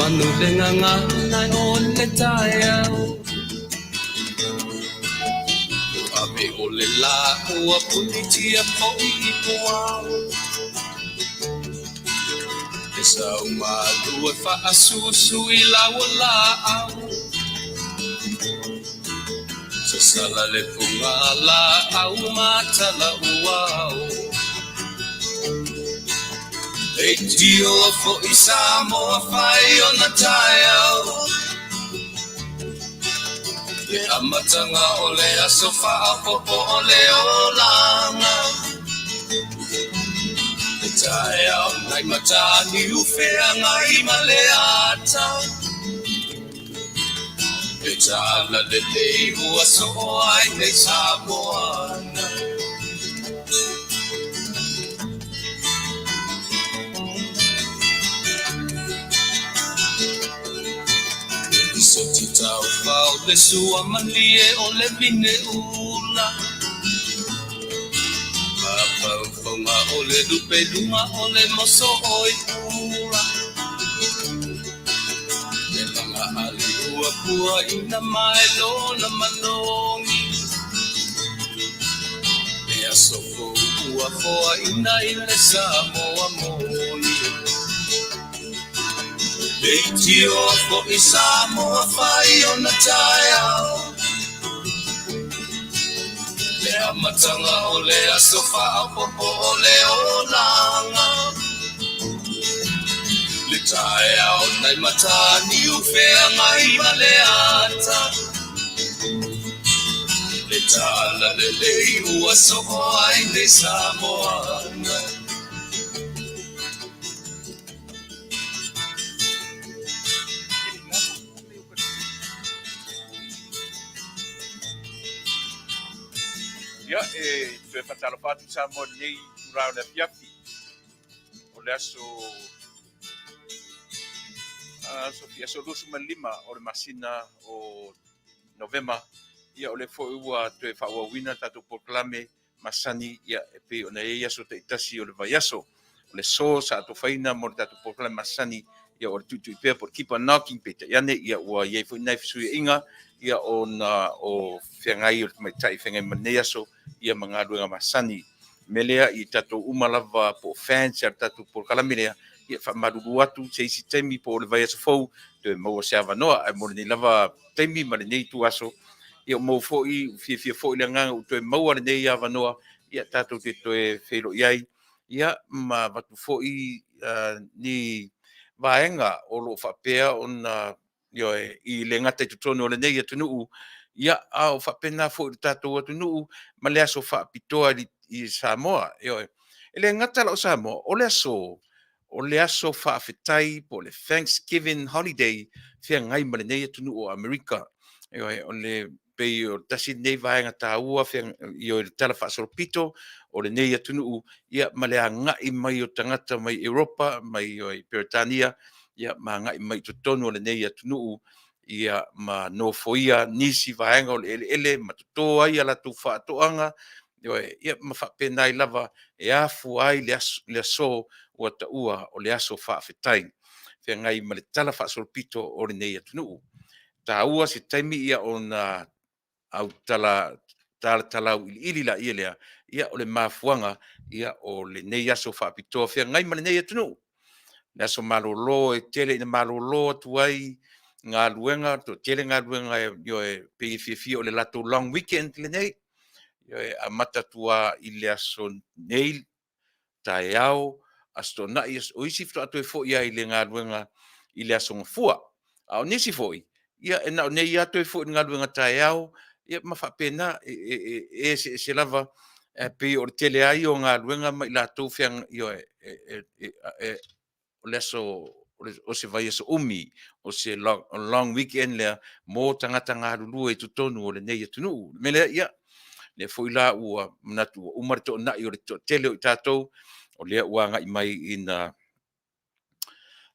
Manu lenganga nai on le taiao Abe o le la ua punitia po I poao E sau malu e wha asusu I lawa lao Sa sala le punga la au matala uao E dio fo I Samoa whai o na taiao E amatanga o le asofa a popo o le olanga E taiao nai matani ufea ngai maleata E tala le leihu a soa ai nei Samoana So titau fau le sua malie o le vine ula Mapau fonga o le lupe luma o le moso oi pula Le langa ali ua pua ina mai lona malongi Le asoko ua foa ina ile Samoa moni Leitio fo I Samoa whai o na taiao Le amatanga o le asofa a popo o le olanga Le taiao nai matani ufea ngai maleata Le tala le lei ua soko ai nei Samoana Ia te whatalo pātu sa mo nei urau na Afiafi. O le aso Sofia so lusu malima o le masina o Novema. Ia o le fo ua te whawawina tatu Polokalame masani ia e pe o na e aso te itasi o le vaiaso. O le so sa ato whaina mo le tatu Polokalame masani ia o le tutu ipea por keep on knocking pe te iane ia ua iei fo inai fisui inga ia o na o whiangai o le mai tai whiangai manei aso ia mga luenga masani. Melea I tatu umalava po fans ia tatu Polokalame lea ia whamaruru atu se isi taimi po le vai aso fau te maua se avanoa ai mo le lava taimi ma le nei tu aso ia mo fo I fia fo I le nganga u te maua le nei avanoa ia tatu te toe whelo iai ia ma watu fo I ni vaenga o lo whapea o na I le ngata tutono o le nei atunuu ia au whapena fo I tatu atunuu ma le aso whapitoa I Samoa ele ngata la o Samoa o le aso Faafetai po le Thanksgiving holiday fia ngai ma le nei atunuu o Amerika o le pei o tasi nei vaenga tāua fia I o le tala whaasoropito o le nei atunuu ia ma le ngai mai o tangata mai Europa mai o Britania ia ma ngai mai totonu o le nei atunuu ia ma no foia nisi vaenga o le ele ma totoa ia la tu whaatoanga ia ma whapenai lava e afu ai le aso ua taua o le aso Faafetai fia ngai ma le tala whaasoropito o le nei atunuu tāua se taimi ia o na au tala ili la ia o le mafuanga ia o le nei aso whaapitoa fia ngai ma le nei atunuu le aso malolo e tele ina malolo tuai ngā luenga to tele ngā luenga e pei fia o le lato long weekend le nei a matatua I le aso nei tae au asto na o isi fto atu e fo ia I le ngā luenga I le aso ngafua au nisi foi ia e na nei atu e fo ngā luenga tae au ia ma whapena se lava pe o tele ai o ngā luenga mai lato fia o le aso o se vai aso umi o se long weekend lea mo tangata ngā lulu e tutonu o le nei atunuu me lea ia le foi la ua manatu umarito na I o le tele o tatou o lea ua ngai mai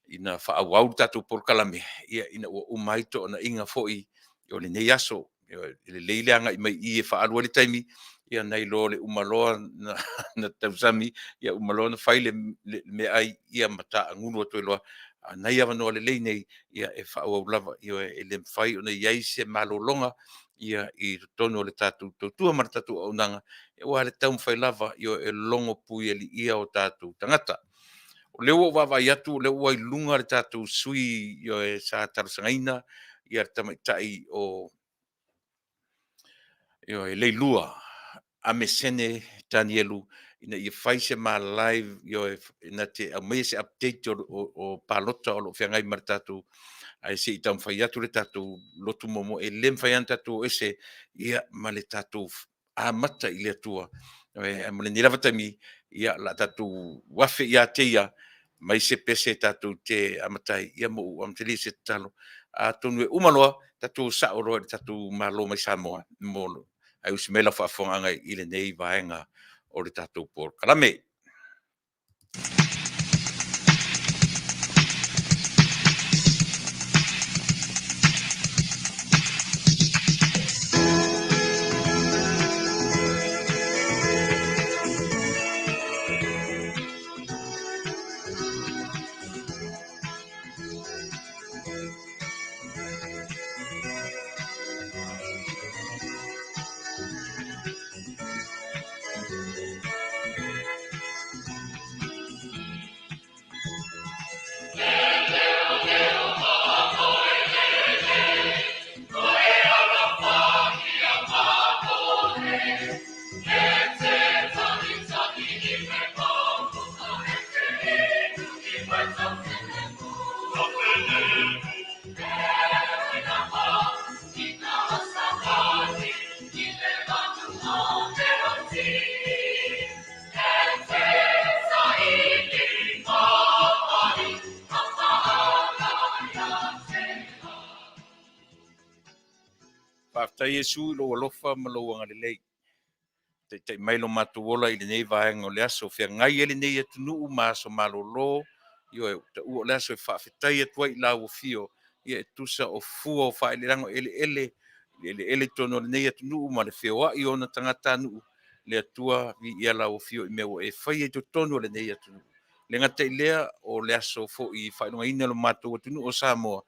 ina whaauau tātou Polokalame, ia ina ua umai to ona inga fo'i, o le nei aso, le leileanga i mai i e whaarua le taimi, ia nei lo le umaloa na, na tausami, ia umaloa na whai le me ai, ia mata angunu atu e loa, nei awa noa le lei nei, ia e whaauau lava, ia e le mwhai o nei iai se malolonga, ia i tono le tātou tautua mara tātou au nanga, ia ua le tau mwhai lava, ia e longo pui e li ia o tātou tangata. O leo wa vai atu leo wa lunga le tatu sui yo e sa tarasangaina ia tamaitai o yo e leilua a mesene Danielu ina i faise ma live yo na te a mese update o palota o lo fiangai martatu ai se itam fai atu le tatu lotu momo e lem fai tatu ese ia ma le tatu a mata i le atua e mo le nilava tami ia la tatu wafe ia te ia mai se pese tatu te amatai ia mo am te se talo a tonu e umaloa tatu sa o ro tatu malo mai Samoa mo ai usmela fa fonga i le nei vaenga o le tatu Polokalame. Faafetai Iesu lo alofa ma lo angalelei. Te mai lo matuola i le nei vaenga o le aso fiangai e le nei atunuu ma so malolo io e te ua le aso e faafetai atua i la uafio ia e tusa o fua o faailelango ele tono le nei atunuu ma le feoa'i ona tagata anuu le atua vi ia la uafio i mea ua e fai ai totonu o le nei atunuu le gata i lea o le aso fo'i faailogaina lo matou atunuu o Samoa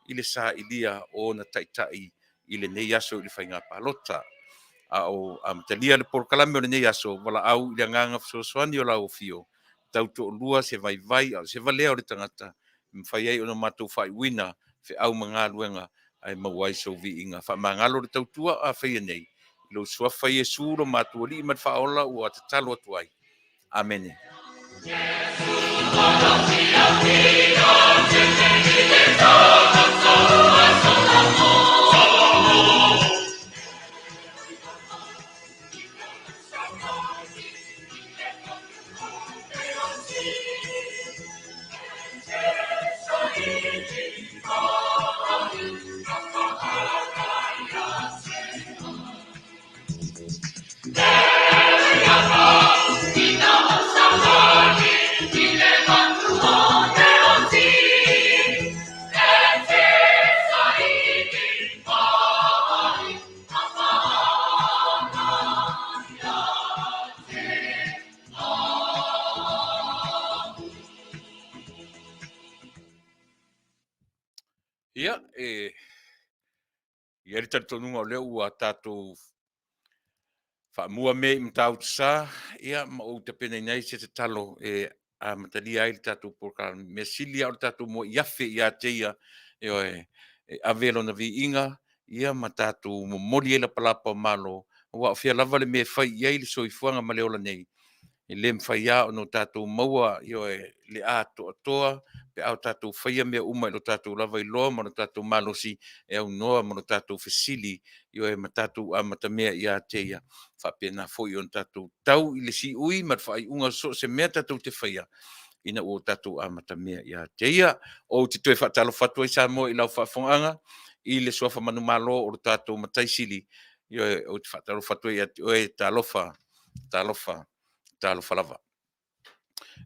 i le sa ilia ona taʻitaʻi i le nei aso i le faigā palota au amtalia le Polokalame o le nei aso wala au i le agaga fesoasoani o lauafio tautoʻalua se vaivai a se valea o le tagata mafai ai ona matou faaiuina feʻau magaluega ae maua ai souviʻiga faamagalo le tautua a faia nei i lou suafa iesu lo matou alii ma le faaola ua tatalo atu ai amene. Ia, ia le talitonuga o lea ua tatou faamua me i matautusa ia ma ou tapenainai se tatalo a matalia ai le tatou Polokalame me sili ao le tatou mo iafe iā te ia e ave lona viiga ia ma tatou momoli ai lapalapa o malo ua aʻofia lava le mea fai i ai le soifuaga ma le ola nei e lē mafaiā ona tatou maua le a toʻatoa pe ao tatou faia mea uma i lo tatou lava iloa ma lo tatou malosi e aunoa ma lo tatou fesili ma tatou amatamea iā te ia faapena foʻi ona tatou tau i le siʻui ma le faaiʻuga so se mea tatou te faia ina ua tatou amatamea iā te ia ou te toe faatalofa atu ai Samoa i lau faafogaaga i le suafa manumālo o lo tatou mataisili o te faatalofa atu ai talofa lava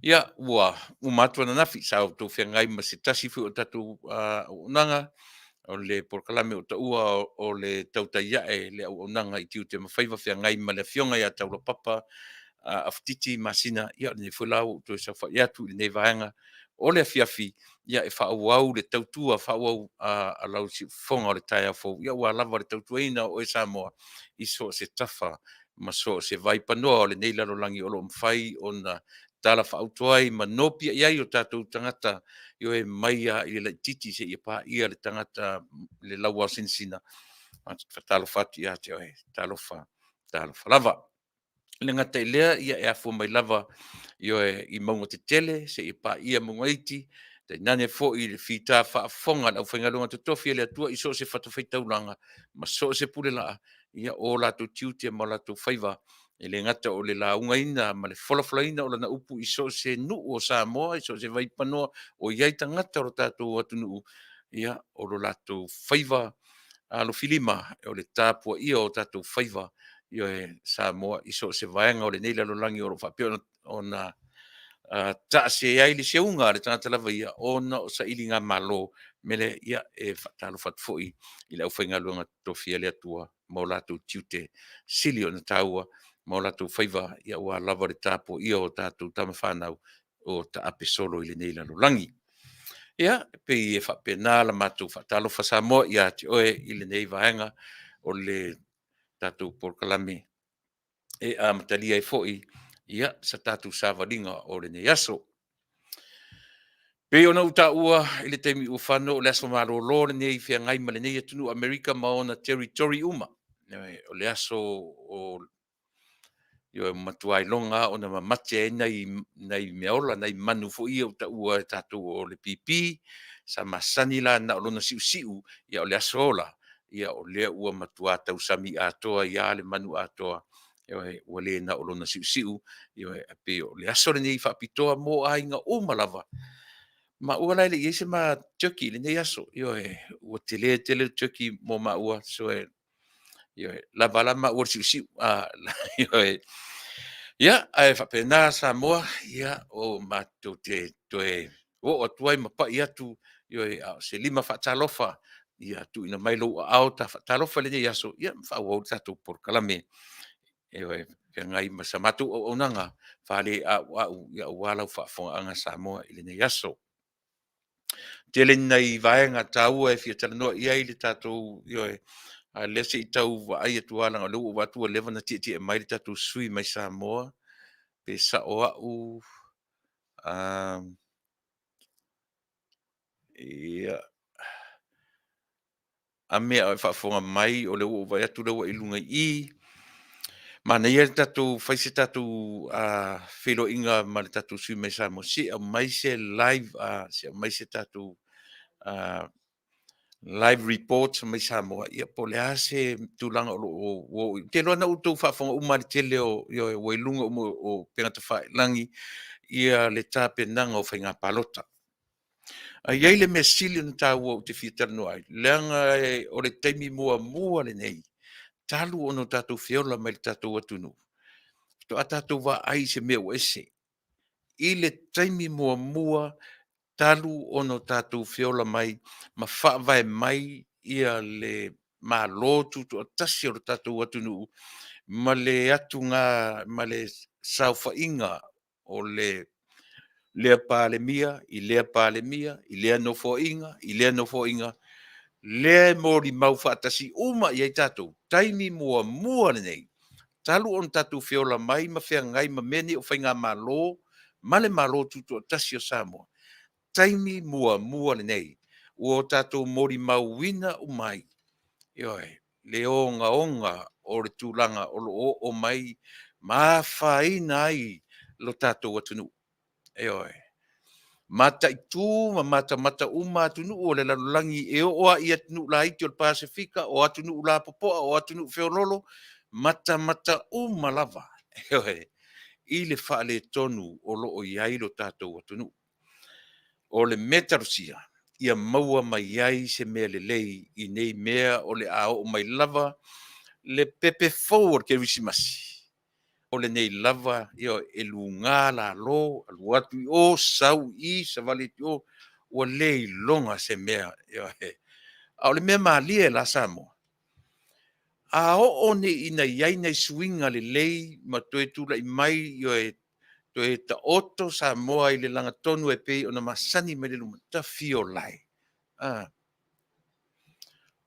Ia, ua matua na nafi sa o tau whiangai ma se tasi fu o tatu unanga, o le Polokalame o taua o le tautaiae le au unanga i tiu te mawhaiva whiangai ma le fionga ia taula papa, afititi masina ia le fulau to sa fa ia tu le vaenga o le afiafi ia e fa au le tautua fa au a lau si fonga o le taia fo ia wa lava le tautuina o e Samoa i so se tafa ma so se vai panoa o le nei lalolangi o lo mfai ona tala fa autuai ma nopi ia i o tatou tangata io e maia i le titi se ia pa ia le tangata le laua sinsina fa talo fatu ia te oe talo fa lava le ngata i lea ia e afu mai lava io e i maunga te tele se i pa ia maunga iti te nane fo i le fita whaafonga au whaingalunga te tofi le atua i so se whatawhaitaulanga ma so se pule laa ia o lato tiutia ma lato whaiva e le ngata o le launga ina ma le wholawhala ina o lana upu i so se nu o Samoa i so se vaipanoa o iai tangata o tatou atu nuu ia o lo lato whaiva alo filima o le tāpua ia o tatou whaiva io e Samoa i so se vaenga o le nei lalolangi o lo whapio ona ta se ai le seunga le tangata lava ia ona o sa ilinga malo mele ia e whatalo whatfoi i lau whainga luanga tofia le atua mo latou tiute sili o na taua mo latou whaiva ia ua lava le tāpua ia o tatou tama whanau o ta ape solo i le nei lalolangi. Ia, pe i e whapena la matou whatalo wha Samoa ia te oe i le nei vaenga o le tatou Polokalame e a matalia e foi ia sa tatou savalinga o le nei aso. Pe ona uta ua i le teimi ua whano o le aso malolo le nei whiangai ma le nei atunu Amerika ma ona territory uma. O le aso o io matuai longa ona mamate nei meola nei manu fo ia uta ua tatou o le pipi sa masani la na lona siu ia o le asola ia o le ua matua tau sami atoa ia le manu atoa ua le na lona siu ia pe o le aso le nei whapitoa mo ainga o malava ma ua lai le iese ma turkey le nei aso ia ua tele turkey mo ma ua so ia la bala ma ua siu ia ia ai whapena Samoa ia o matou te toe o tuai ma pa ia tu ia se lima whaatalofa ia tu ina mai lo au ta whaatalofa le ia so ia whau tatou Polokalame ia ngai ma sa matou o onanga whale au ia wala whaafonga anga Samoa i le nei aso. Tele nei vaenga taua e fia talanoa ia i le tatou ia a lese i tau wa ai atuala nga lu wa tu leva na titi e mai le tatou sui mai Samoa pe sa o au ia a mea o whaafonga mai o le ua vai atu lewa i lunga i mana ia le tatou whaise tatou whilo inga ma le tatou sui mai Samoa si a mai se live si a mai se tatou live reports mai Samoa ia po le ase tulanga o te loa na utou whaafonga uma le tele o i lunga o pengata whaelangi ia le tāpenanga o whainga palota. A iai le mea sili na tāua o te whitarano ai. Leanga o le taimi mua le nei. Talu ono tātou whiola mai le tātou atunu. To a tātou wa ai se mea o ese. I le taimi mua talu ono tātou whiola mai ma whaavai mai ia le ma lotu to a tasi o le tātou atunu ma le atu ngā ma le sauwhainga o lea palemia, i lea palemia, i lea nofo inga, lea mori mau whaatasi uma i ei tātou, taimi mua nei. Talu on tātou whiola mai ma whea ngai ma meni o whainga malo, male malo tutu o tasi o Samoa. Taimi mua nei. Ua tātou mori mau wina o mai. Ioi, le onga o le tūlanga o lo o mai, ma whaina ai lo tātou atunu. Ioi. Mata i tū, ma mata uma atunu o le lalolangi e o a i atunu la iti o le Pasifika, o atunu la popoa, o atunu whiololo, mata uma lava. I le whaale tonu o lo o iai lo tātou atunu. O le metarusia, ia maua mai iai se mea le lei, i nei mea o le ao o mai lava, le pepe forward ke wisimasi. o le nei lava ia e lunga la lo alu atu o sau I sa vale o o le longa se mea ia he a o le mea malia la Samoa a o ne ina iai nei swinga le lei ma toe tula I mai ia e toe ta oto Samoa I le langa tonu e pei ona masani me le luma tafi o lai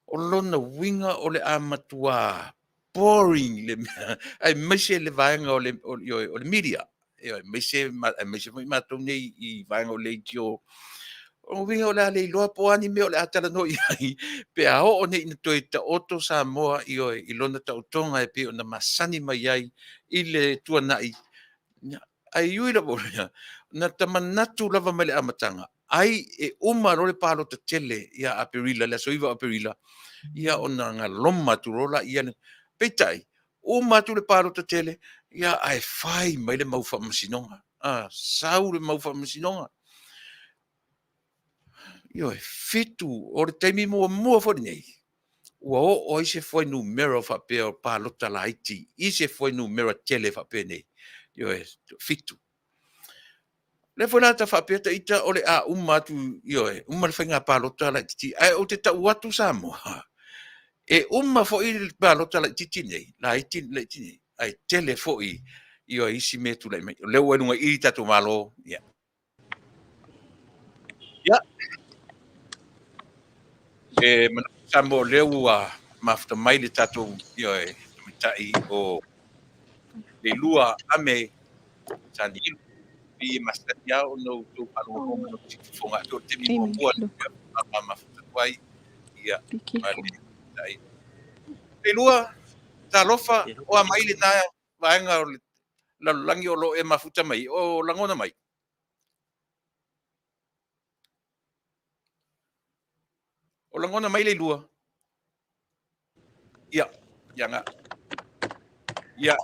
o lona winga o le amatua boring le ai mese le vaenga o le media e mese ma to nei I vaenga o le tio o winga o le loa po ani me o le atala no I pe a o ne ina toi ta oto Samoa I lona ta utonga e pe ona masani mai ai I le tuanai ai yui la bola na tamanatu lava mele amatanga ai e uma role palo te tele ia aperila le soiva aperila ia ona nga loma tu rola ia petai uma tu le palo te tele ia ai fai mai le mau fa masinonga sau le mau fa masinonga io e fitu o le taimi mua fo nei ua o se foi numero fa pe o palo tala iti I se foi numero tele fa pe nei io e fitu le fona ta fa peta ita o le a tu io e le fenga palota la titi ai o te ta watu samo e fo I le palota la titi nei la iti le titi ai tele fo I io isi me tu le le o no I ta tu malo ya ya e man samo le ua mafta mai le tatu io e mitai o le lua ame tani I mastatia o no tu palo no no titi fonga to te mi mo Amy, bua look, ma mafta wai ia be careful. le lua talofa o a mai le na vaenga o la langi o lo e mafuta mai o langona mai o langona mai le lua ia nga ia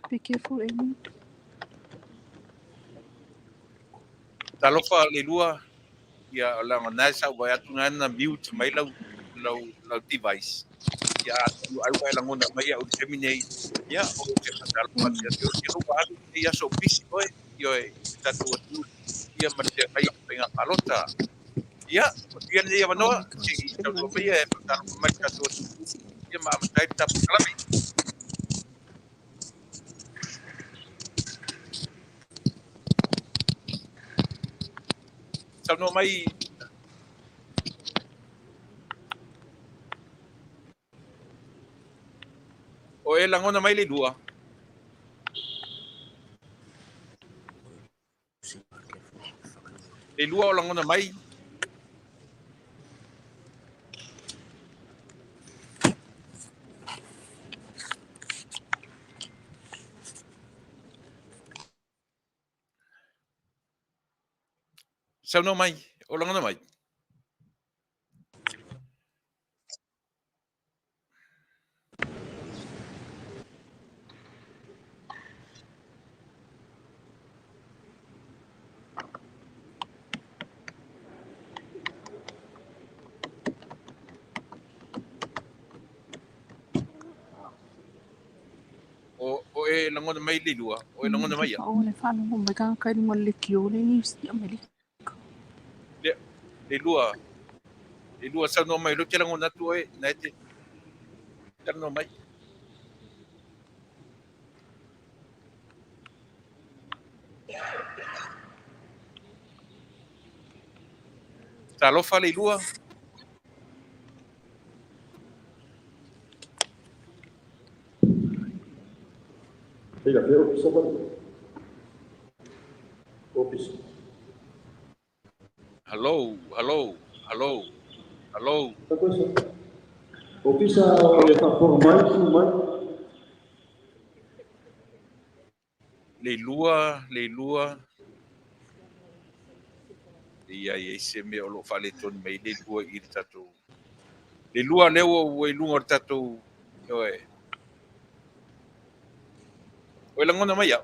Be careful, Amy. talofa le lua ia o langona sa wa atu na mute mai lau device ia ai wa langona mai o terminate ia o te fatal pa te o wa ia so busy oi io e tatu ia ma te ai penga palota ia ia le ia no Oh my si gosh, tau everyone's mai in. e fatal mai tatu ia ma tai ta Polokalame sa no mai o e langona mai le lua le lua o langona mai sa no mai o langona mai o e langona mai le lua o e langona mai Oh, le whānau mo mai ka kai mo le kio le ni sti Amerika. le lua sa no mai lo te langona tu e na te no mai sa lo fa le lua Fica, viu? Só Opis. hello hello hello hello Outra coisa. Opis a hello formar. le lua ia ia se me o lo fa le ton mai le lua I le tatu le lua le o e lunga o tatu o e langona mai ia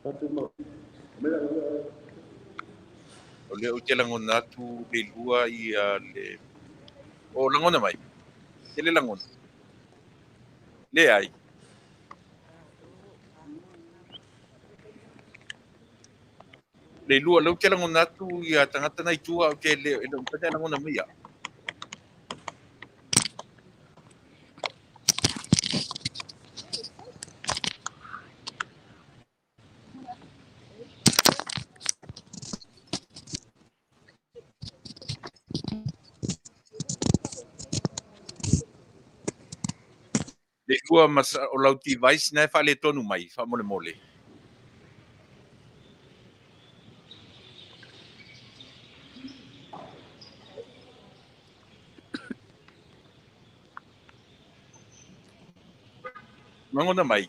Tatu mau. O le o te langona atu le lua ia le o langona mai. Te le langona. Le ai. Le lua lau te langona atu ia tangata nai tua o te le o te langona mai ia. Le lua masa o lau ti vais na fa le tonu mai, fa mole mole. Mangona mai.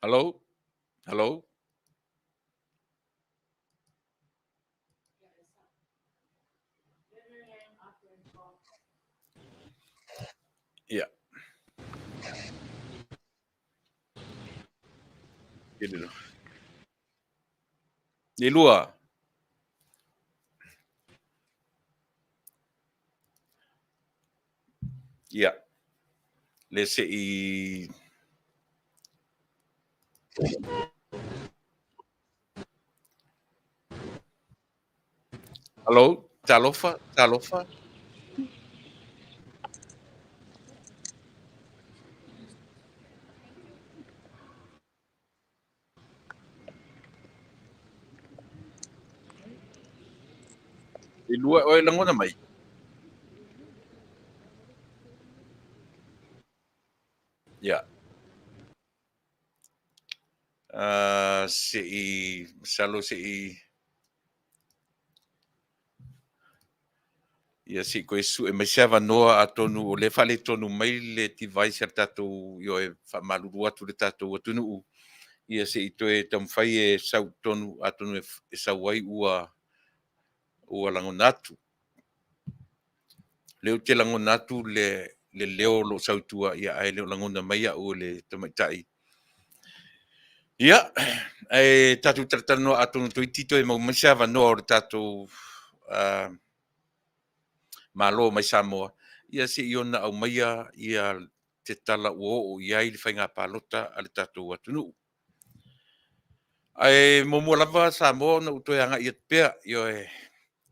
Hello? Hello? Ia. Le lua. Ia. Le se i Hello? Talofa? Talofa? Le lua o e langona mai. Ia. Se i salo se i ia si ko su e mai sava noa a tonu o le fale tonu mai le ti vai ser tatou yo e fa maluru atu le tatou atunu ia se i toe tam fai e sau tonu atonu e sau ai ua langonatu leo te langonatu le leo lo sau tua ia ai leo langona mai a o le tamaitai ia e tatou tratano atonu toi tito e mau mai sava noa o le tatou malo mai Samoa ia se iona au maia ia te tala o ia i le whainga palota a le tatou atunu. Ai mo lava Samoa na utoe anga ia pea io e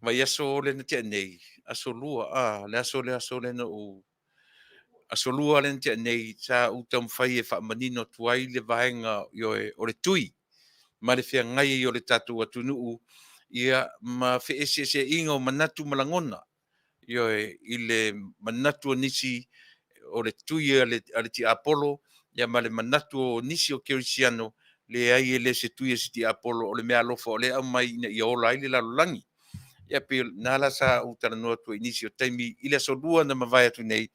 mai aso le na te nei aso lua le aso le na u aso lua le na te nei sa utam whai e whaamanino tuai le vahenga io e o le tui ma le whia ngai i o le tatou atunu ia ma whi ese se ingo manatu malangona io e i le manatu nisi o le tui ale ti Apollo ia ma le manatu o nisi o Kerisiano le ai le se tui se ti Apollo o le mea alofa o le au mai ina i ola ai le lalolangi ia pe nala sa utara noa tu nisi o taimi i le solua na mawai atu nei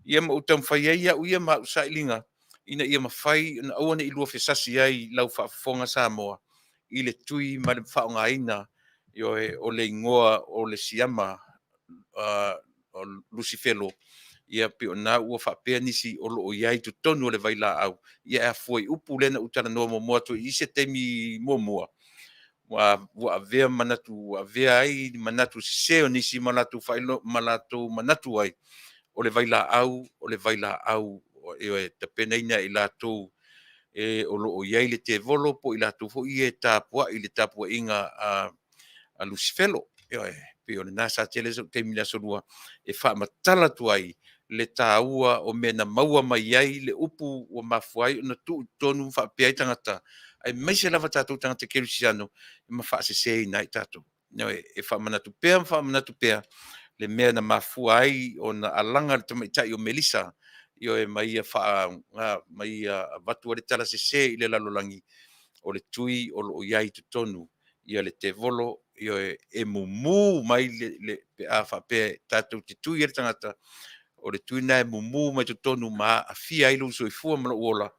ia ma utam whai ai au ia ma usa ilinga ina ia mawhai na aua na ilua fesasi ai lau whaafonga Samoa i le tui ma le whaonga ina io e o le ingoa o le siama o Lucifelo ia pe ona ua whapea nisi o loo iai tu tonu o le vaila au ia e foi upu lena utana noa momoa tu i se temi momoa wa avea manatu avea ai manatu se o nisi manatu failo manatu manatu ai o le vaila au e te penaina i latou e o loo iai le te volo po i latou fo i e tapua i le tapua inga a Lucifelo e pe o na sa tele so te mina solua e fa matala tu ai le taua o mena maua mai ai le upu o mafuai na tu tonu fa pe ai tangata ai mai se lava tatu tangata Kerisiano e ma fa se sei nai tatu no e fa manatu pe le mea na mafuai o na alanga le tamaitai o Melissa io e mai fa mai vatu le tala se sei le lalolangi o le tui o lo iai tu tonu ia le te volo io e mumu mai le pe a fa pe tatu te tui e tangata o le tui na e mumu mai tu tonu ma a fia i lu so i fua mana uola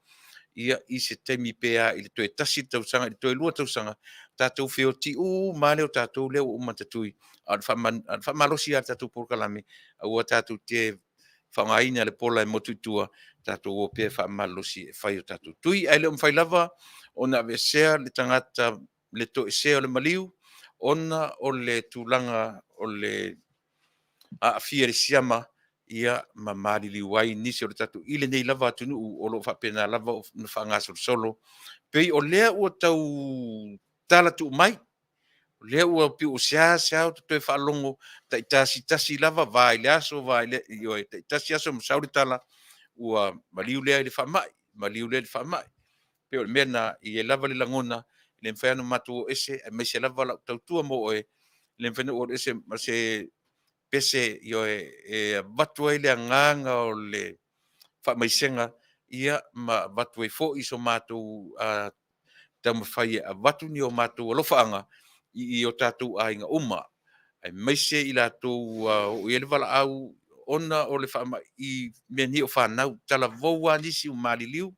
ia i se temi pea i le toe tasi tausanga i le toe lua tausanga tatou feo tiu ma le o tatou le o matatui al fa malosi al tatou Polokalame ua tatou te whangaina le pola e motutua tatou o pe fa malosi e fai o tatou tui ai le o mwhai lava ona vesea le tangata le to esea o le maliu ona o le tūlanga o le a fia le siama ia ma malili wai nisi o le tatu ile nei lava atunu o lo fa pena lava o whanga solo pei o lea ua tau tala tu mai o lea ua pi o sea o te whalongo ta tasi lava vai le aso vai le io e tasi aso msauri tala ua maliu lea le whamai pe o mena i e lava le langona le mwhaiano matu o ese e me se lava la tautua mo e le mwhaiano o ese ma se pese io e watu ai le nganga o le whamaisenga ia ma watu ai fo iso matu a tama whai a watu ni o matu alofaanga i o tatu a inga uma ai maise i la tu o ele wala au ona o le whama i mea ni o whanau tala voua nisi o maliliu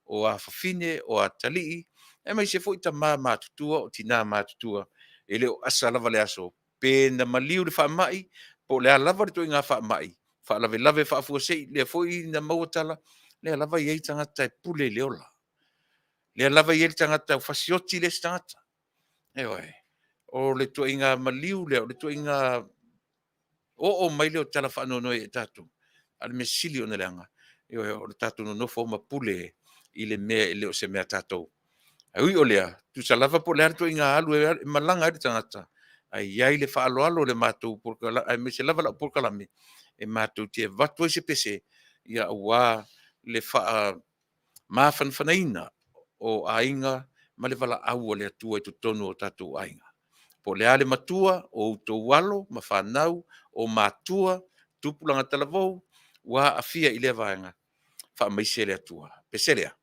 o a whawhine o a talii e maise fo i ta mā mātutua o tina mātutua e leo asa lava le aso pe na maliu le whamai po le lava le to inga whamai whalave lave whafua sei le fo i na mautala le lava i ei tangata e pule leola le lava i ei tangata o fasioti le tangata ewe o le to inga maliu le to inga o mai le o tala whanono e tatu ale me sili o na leanga ewe o le tatu no fo ma pule i le mea le o se mea tatou ai o lea tu sa lava po le to inga alu e malanga i tangata ai ai le whaaloalo le mātou ai me se lava la Polokalame e mātou te vatu i se pese ia ua le wha mawhanwhanaina o ainga ma le wala au o le atua i tonu o tatou ainga. Po le ale matua o utou walo, ma whanau, o matua, tupulanga talavou, wa afia i le vaenga, wha maise le atua. Peselea,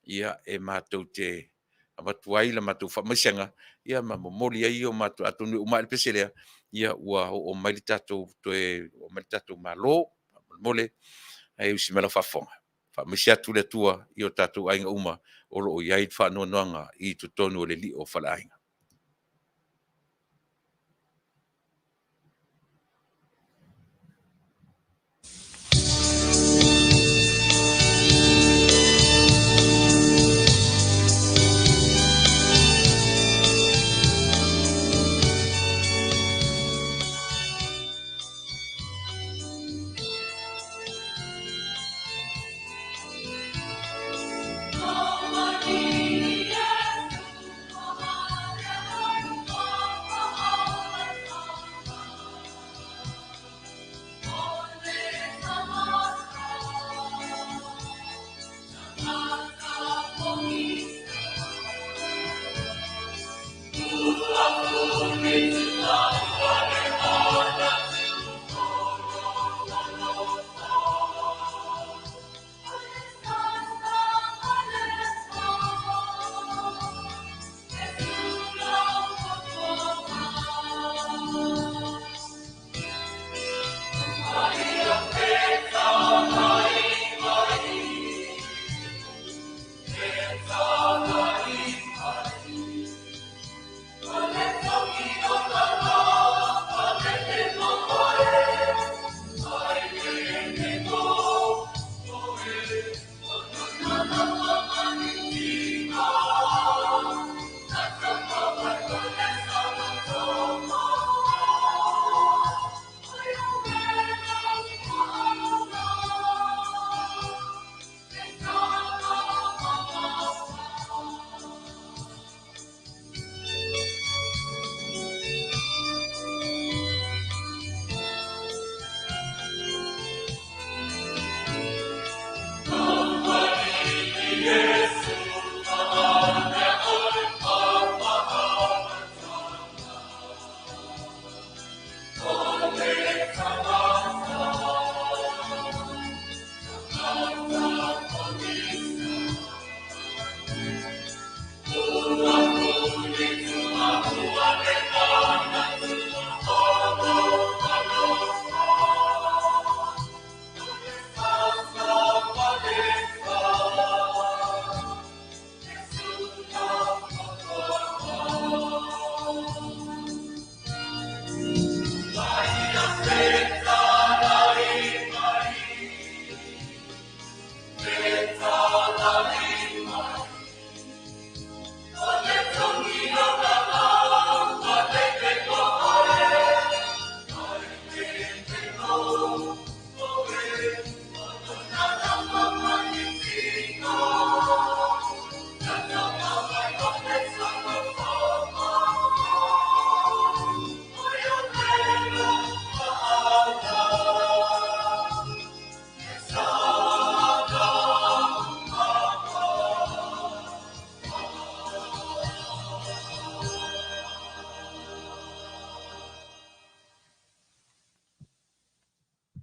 ia e mātou te amatuai la mātou wha maisenga, ia ma momoli ai o mātou atonu umai le peselea, ia ua o maili tatou o maili tatou malo, mole, ai usi mela whafonga. Wha maise atu le atua i o tatou ainga uma, o lo o iai wha noanga i tutonu o le li o whala ainga.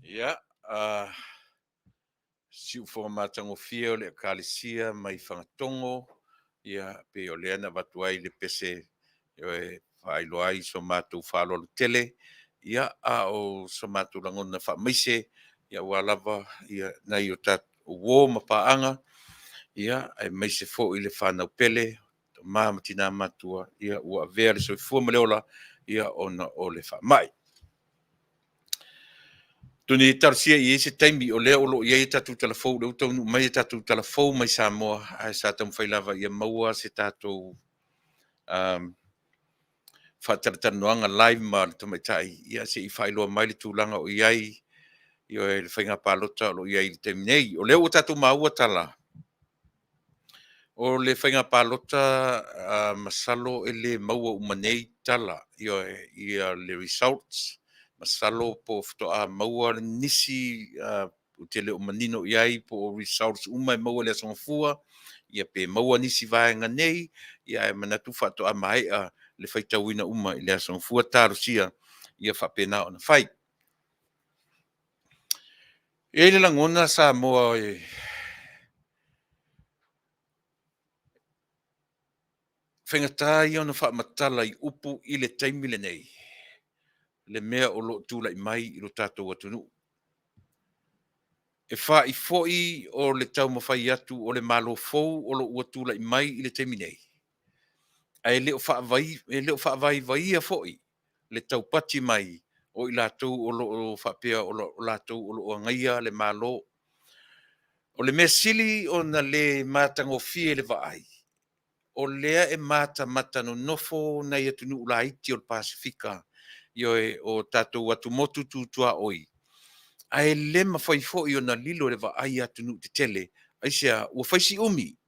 Ia, siu fo matangofia o le akalesia mai fagatongo ia pe o lea na watu ai le pese e whaelo ai so mātou whālolo tele ia a o so mātou langona whamaise ia ua lava ia nei o tat o wō mapaanga ia ai maise fo i le whanau pele māmatina matua ia ua vea le soifua maleola ia ona o le whamai. Tuni tarsia i ese taimi o lea o lo ia tatu telefou le utau mai tatu telefou mai Samoa ai sa tam failava ia maua se tatu whataratanuanga live ma le tamaitai ia se I whailoa mai le tūlanga o iai i o le whainga pālota o lo iai le taimi nei o lea o tatu maua tala o le whainga pālota masalo e le maua umanei tala i o le results masalo po ftoa maua nisi o te leo manino iai po results umai maua le asongafua ia pe maua nisi vaenga nei ia e manatu whatoa mai le whaitauina uma i le asongafua tarusia ia whapena ona whai. E le langona Samoa whengata i ona whaamatala I upu I le taimi le nei. Le mea o lo tūlai mai I lo tātou atunu. E wha I foi o le tau mawhai atu o le malo fou o lo ua tūlai mai I le taimi nei. Ai leo whaavai vai a foi le tau pati mai o I lātou o lo whapea o lātou o lo ngaia le malo. O le mea sili o na le matangofie le vaai. O lea e mata no nofo na ia tunu ula iti o le Pasifika o tātou atu motu tūtua oi. Ai le mawhaifo I o na lilo le vaai atunu te tele, ai sea ua whaisi umi.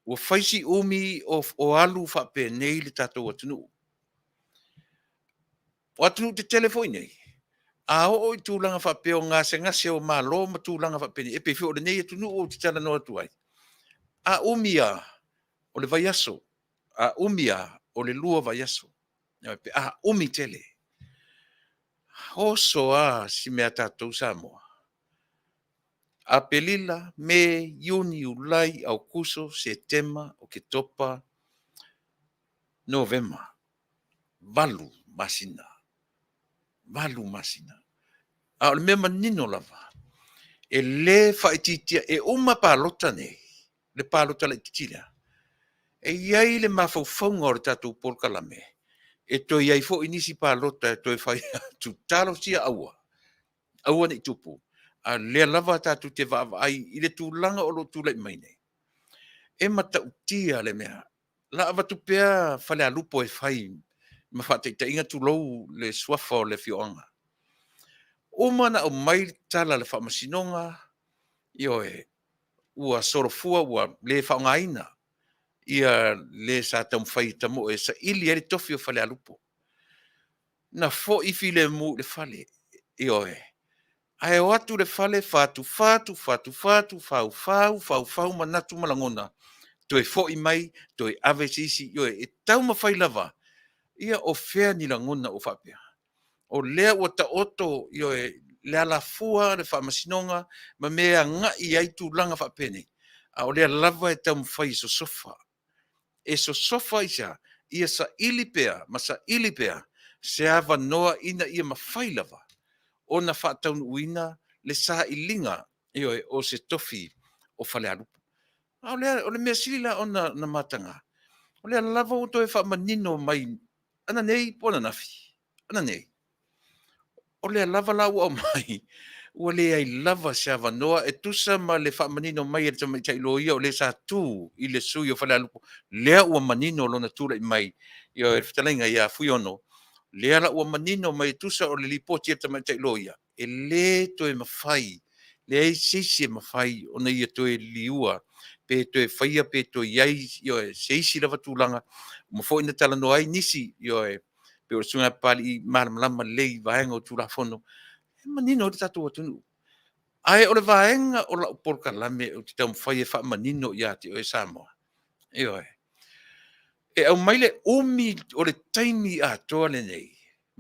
Ua whaisi umi o alu whape nei le tātou atunu. O atunu te tele foi nei. A o I tūlanga whapeo ngase o malo ma tūlanga whape nei. E pe fio o le nei atunu o te tala no atu ai. A umia o le vaiaso. A umia o le lua vaiaso. A umi tele. Hoso si mea tātou Samoa. A pelila, me, Iuni, Ulai, Aukuso, Setema, Oketopa, Novema. Valu masina. Valu masina. A o le mea manino lava. E le whaititia, e uma pālota nei. Le pālota la ititia. E iai le mawhauwhaunga o le tātou Polokalame. E toi iai fo inisi pālota e toi whai tu talo sia aua. Aua ni tupu. A lea lava tātou te ai I le tūlanga o lo tūlai mai nei. E mata utia le mea. La avatu pea whale alupo e whai. Ma whateita inga tūlou le swafa o le fioanga. O mana o mai tala le whamasinonga. Io ua sorofua ua le whaongaina. Ia le sa tam whai tamo e sa ili eri tofi o whale alupo. Na fo I file mu le whale. Io Ai o atu le whale fatu, fau, manatu malangona. Toi fo I mai, toi ave sisi, e tau mawhai lava. Ia o fea ni langona o whapea. O lea o ta oto, le ala fua, le whamasinonga, ma mea nga I ai tu langa whapene. A o lea lava e tau mawhai so sofa. E so sofa isa, ia sa ilipea, ma sa ilipea, se ava noa ina ia mawhai lava. O na whataunu uina, le sa ilinga, o se tofi o whale alupu. O le mea silila o na matanga. O le lava o toi whamanino mai, ana nei, pona nafi. Ana nei. O le lava lau o mai, ua le ai lava se avanoa, e tusa ma le whamanino mai e tamaitai loia, o le sa tū, I le sui o whale alupu. Lea ua manino lona tūra I mai, e whatalenga ia fuiono. Lea la ua manino mai tusa o le lipoti e tamaitai loia. E le toe mawhai, le ai seisi e mawhai, o na ia toe liua, pe toe whaia, pe toe iai, seisi lava tūlanga, mafo ina tala no ai nisi, pe o sunga pali maramlama lei vaenga o tūlafono, e manino o te tatu atunu. Ai o le vaenga o la Polokalame o te tau mawhai e wha manino ia te o e Samoa. E au maile umi o le taimi a toa le nei,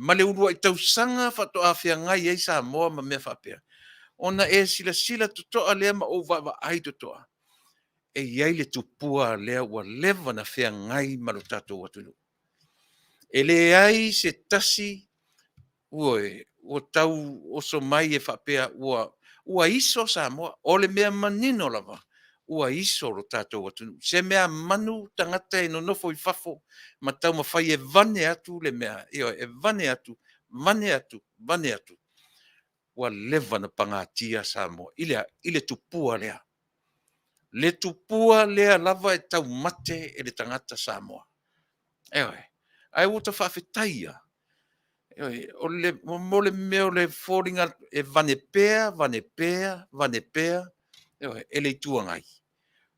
Ma le urua I tausanga whatoa whiangai ei Samoa ma mea whapea. Ona e sila tutoa lea ma o wa ai tutoa. E iai le tupua lea ua lewa na whiangai ma lo tatou atunu. E le ai se tasi ue, o tau oso mai e whapea ua iso Samoa. O le mea manino lava. Ua iso lo tatou atunu. Se mea manu tangata e no nofo I fafo. Ma tau ma whai e vane atu le mea. E vane atu. Vane atu. Ua lewa na pangatia Samoa. Ile tupua lea. Le tupua lea lava e tau mate e le tangata Samoa. Ewe. Ai uta Faafetai ia. Mo le mea o le fōringa e vane pēa. E le tuangai.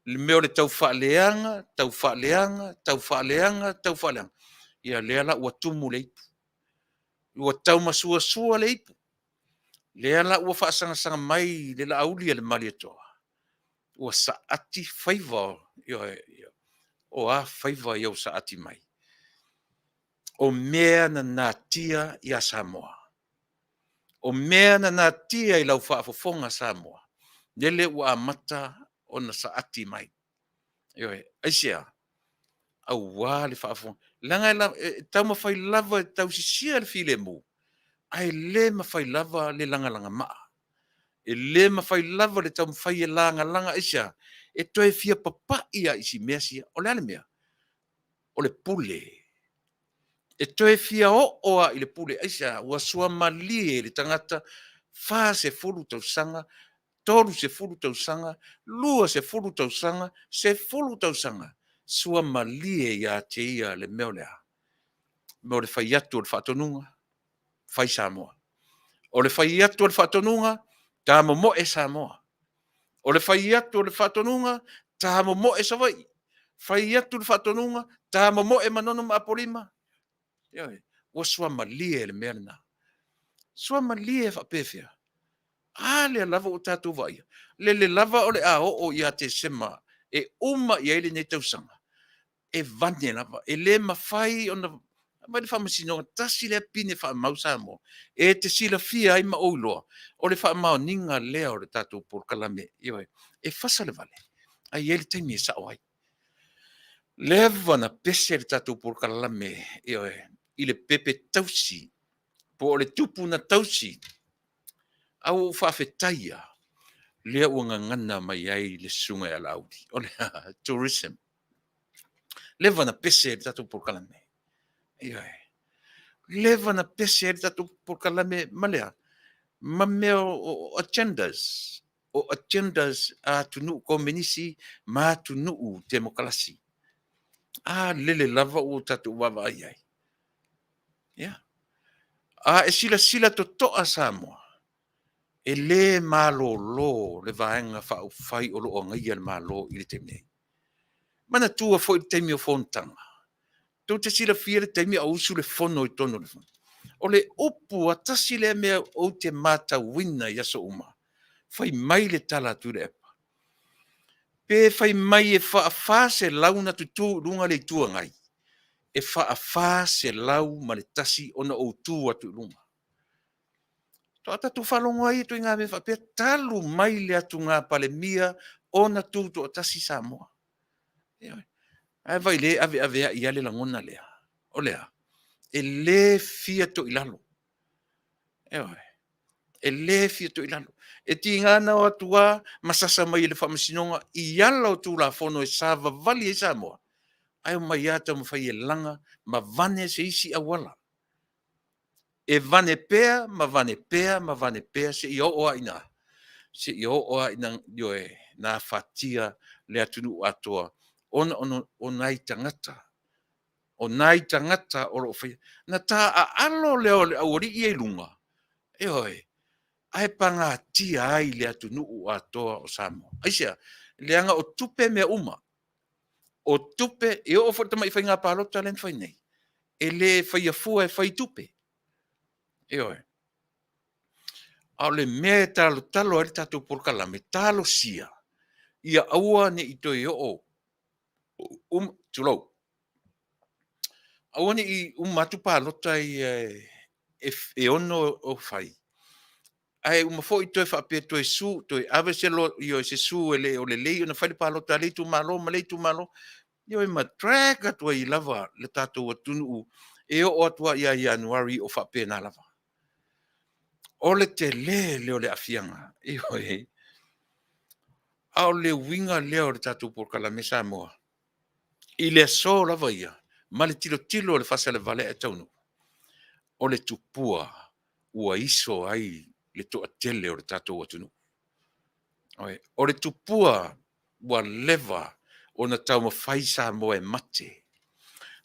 Le mea o le tau whaaleanga. Ia lea la ua tumu le ipu. Ua tau masua le ipu. Lea la ua whaasanga mai le la auli le mali atoa. Ua saati whaiva. O a whaiva iau saati mai. O mea na natia ia Samoa. O mea na natia I lau whaafofonga Samoa. Nele ua amata o na saati mai. Aisea. Au wā le whaafofonga. Langa tau mawhai lava tau sisia le file mu. Ai le mawhai lava le langa maa. E le mawhai lava le tau mawhai e langa aisea. E toi fia papa ia isi mea sia. O le ale mea. O le pule. E toe fia oa I le pule aisa ua sua malie le tangata fa se fulu tausanga, toru se fulu tausanga, lua se fulu tausanga, sua malie ia te ia le meo lea. Meo le fai atu o le whaatonunga, fai Samoa. O le fai atu o le whaatonunga, tā momo e Samoa. O le fai atu o le whaatonunga, tā momo e Savai. Fai atu le whaatonunga, tā momo e manono ma apolima. Ua sua malie le mea na. Sua malie whapewhia. Le lava o tātou vai. Le lava o le o ia te sema. E uma I ele nei tausanga. E vane lava. E le mawhai o na... Mai le whamasino, tasi le pine whamau Samoa. E te sila fia ai ma ouloa. O le whamau ninga lea o le tātou Polokalame. E Fasa le Vale. Ai ele teimi e sao ai. Leva na pese le tātou Polokalame. I le pepe tausi, po o le tupu na tausi, au Faafetai ia, lea ua ngangana mai ai le sunga e alaudi, o le tourism. Leva na pese le tatou Polokalame. Leva na pese le tatou Polokalame, malea, ma mea o agendas a tunu komenisi, ma tunu demokrasi. Lele lava o tatou wawa ai ai. E sila to toa Samoa. E le malo le vaenga whai o loo ngai le malo I le teme. Mana tua fo I le teme o fontanga. Tau te sila fia le teme a usu le fono I tono le fono. O le upu a tasi le mea o te mata wina I aso uma. Fai mai le tala Tuilaepa. Pe fai mai e wha se lau na tutu runga le tua ngai. E wha se lau ma le tasi ona o tu atu runga. Toata tu whalongo ai tu ngā me whapea talu mai le atu ngā palemia o na tūtu o tasi Samoa. Ai vai le ave I ale langona lea. O lea. E le fia to ilalo. E le fia to ilalo. E ti ngana o atua masasa mai le whamasinonga I ala o tū la fono e sava vali e Samoa. Ai o mai ata mawhai e langa ma vane se isi awala. E vane pea, ma vane pea, se I oa ina. Se I oa ina na fatia le atunu atoa. O nai tangata. O nai tangata o lo fai. Na ta a alo leo le auri I e lunga. Ai panga tia ai le atunu atoa o Samoa. Aisia, leanga o tupe mea uma. O tupe, e o fota mai fai ngā pālota len fai nei. E le fai a fua e fai tupe. Au le mea talo ele tatou Polokalame, talo sia. Ia aua ne I toi o. Tulau. Aua ne I matu pālota e ono o fai. Ai uma foi to fa pe to su to ave se lo io se su ele o le ona fai pa lo tali tu malo ma le tu malo io e matraka to I lava le tato o tunu e o atua ia January o fa pe na lava. O le te le o le afianga io e a o le winga le o le tato Polokalame Samoa. I le so lava ia ma le tilo o le fasa le Vale e Taunuu. O le tupua ua iso ai le toa tele o le tato o tunu. O le tupua ua leva o na tau mawhai Samoa e mate.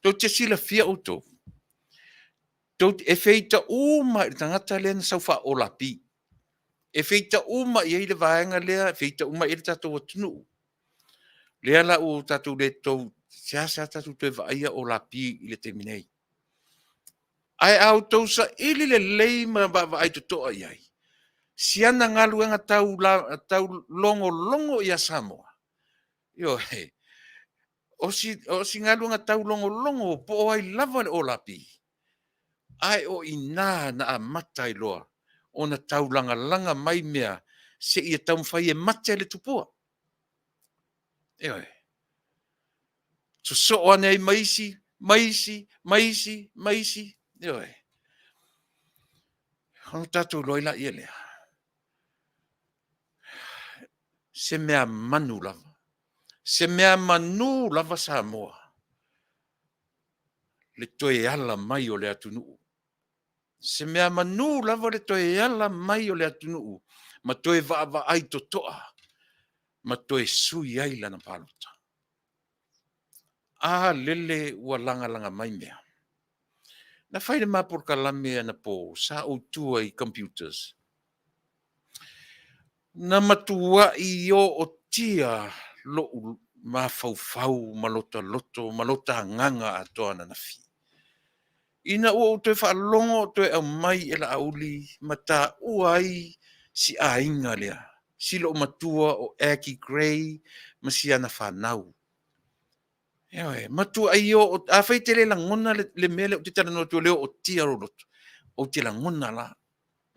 Tau te sila fia o tau. Tau e feita uma i tangata lea na saufa o lapi. E feita uma i eile vaenga lea, e feita uma i le tato o tunu. Lea la o tato le tau, siasa tato te vaia o lapi i le teminei. Ai au tau sa ili le leima vai to toa iai. Siana ngaluenga tau longo ia Samoa. Yo he. O si ngaluenga tau longo po ai lava o lapi. Ai o ina na a matai loa. O na tau langa mai mea se ia tau mwhai e mate le tupua. Yo he. So ane ai maisi. Yo he. Hong tatou loila ia lea. Se mea manu lava. Se mea manu lava Samoa. Le toe ala mai o le atunuu. Se mea manu lava le toe ala mai o le atunuu. Ma toe va ai to toa. Ma toe sui ai lana palota. Lele ua langa mai mea. Na whaile mā Polokalame ana po sa o tua I computers. Na matua I o tia lo ma fau malota loto malota nganga atoa na fi. Ina ua o te whaalongo te au mai e la auli mata uai si a inga lea. Si lo matua o Aki Gray ma si ana whanau. Ewe, matua ai o a whaite le langona le mele o te tana no tu leo o tia roloto. O te langona la.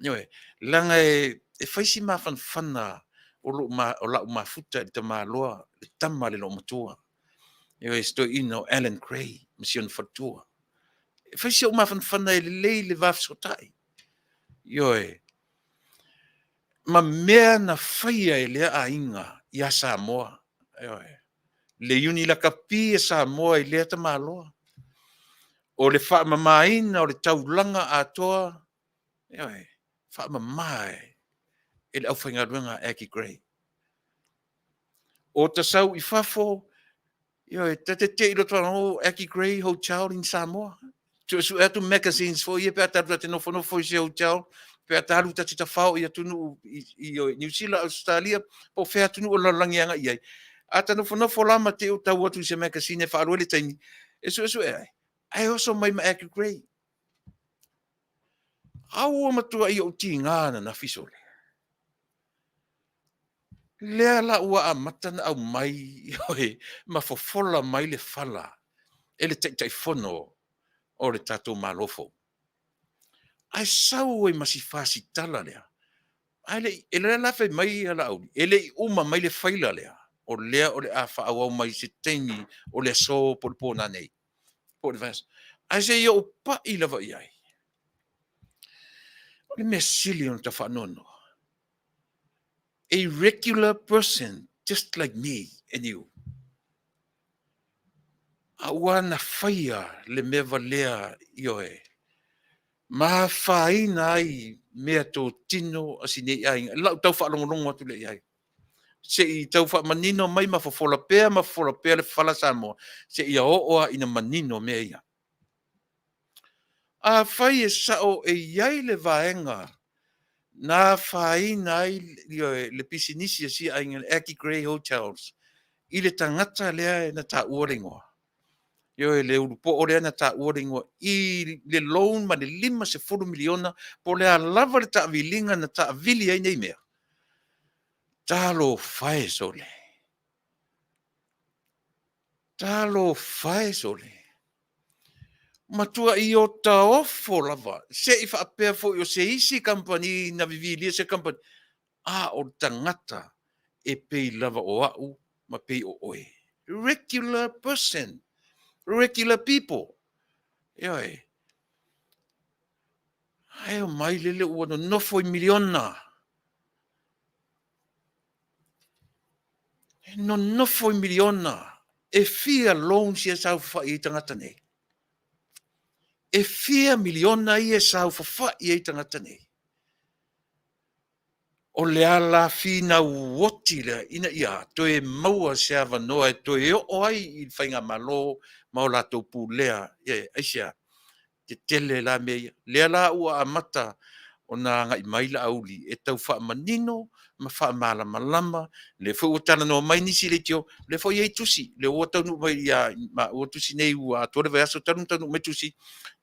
Ewe, langa e whaisi ma whanwhana o la ma futa i te ma loa le tama le lo matua. Ewe, sto ino Alan Gray, mission fatua. Whaisi o ma whanwhana e le wafsotai. Yoe, ma mea na whaia e lea a inga I a Samoa. Yoe, le uni la kapi e Samoa I lea ta maloa. O le wha mamaina o le taulanga atoa. Yoe, wha mamai e le au whaingaruenga Aki Gray. O ta sau I whafo, yoe, te ilo toa no Aki Gray Hotel in Samoa. Su atu magazines fo ia pe atu te nofo I se hotel. Pe atalu ta tita whao I atunu I New Zealand, Australia, po whea atunu o lalangianga iai. Ata nofo lama te o tau atu se magazine wha aruele taimi. Esu e ai. Ai oso mai ma Aki Gray. Au o matua I o ti ngana na fisole. Lea la ua a matana au mai, ma fofola mai le fala. Ele tai fono o le tatou malofo. Ai sau e masifasi tala lea. Ele la fe mai ala au. Ele uma mai le faila lea. O lea o le afa au mai se teni o le so polpona nei. Po le vas. Ai se yo pa I lava iai. O le mesili on ta whanono. A regular person, just like me and you. Awana whaia le mewa lea ioe. Ma whaina ai mea tō tino asine ai. Lau tau whaalongolongo atu le iai. Se I tau manino mai ma fofola pea le whala Samoa. Se ia ooa ina manino mea ia. A whai e sao e iai le vaenga. Na whaina ai le pisinisi si ai ngā Aki Gray Hotels. I le tangata lea na ta uoringoa. Yo le urupo o le ana ta uoringoa. I le loan ma le 5 miliona po le lava le ta vilinga na ta vili ai nei mea. Talo fae sole. matua i o ta ofo lava. Se i whaapea fo i o se isi company na vivilia se company. O tangata e pei lava o au, ma pei o oe. Regular person. Regular people. Ioi. Ai o mai lele ua no nofo i miliona. No nofo i miliona. E fia loan si e sau fa i tangata nei. E fia miliona i e sau fa i tangata nei. O le ala fina uoti le ina ia, to e maua se ava noa e to e o ai i whainga malo, mau la tau pu lea, aisia, te tele la mea, lea la ua amata o nga ngai maila auli, e tau wha manino, ma wha mala malama, le fo utana no mai nisi le tio, le fo iei tusi, le ua tau nu mai ia, ma ua tusi nei ua, tore vai aso tanu tanu mai tusi,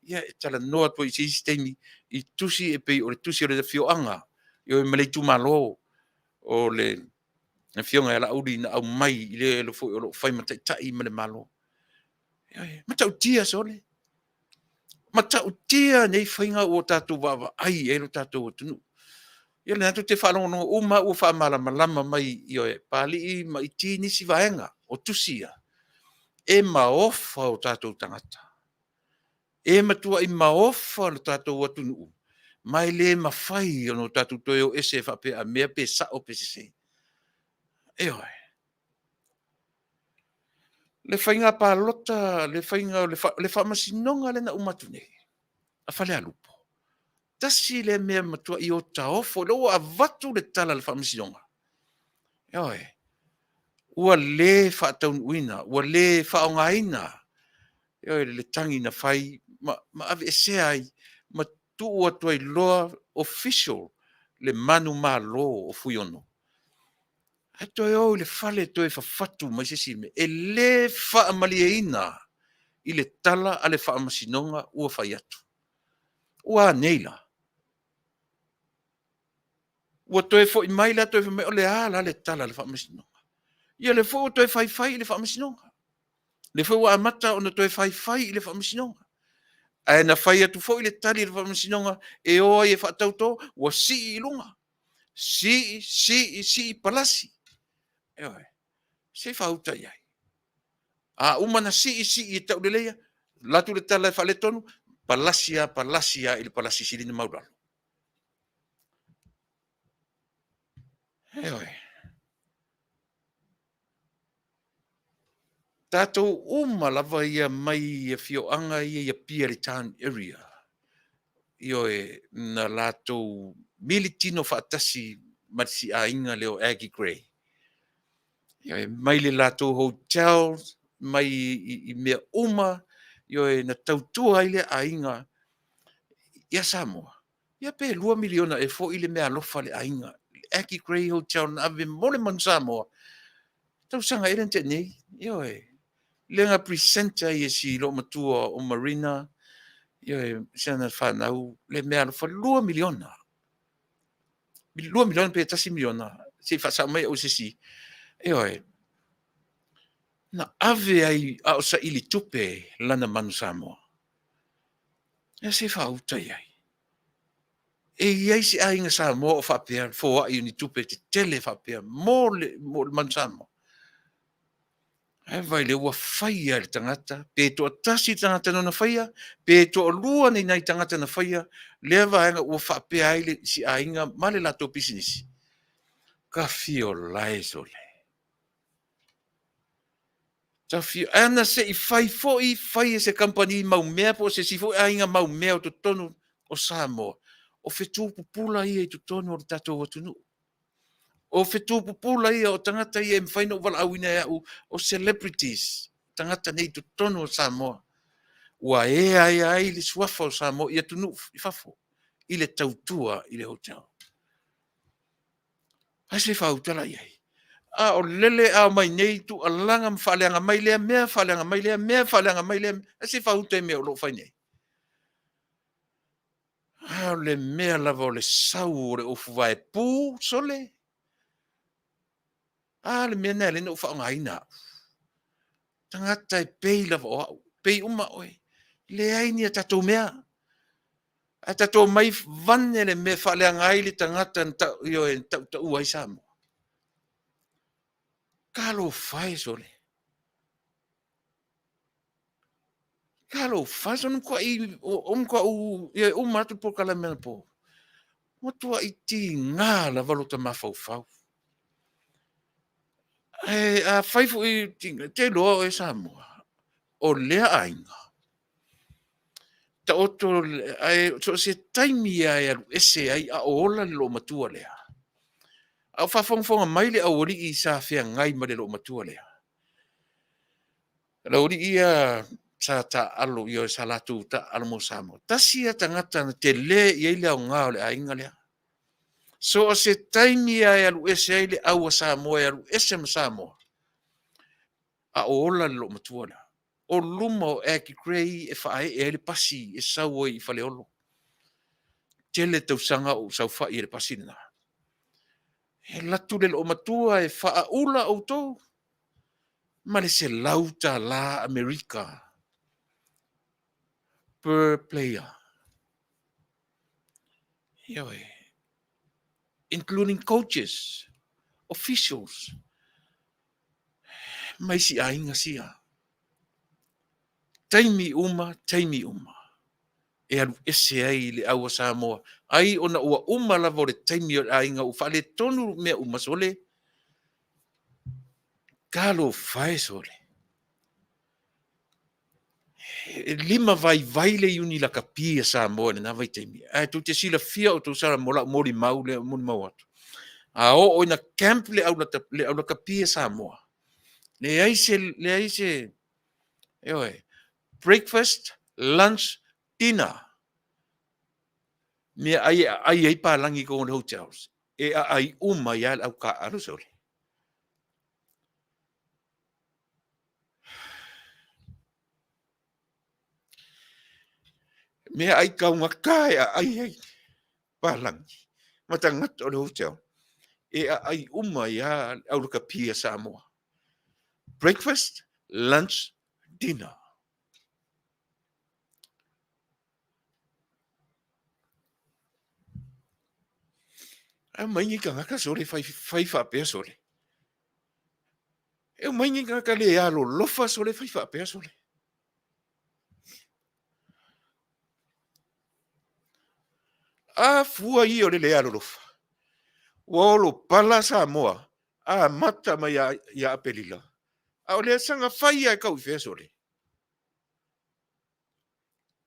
ia e tala noa to i se sistemi, i tusi e pei o le tusi o le fio anga, yo e malei tu malo, o le fionga ala uri na au mai i le fo o lo fai mata tai ma le malo. Mata utia sole. Mata utia nei fainga o tatu baba ai e lo tatu o tunu. Ia le atu te whalongo no uma ua wha malama mai i oe pali i ma i ti nisi vaenga o tusia. E maofa o tatu tangata. E matua i maofa o tatu o tunu. Mai le mawhai o no tatu toi o ese whape a mea pe sa o pe se. E oe. Le whainga pālota, le whainga, le whamasinonga le na umatu nei. A whale alupo. Tasi le mea matua i o taofo, le o a vatu le tala le whamasinonga. Eoi. Ua le whaataun uina, ua le whaongaina. Eoi le tangi na whai, ma ave ese ai, ma tua tuai loa official, le manu mā lo o fuiono. E toi o le whale toi whawhatu mai se sime, e le whaamaliaina i le tala a le whaamasinonga ua whai atu. Ua neila. Ua toi fo i maila toi fo me o le ala le tala le whaamasinonga. Ia le fo toi whai i le whaamasinonga. Le fo ua amata o na toi whai i le whaamasinonga. A na whai atu fo i le tali le whaamasinonga e oa i e whaatauto ua si i lunga. Si palasi. Eoi. Se whauta iai. A umana si i tau le leia. Latu le tala e whale tonu. Palasia i le palasi sirina mauralo. Eoi. Tātou lava ia mai ia fioanga ia pia le town area. Ioe na lātou militino whaatasi matisi a inga leo Aggie Gray. Ioe mai le lātou hotels, mai i mea ioe na tautua ile a inga ia Samoa. Ia pe 2 miliona e fo ile mea lofa le a inga. Aggie Gray Hotel na ave mole man Samoa. Tau sanga ele te nei. Ioe. Lenga presenter i si lo matua o Marina. Ioe sana whanau le mea lofa 2 miliona. 2 miliona pe tasi miliona. Se whasa mai o sisi. Ioe. Na ave ai a o sa ili tupe lana manu Samoa. Ia se whautai ai. E iai si a inga Samoa o whapea fo a iuni tupe te tele whapea mo le manu Samoa. E vai le ua whaia le tangata, pe to tasi tangata no na whaia, pe to lua nei nai tangata na whaia, le vaenga ua whapea ai si a inga male la to business. Ka fio lai sole. Ta fio, ana se I whai se company mau mea po se si fo a inga mau mea o to tonu o Samoa. O whetu pupula ia I to tonu o tato o tunu. O whetu pupula ia o tangata ia mwhaina o wala awina ia o celebrities. Tangata nei to tonu o Samoa. Ua e ai le suafa o Samoa ia tunu I fafo. I le tautua I le hotel. Hase whautala iai. A o lele a mai nei tu alanga mwhaleanga mai lea mea, whaleanga mai lea mea, whaleanga mai lea. Hase whautai mea o lo whai nei. A o le mea lava o le sau o le ofu vai pū sole. A le mea nea le no whaonga ina. Tangata e pei lava o au. Pei uma oe. Le ai ni tatou mea. A tatou mai vane le me whaleangai le tangata yo e tau uai Samoa. Kalo fai sole. Kalo fai sole kwa i kwa u ye o matu Polokalame po. Matua i ti ngā la valota mawhau. A whaifu i te loa e Samoa. O lea ainga. Ta oto ai so se taimi ai alu ese ai a ola le lo matua lea. Au whawhongwhonga mai le au ori i sa whea ngai ma le lo matua lea. La ori ia sa ta alo i o sa latu ta alo mo Samoa. Tasi a tangata na te le i eile au ngā o le ainga lea. So o se taimi ai alu ese ai le au a Samoa e alu ese ma Samoa. A ola le lo matua lea. O luma o eki krei e whae e le pasi e sau i whale olo. Tele tau sanga o sau whae e le pasi na. He latu le lo matua e wha ula o tō. Ma le se lauta la Amerika. Per player. Yoe. Including coaches, officials. Mai si ainga sia. Taimi uma. E alu ese ai le aua Samoa. Ai ona ua uma lava o le taimi o ainga u whale tonu mea uma sole. Kalo whae sole. Lima vai le iuni la kapia Samoa na vai taimi. Ai tu te sila fia o tu sara mola mori mau le mori mau atu. A o ina camp le aula kapia Samoa. Le aise. Yoe. Breakfast, lunch, dinner. Mea ai palangi ko on hotels. E ai uma ia au ka aru sole. Mea ai kaunga kai ai palangi. Matangat o hotel. E ai uma ia au ka pia Samoa. Breakfast, lunch, dinner. A mai ka ngaka sole fai fa pe sole. E mai ngaka le alo lofa sole fai fa pe sole. A fua i o le alo lofa. Wolo pala Samoa. A mata mai ia apelila. A o le sanga fai ai kau fe sole.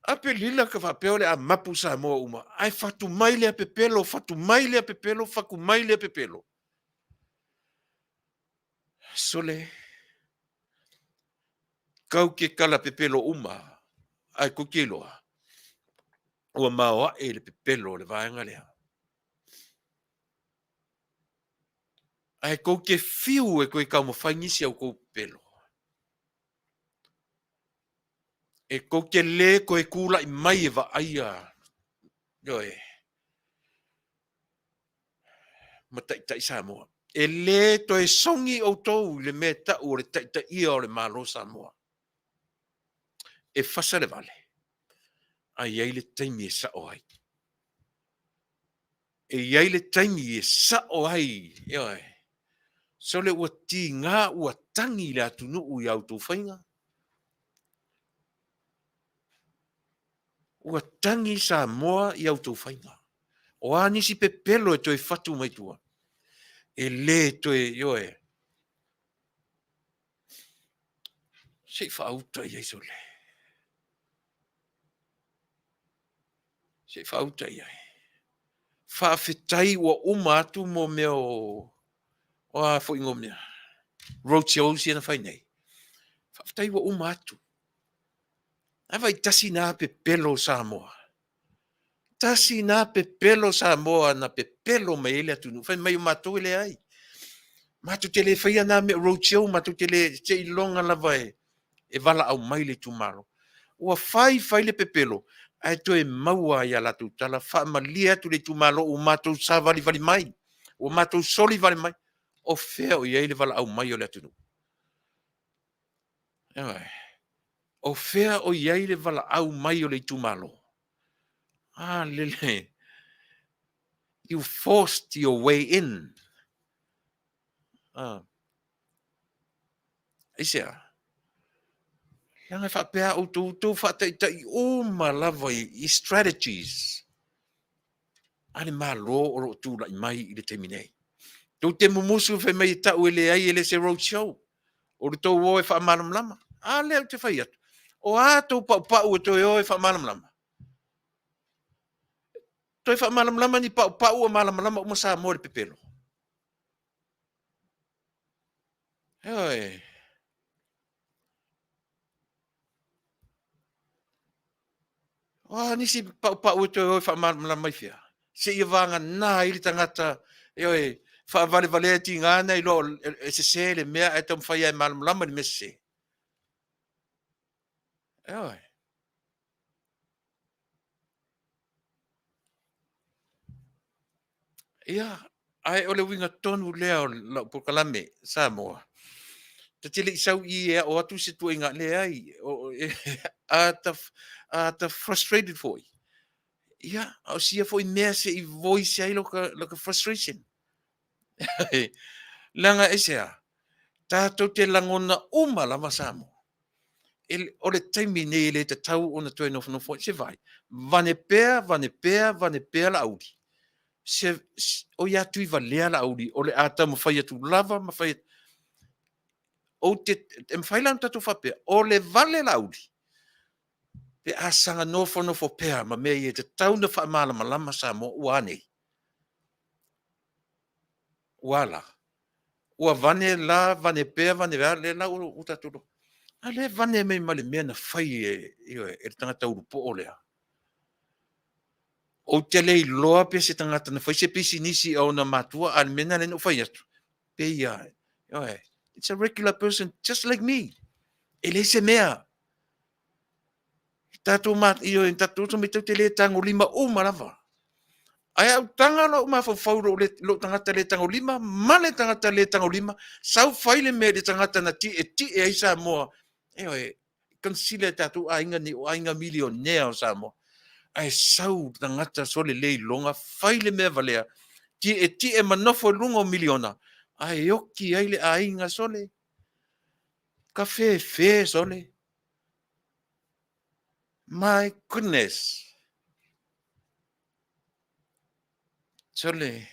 Apelila ka whapeo le a mapu Samoa uma. Ai fatu mai le a pepelo, faku mai le a pepelo. Sole. Kau ke kala pepelo uma. Ai kukiloa. Ua maoa e le pepelo le vaenga lea. Ai kou ke fiu e koe kau mawhaingisi au kou pepelo. E kou ke le koe kula i mai e va aia. Yoe. Matai Samoa. E le to e songi o tou le me ta o le ta ia o le malo Samoa. E Fasa le Vale. Ai ai le taimi e sa o ai. E ai le taimi e sa o ai. Yoe. So le ua ti ngā ua tangi le atunu ui au tō whainga. Ua tangi Samoa i au tō whainga. O anisi pepelo e toi fatu mai tua. E le toi yoe. Se whauta i eiso le. Se whauta i ei. Faafetai ua umatu mo meo. O a fo ingo mea. Roadshow si ana whai nei. Faafetai ua umatu. Awai tasi nā pepelo Samoa. Tasi nā pepelo Samoa na pepelo mai ele atunu. Whai mai umatu ele ai. Matu te le whaia nā me roadshow. Matu te le te ilonga lava e. E wala au mai le tumaro. Ua whai le pepelo. Ai toe maua ia latu tala. Wha malia tu le tumaro o matou sa vali mai. O matou soli vali mai. O feo i eile wala au mai o le atunu. Ewa. o fea o iai le vala au mai o le tumalo. Lele. You forced your way in. Isea. Langa whapea o tū whataitai o malava I strategies. Ale malo o ro tū lai mai I le teimi nei. Tū te mumusu whai mai tau ele ai ele se road show. O le tau o e whamalam lama. Leo te whai atu. O tau pau e toi o e whamalam lama. Toi whamalam lama ni pau o malam lama o masa mo le pepelo. Hei. Nisi pau e toi o e whamalam lama I fia. Se ia vanga nā I le tangata. Whaavale vale ti ngana I lo e se le mea e tam whai e malam lama ni mese. Ia, ai o le winga tonu lea o la Polokalame, Samoa. Te tele I sau I o atu se tu inga le ai. Ta frustrated for I. Ia, o sia foi mea se I voice ai loka frustration. Langa esea. Tātou te langona lama Samoa. O le taimi nei le te tau o na toi nofo se vai. Vane pea la audi. O ia tui va lea la audi. O le ata mawhai atu lava, mawhai atu. O te mwhailan tatu whapea. O le vale la audi. Pe asanga nofo pea, ma mea I te tau na whaamala malama Samoa ua nei. Wala. Ua vane la, vane pea, vane vea, le la utaturo. Le vane mei male mea na whai e tangata urupo o lea. O te lei loa pe se tangata na whai se pisi nisi au na matua al mena le no whai atu. Pe ia. It's a regular person just like me. Ele se mea. Tato mat iyo en tato to metau te le tango lima o malava. Ai au tanga lo ma fa fauro le lo tangata le tango lima, male tangata le tango lima, sau faile me le tangata na ti e ai Samoa. Consider tato ainga ni o ainga millionaire o Samoa. Ai sau tangata sole le longa faile me valea. Ti e manofo lunga o miliona. Ai oki ai le ainga sole. Kafe fe sole. My goodness. Sole.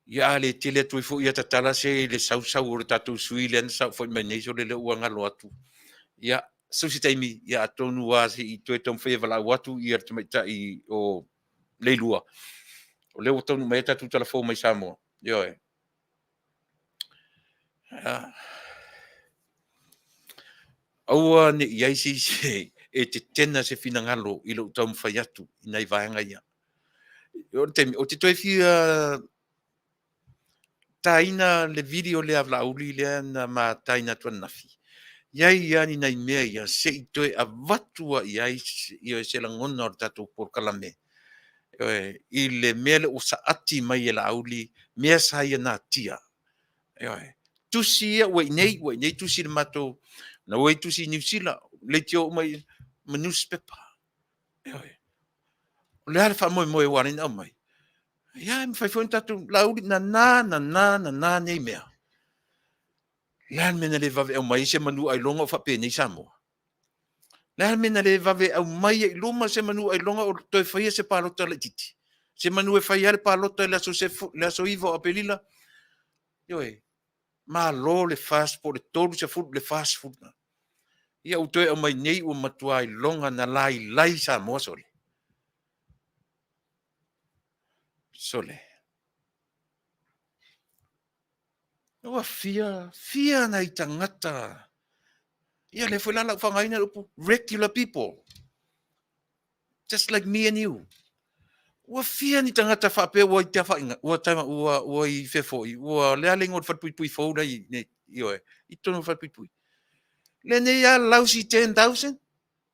Ia le tele tu fu ia tatala se le sau o le tatu suilen sau foi mene so le uanga lo atu. Ia so si taimi ia tonu wa si I tu tom fe vala watu ia te mai tai o le lua. O le tonu mai tatu telefon mai Samoa. Yo e. Aua ne ia si e te tena se finangalo I lo tom fai atu nai vaanga ia. O te toi fia taina le video le avla uli le na ma taina tu nafi. Iai ani nai mea ia se I toe a vatua iai se la ngona o tatou Polokalame. I le mea le o sa ati mai e la auli, mea sa ia nā tia. Tusi ia, wei nei tusi le matou, na wei tusi New Zealand, le tio mai ma newspaper. Le ale wha moe warin au mai. Ia, me whai fwoi tatou la auli na nā nei mea. Lan mena le vave au mai se manu ai longa o whape nei Samoa. Lan mena le vave au mai ai luma se manu ai longa o toi whaia se palota le titi. Se manu e whaia le palota le aso iwa o pelila. Ma lo le fast food, le tolu se food, le fast food. Ia u toi au mai nei o matua ai longa na lai Samoa sole. Sole. Ua fia na I tangata. Ia le fwela la whangaina upu regular people. Just like me and you. Ua fia ni tangata whape ua I te whainga. Ua taima ua I whefoi. Ua lea lengo o whatpuipui whaura I tono whatpuipui. Le ne ia lausi 10,000,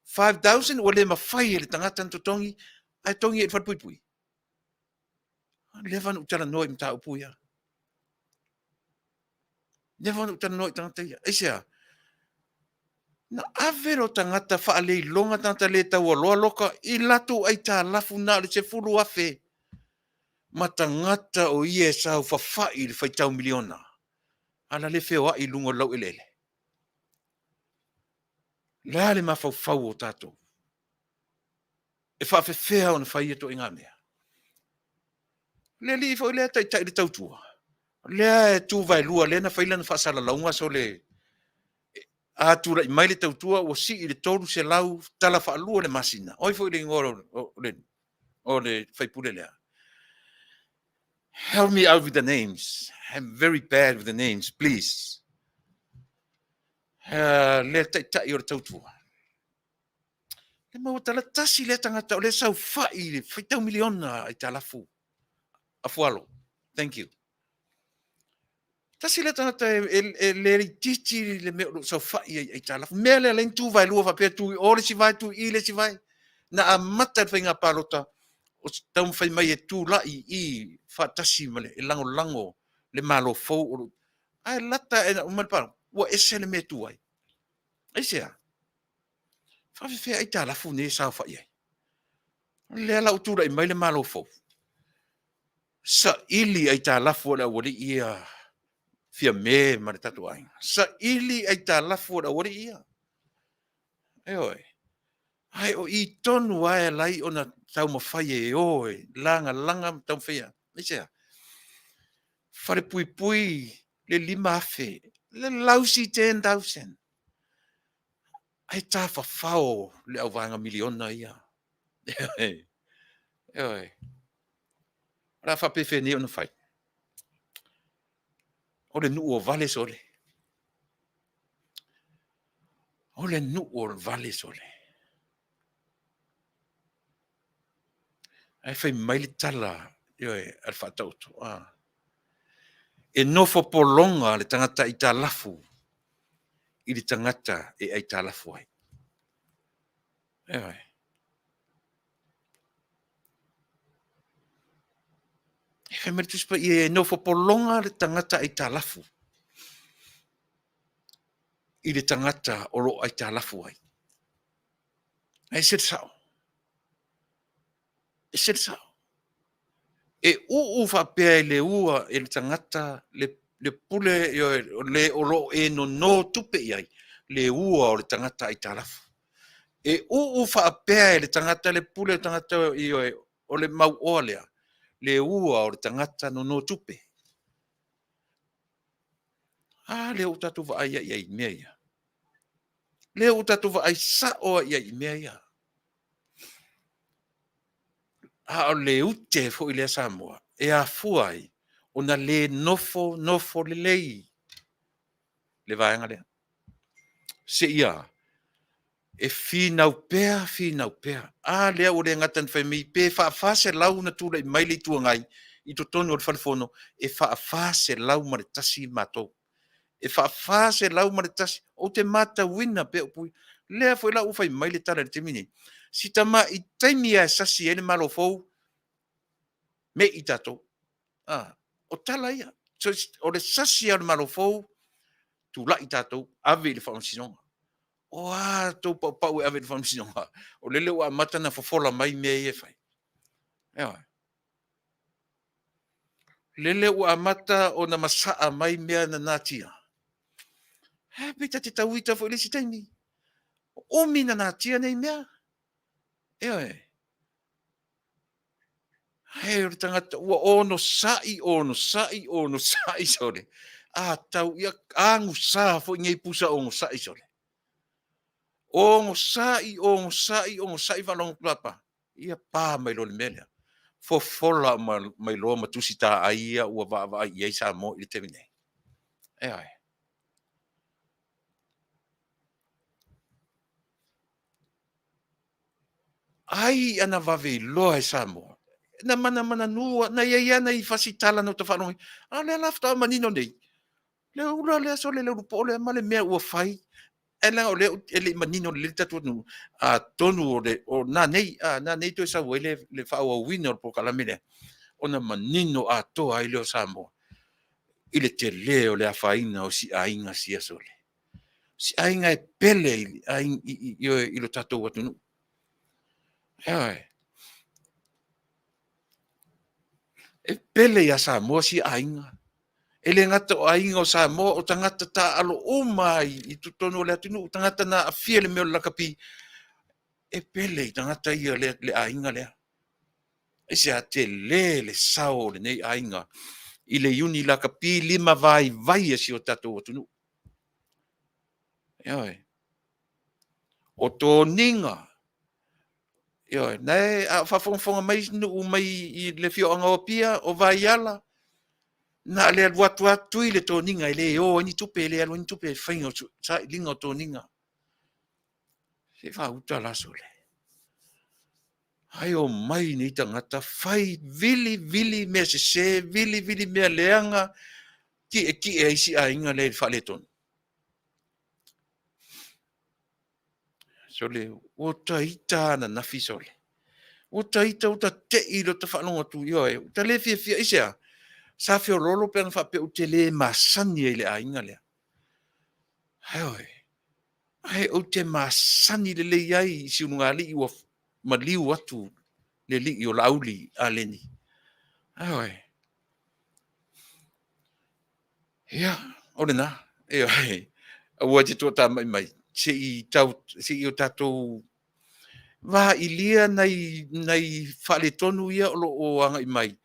5,000, ua le mawhai e le tangata ntotongi. Ai tongi e whatpuipui. Le van utala noi mta upuia. Le van utala noi tangata ia. Isia. Na avero tangata whaale longa tangata le tau aloa loka I latu ai tā lafu nā le se fulu afe. Ma tangata o ie sau whawhai le whaitau miliona. Ala le wheo ai lungo lau elele. Lea le mawhau o tātou. E whawhewhea o na whai ato inga mea. Le li fo le tai tai le tautua. Le tu vai lua le na whaila na whaasala launga so le a tura I mai le tautua o si I le toru se lau tala whaalua le masina. Oi fo le ngoro o le whaipule lea. Help me out with the names. I'm very bad with the names, please. Le tai tai o le tautua. Le mau tala tasi le tangata o le sau whai le whaitau miliona I talafu. Afualo. Thank you. Tasi le tangata le titi le meo sau whai I talafu. Mea le len tu vai lua whapea tu o le si vai tu I le si vai. Na a mata le whainga palota o tau whai mai e tu lai I whatasi male e lango lango le malo fau o ai lata e na umalpa wa ese le me tu ai. Ai sea. Whawhiwhea ai talafu ne sau whai ai. Le ala utura I mai le malo fau. Sa ili ai talafu la wali ia fia me ma le tatu ai. Sa ili ai talafu la wali ia. Oi. Ai o I tonu ai lai ona tau mawhai e oi. Langa langa tau whea. Ai sea. Whare pui pui le lima afe. Le lausi 10,000. Ai tā whawhao le au vanga miliona ia. Oi. Ra whapefe ni ona whai. O le nuu o vale sole. O le nuu o vale sole. Ai whai mai le tala. Oi, al whatauto. E nofo polonga le tangata I tā lafu. I le tangata e ai tā lafu ai. Oi. E whai mai tuspa I nofo polonga le tangata ai tā lafu. I le tangata o lo ai tā lafu ai. Ai se sao. E se sao. E whapea le ua e le tangata le pule le o lo e no tupe iai. Le ua o le tangata ai tā lafu. E whapea e le tangata le pule o tangata o le mau oa lea. Le ua o le tangata no tupe. Le o tatu wa ai ai mea ia. Le o tatu wa ai sa o ai mea ia. O le ute fo I le Samoa. E a fuai. Ona le nofo le lei. Le vaenga lea. Se ia. E finau pea. Lea o le ngatan whaimi. Pe whaafase lau na tūra I mai le tuangai. I to tonu o le whalifono. E whaafase lau ma le tasi matou. E whaafase lau ma le tasi. O te mata wina pe opui. Lea fo ila ufai mai le tala le temini. Si tama I taimi a sasi ele malo fou. Me I tatou. O tala ia. So, o le sasi a le malo fou. Tu la I tatou. Ave le whaonsinonga. O tau pau e ave le whaonsinonga. O lele ua mata na fofola mai mea e whai. Ewa. Lele ua mata o na masaa mai mea na natia. Pita te tauita fo ilesi taimi. O mina natia nei mea. Ewa. Hei o tangata ua ono sai sore. Tau ia angu sa fo ngei pusa ono sai sore. Ongo sai valong plapa. Ia pa mai lo le mele. Fo fola mai lo matusita aia ua va ia sa mo I te mine. Ai. Ai ana vave lo ai sa mo. Na mana nua na ia na I fasitala no te whanongi. Le lafta manino nei. Le ula le so le lupo le male mea ua fai. Ela o le manino le tatu no tonu o na nei to sa wele le fa o wino Polokalame le ona manino atoa i leo Samoa. I le te leo le afaina o si ainga sia sole. Si ainga e pele i lo tatou atunu. E pele ia Samoa si ainga. E le ngata o ainga o Samoa o tangata ta alo o mai i tutono le atunu. O tangata na afia le meo lakapi. E pele i tangata ia le ainga lea. E se a te le sao le nei ainga. I le uni lakapi lima vai si o tatou atunu. O tō ninga. Nei, a whafonga mai nu mai i le fio anga o pia o vai ala. Na le watu atu i le tō ninga i le o ni tupe le alo ni tupe whainga sa linga o tō ninga. Se wha uta laso le. Hai o mai ni tangata whai vili mea se vili mea leanga ki e isi a inga le whale tonu. So le, o taita na nafi so le. O taita o ta te i lo ta whanonga tu ioe. O ta le fia isea. Sa fio rolo pe na whape o te le masani e le a inga lea. Hai oi. Hai o te masani le le iai si ununga li ua maliu atu le li o lauli a leni. Hai oi. Ia, o le na. E oi. Ua te tō mai. Se i o tatou va ilia nei fale tonu ia o anga i mai.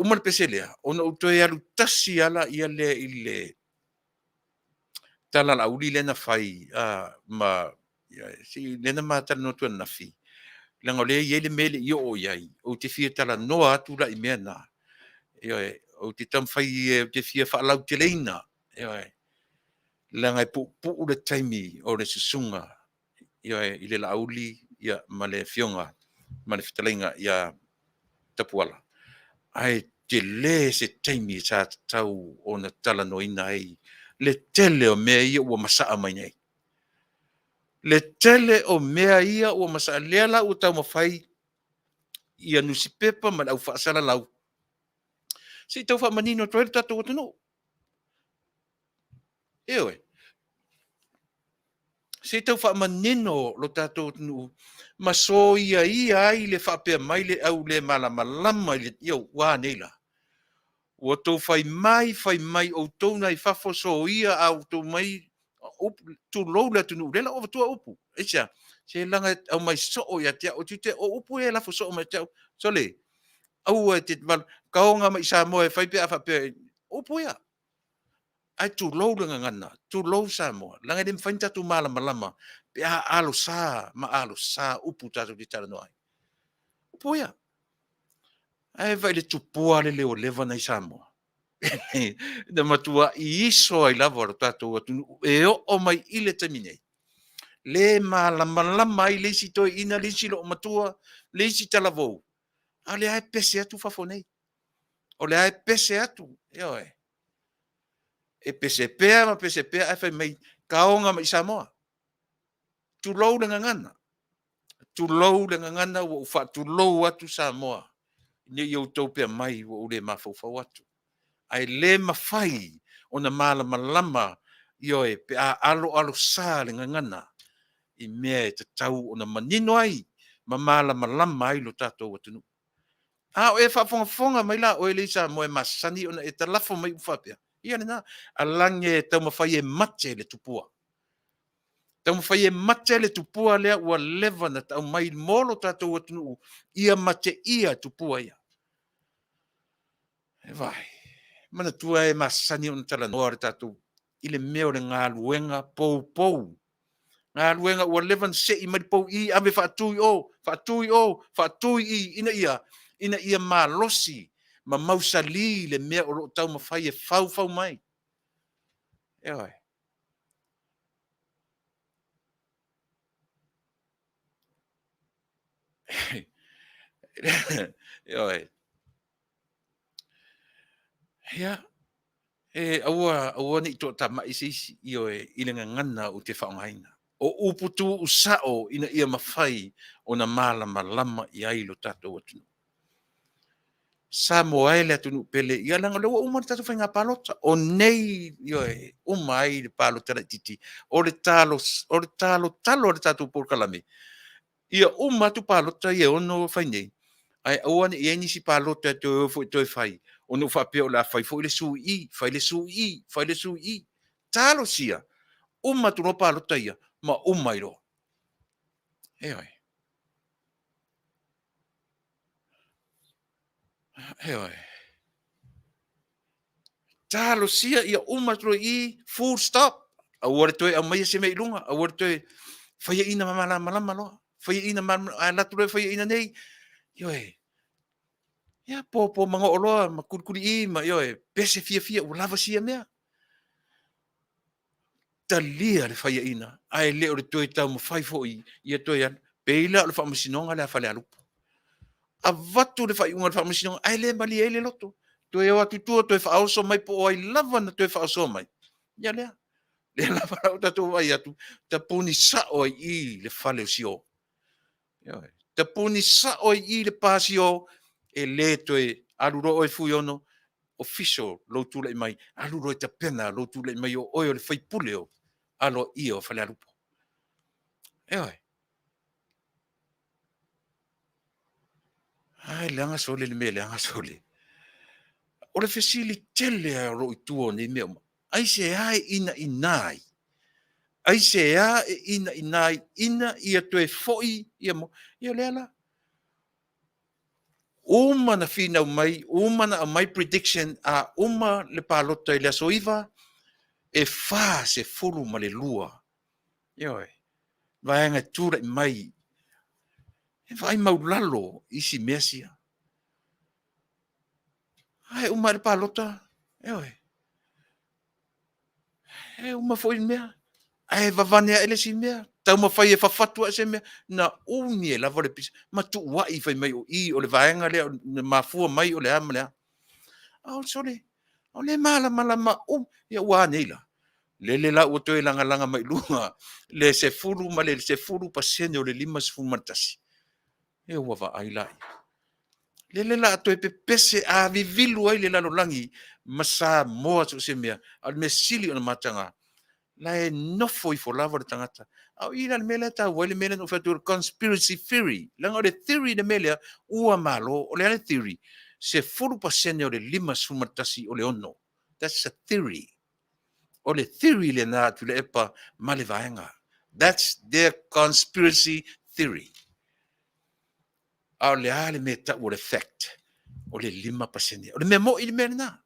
Umar peselea, ona utoe alu tasi ala ia le i le tala la uli lena fai, si lena ma tala no tua nafi. Langa le iele mele i o iai, o te fia tala noa atu la i mea na. O te tam fai, o te fia whaalau te leina. Langa i pu le taimi o le susunga. I le la uli, ma le fionga, ma le fitalenga, tapuala. Ai te le se taimi sa tau o na tala noina ai. Le tele o mea ia ua masaa mai nei. Le tele o mea ia ua masaa leala ua tau mawhai ia nusi pepa ma au whaasala lau. Si tau wha manino toere tatou atunu. Ewe. Si tau wha manino lo tatou atunu. Ma so ia ai le whapea mai le au le malama i le iau wā neila. Ua tau whai mai o tau nei whafo so ia au tau mai tu lou le tunu lela o tua upu. Echa, se langa au mai so o ia tia o tute o upu e lafo so o mai tia. So le, au e te wal, kaonga mai Samoa e whaipe a whape, upu ia. Ai tu lou langa ngana, tu lou Samoa. Langa dem whainta tu malama, pe a alo sa, ma alo sa upu tatu di tala noai. Upu ia. Ai vai le tupua le leo leva nei Samoa. Na matua i iso ai lava o tatou atunu e o mai i le tamine. Le malama ai le si toi ina le si lo matua le si talavou. A le ai pese atu fafonei. O le ai pese atu. E pese pea ai fai mai kaonga mai Samoa. Tu lou le ngangana. Tu lou le ngangana wa ufa tu lou atu Samoa. Ni iau tau pea mai wa ule mafau atu. Ai le mafai o na malama ioe pe a alo sa le ngangana i mea e te tau o na manino ai ma malama ai lo tatou atunu. O e whafonga mai la o e leisa mo e masani o na e talafo mai ufapea. Ia na a lange tau mawhai e mate le tupua. Tau mawhai e mate le tupua lea ua leva na tau mai molo tatou atunu ia mate ia tupua ia. E vai. Mana tua e masani on tala noa tatou i le meo le ngā luenga pou. Ngā luenga ua levan se i mari pou i ame whaatui i ina ia malosi ma mausali le mea o lo tau mawhai e fau mai. E oi. E oi. Ia. Aua ni tō tama isi i oe i le ngana o te whaongaina. O uputu usao ina ia mawhai o na malama i ailo tatou atunu. Samoa le tunu pele ia langa le uma tatu whainga palota o nei yo uma ai le palota na titi o le talo le tatu Polokalame ia uma tu palota ia ono whainei ai awane ia nisi palota to fo to fai ono fa pe o la fai fo le sui talo sia uma tu no palota ia ma uma iro ai talo sia ia uma tu full stop a ore to a mai se me lunga a ore to fai ina malama lo fai ina ala tu fai ina nei yo ya po manga olo ma kurkuri ma yo pese fia o lava sia mea talia le fai ina ai le ore to ta mo fai fo ia to ia peila le fa masinonga le fa le alu a vatu le fai unga fa masinonga ai le mali ai le loto to e atu to e fa auso mai po ai lava na to e fa auso mai ya le lava o ta to vai atu ta puni sa o i le fale sio te puni sa o i le pasio e le to e aluro o e fui ono official lo tu le mai aluro te pena lo tu le mai o o le fai puleo alo io fale alupo ai langa sole le me langa sole o le fesili tele a ro i tuo ni me ai se ai ina inai ai se a ina inai ina ia to e foi ia mo ia lela uma na fina mai uma na mai prediction a uma le palota i le soiva e fa se fulu ma le lua ioi vaenga tura i mai e vai maulalo isi mesia ai uma le palota ioi e uma foi mea ai vavane ele si mea tau ma fai e fafatu a se mea na uni e lava le pisa ma tu wai fai mai o i o le vaenga le mafua mai o le ama le au sole o le mala ma ia ua neila lele la o toe langa mai lunga le se fulu ma le se fulu pasene o le lima se fulu matasi e ua va ai lai lele la toe pepese a vivilu ai le lalo langi ma Samoa so se mea al me sili ona matanga la e nofo i fo lava le tangata au ila le mele ta wale mele no fatu conspiracy theory langa o le theory le mele ua malo o le ane theory se fulu pasene o le lima se fulu matasi o le ono that's a theory o le theory le na Tuilaepa ma le vaenga. That's their conspiracy theory. Au le ale me ta o le fact. O le 5%. O le me mo i le me na.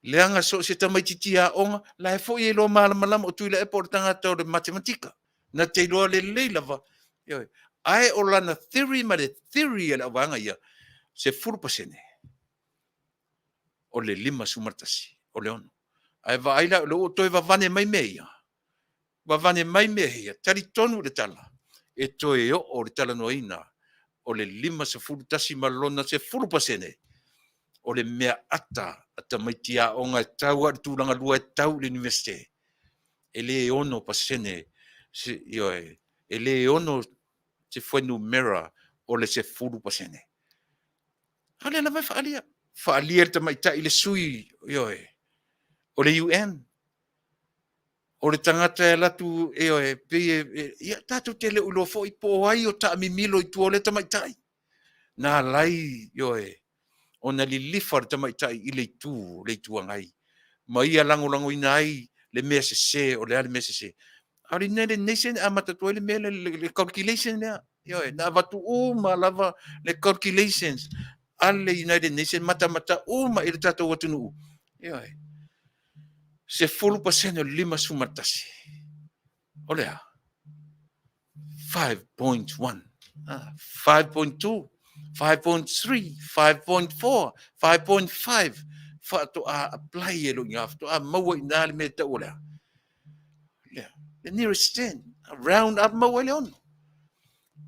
Le anga so se tamai titia onga, la e fo i lo malama o Tuilaepa o le tangata o le matematika. Na te loa le lava. Ai o lana theory ma le theory e la vaenga ia. Se 4%. O le 5 sumartasi. O le ono. Ai va aila lo toi va vane mai meia. Va vane mai meia. Tari tonu le tala. E toe o le tala noina. O le 5 tasi malona se 4%. O le mea ata mai tia o ngai tau ar tūranga lua e tau le universite. E le ono pasene. E le ono se whainu mera o le se 4%. Hale na vai whaalia. Whaalia ta mai ta i le sui. O le UN. O le tangata e latu ia tatu te le ulo fo i po ai o ta mimilo i tuole ta mai tai. Na lai o na li lifar ta mai tai i le tu angai. Ma ia lango ina ai le mea se o le ale mea se. Ari nele nation a matatu le mea le calculation lea. Na vatu ma lava le calculations. Ale United Nations mata ma i le tata watunu. Se 4% o 5 sumatasi. Olha, 5.1, 5.2, 5.3, 5.4, 5.5. Fato a apply elo ngaf to a mawa ina le meta ola. Yeah, the nearest 10, round up mawa leon.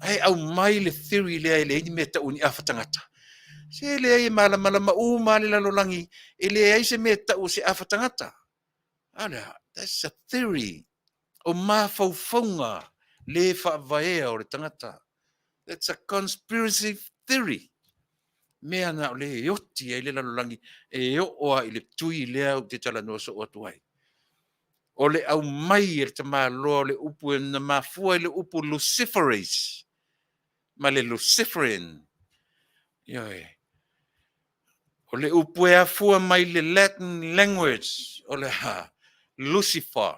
Ai au mai le theory le ni meta uni afatangata. Se le ai mala ma mali la lolangi ele ai se meta o se afatangata. Ala, that's a theory. O mafaufaunga le whaavaea o le tangata. That's a conspiracy theory. mea na o le oti ai le lalolangi e oa i le tui lea o te talanoa so o atuai. O le au mai e le tamaloa le upu e na mafua i le upu luciferase. Ma le luciferin. Ioi. O le upu e afua mai le Latin language. O le ha. Lucifer.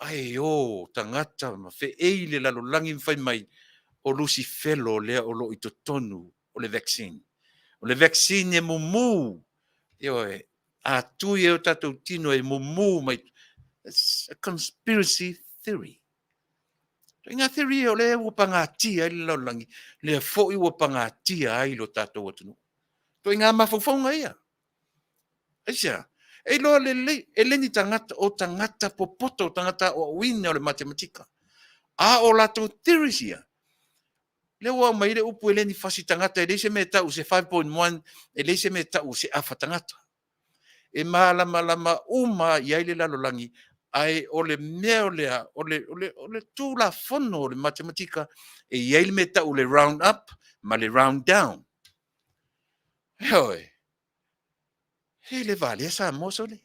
Ai o tangata ma fe ei le lalolangi mwhai mai o lucifelo lea o lo i tonu o le vaccine. O le vaccine e mumu. Ioi. A tui e o tatou tino e mumu mai. It's a conspiracy theory. Inga theory o le ua pangatia i le laulangi. Le fo i ua pangatia ai lo tatou atunu. To inga mawhawhaunga ia. Aisia. E loa e leni tangata o tangata popoto, tangata o wina o le matematika. A o latou theories ia. Le ua mai le upu e leni fasi tangata e leise me tau se 5.1 e leise me tau se afa tangata. E malama uma iai le lalolangi ai o le mea o le tūla fono o le matematika e iai le me tau le round up ma le round down. Hoi. He le vale sa moso le.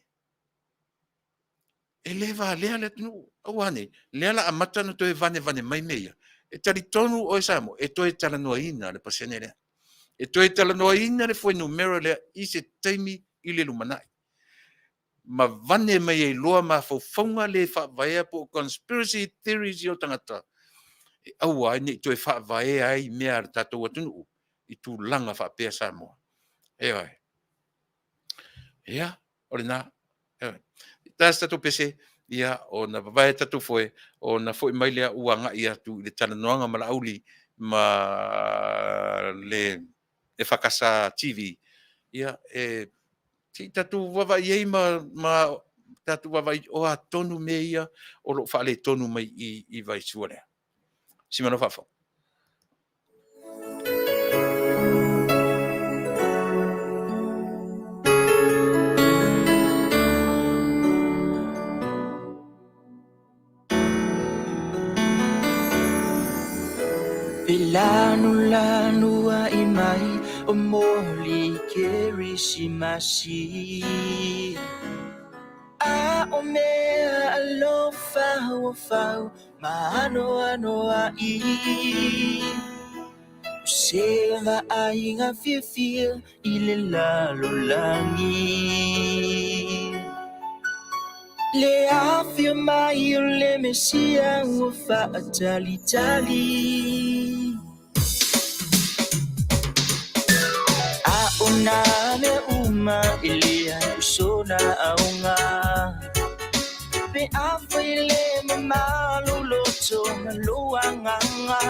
E le vale le tunu awane. Le ala amata no to e vane mai meia. E tali tonu o e samo. E to e tala noa ina le pasene lea. E to e tala noa ina le foi numero lea i se taimi i le lumanai. Ma vane mai e loa ma faufaunga le whaavaea po conspiracy theories i o tangata. E aua ne to e whaavaea ai mea tatou atunu i tu langa whaapea Samoa. E oi. Ia, o le nā. E oi. Tas tatou pese, ia, o na wavae tatou foe, o na foe mai lea uanga ia tu le talanoanga ma la auli ma le whakasa TV. Ia, ti tatu wawa iei ma tatu wawa o a tonu me ia o lo whaale tonu mai i vai suolea. Simano whawha. Lanu a imai o moli kerisimasi. A o mea alofa o fau maano a i. Seva a inga fia i le lalolangi. Le afia mai o le mesia o faatali-tali. A ona me uma ilea usona aunga. Pe afa ile mamalo loto maluanganga.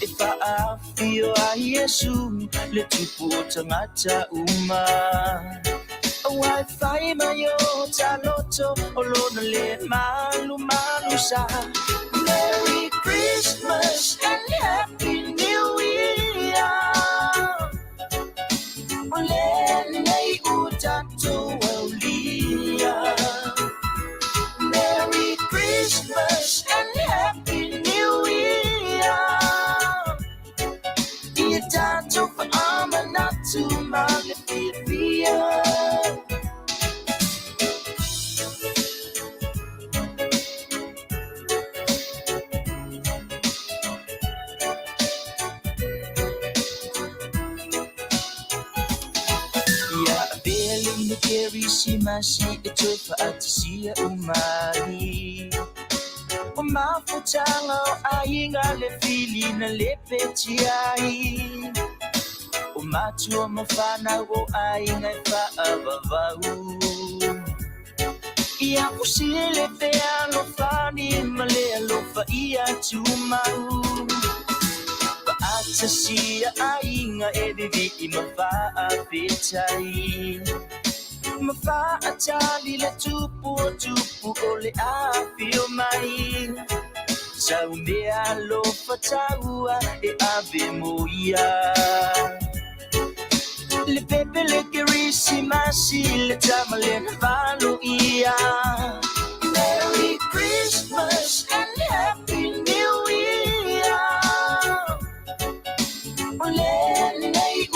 E faafio a Yesu le tupu tangata uma. Wi-Fi mayo taloto olona le malu sa. Merry Christmas and Happy New Year. Ole nei utato aulia. Merry Christmas and Happy New Year. Itato fa amanatu malefia. Kerisimasi e toi faatisia umali. O mafutanga o ainga le fili na le petiai. O matua mafana o ainga e faavavau. Ia kusile pe alofani male alofa ia tumau. Faatasia ainga e vivi i Faafetai. Mafaatali le tupu ole afio mai. Saumea lo fataua e ave moia. Le pepe le kerisimasi le tamale na valo ia. Merry Christmas and Happy New Year. Ole nei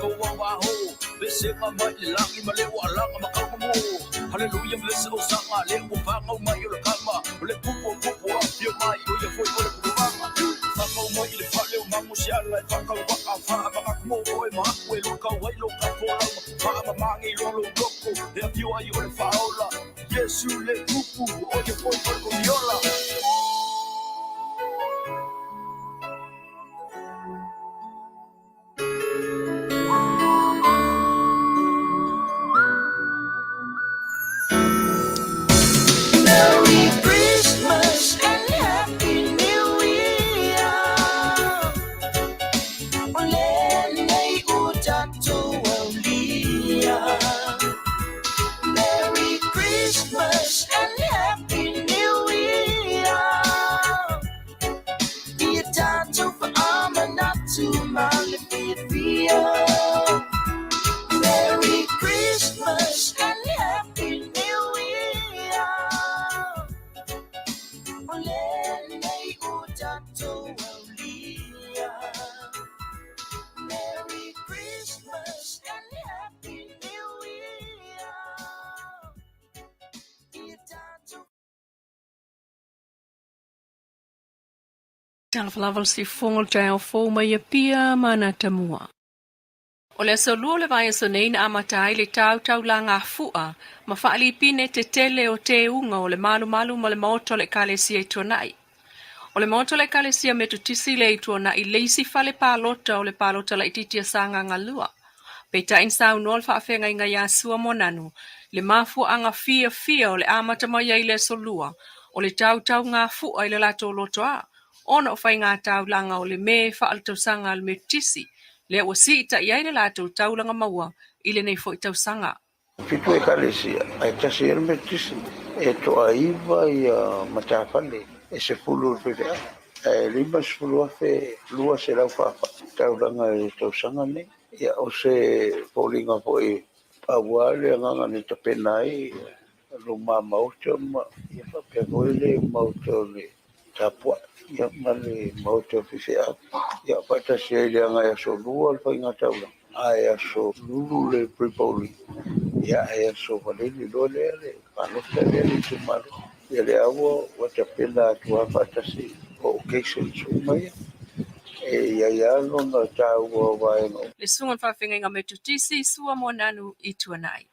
ko wa ho bese ma mai langi ma le wa langa ma ka mo hallelujah bless o sanga le o pa ko mai o kama le pupo afio mai o ye foi o le kurama fa ko mai le fa le ma mo sia la fa ka wa ka fa ma ka mo o ma ko lo ka wa lo ka po la fa ma mangi lo loko e afio ai o le fa ola yesu le pupu o ye foi ko viola. Talafalaval si fongol jai o fo mai pia mana tamua. O le solua le vai so nei na amatai le tau la ngā fua, ma whaali pine te tele o te unga o le malu ma le maoto le kalesia i tuanai. O le maoto le kalesia me tu tisi le i tuanai leisi fale pālota o le pālota la ititia sanga ngalua. Peta in sau nol whaafenga i ngai asua monanu, le mafu anga fia o le amata mai ai le solua, o le tau ngā fua i le lato lotoa. Ona o whai ngā taulanga o le me whaaltausanga le me tisi, le o si ita iai le lato taulanga maua, i le nei fo i tausanga. Fitu e kalesia, ai tasi e me tisi, e toa iwa i matawhane, e se fulu rwhewhea. E lima se fulu afe, lua se lau whawha, taulanga e tausanga ne. Ia o se polinga po e pawale nganga ni ta penai, luma mauto ma, ia whapea koe le mauto le tapua. Ia male mauto whiwhea. Ia whata se e leanga e aso lua le whai ngā taula. Ai aso lulu le prepoli. Ia e aso walele lo le panota le te maru. Ia le awa wata pena atua whata se o occasion sumai. Ia longa tāua waenga. Le sunga whawhenga ngā me tutisi sua monanu i tuanai.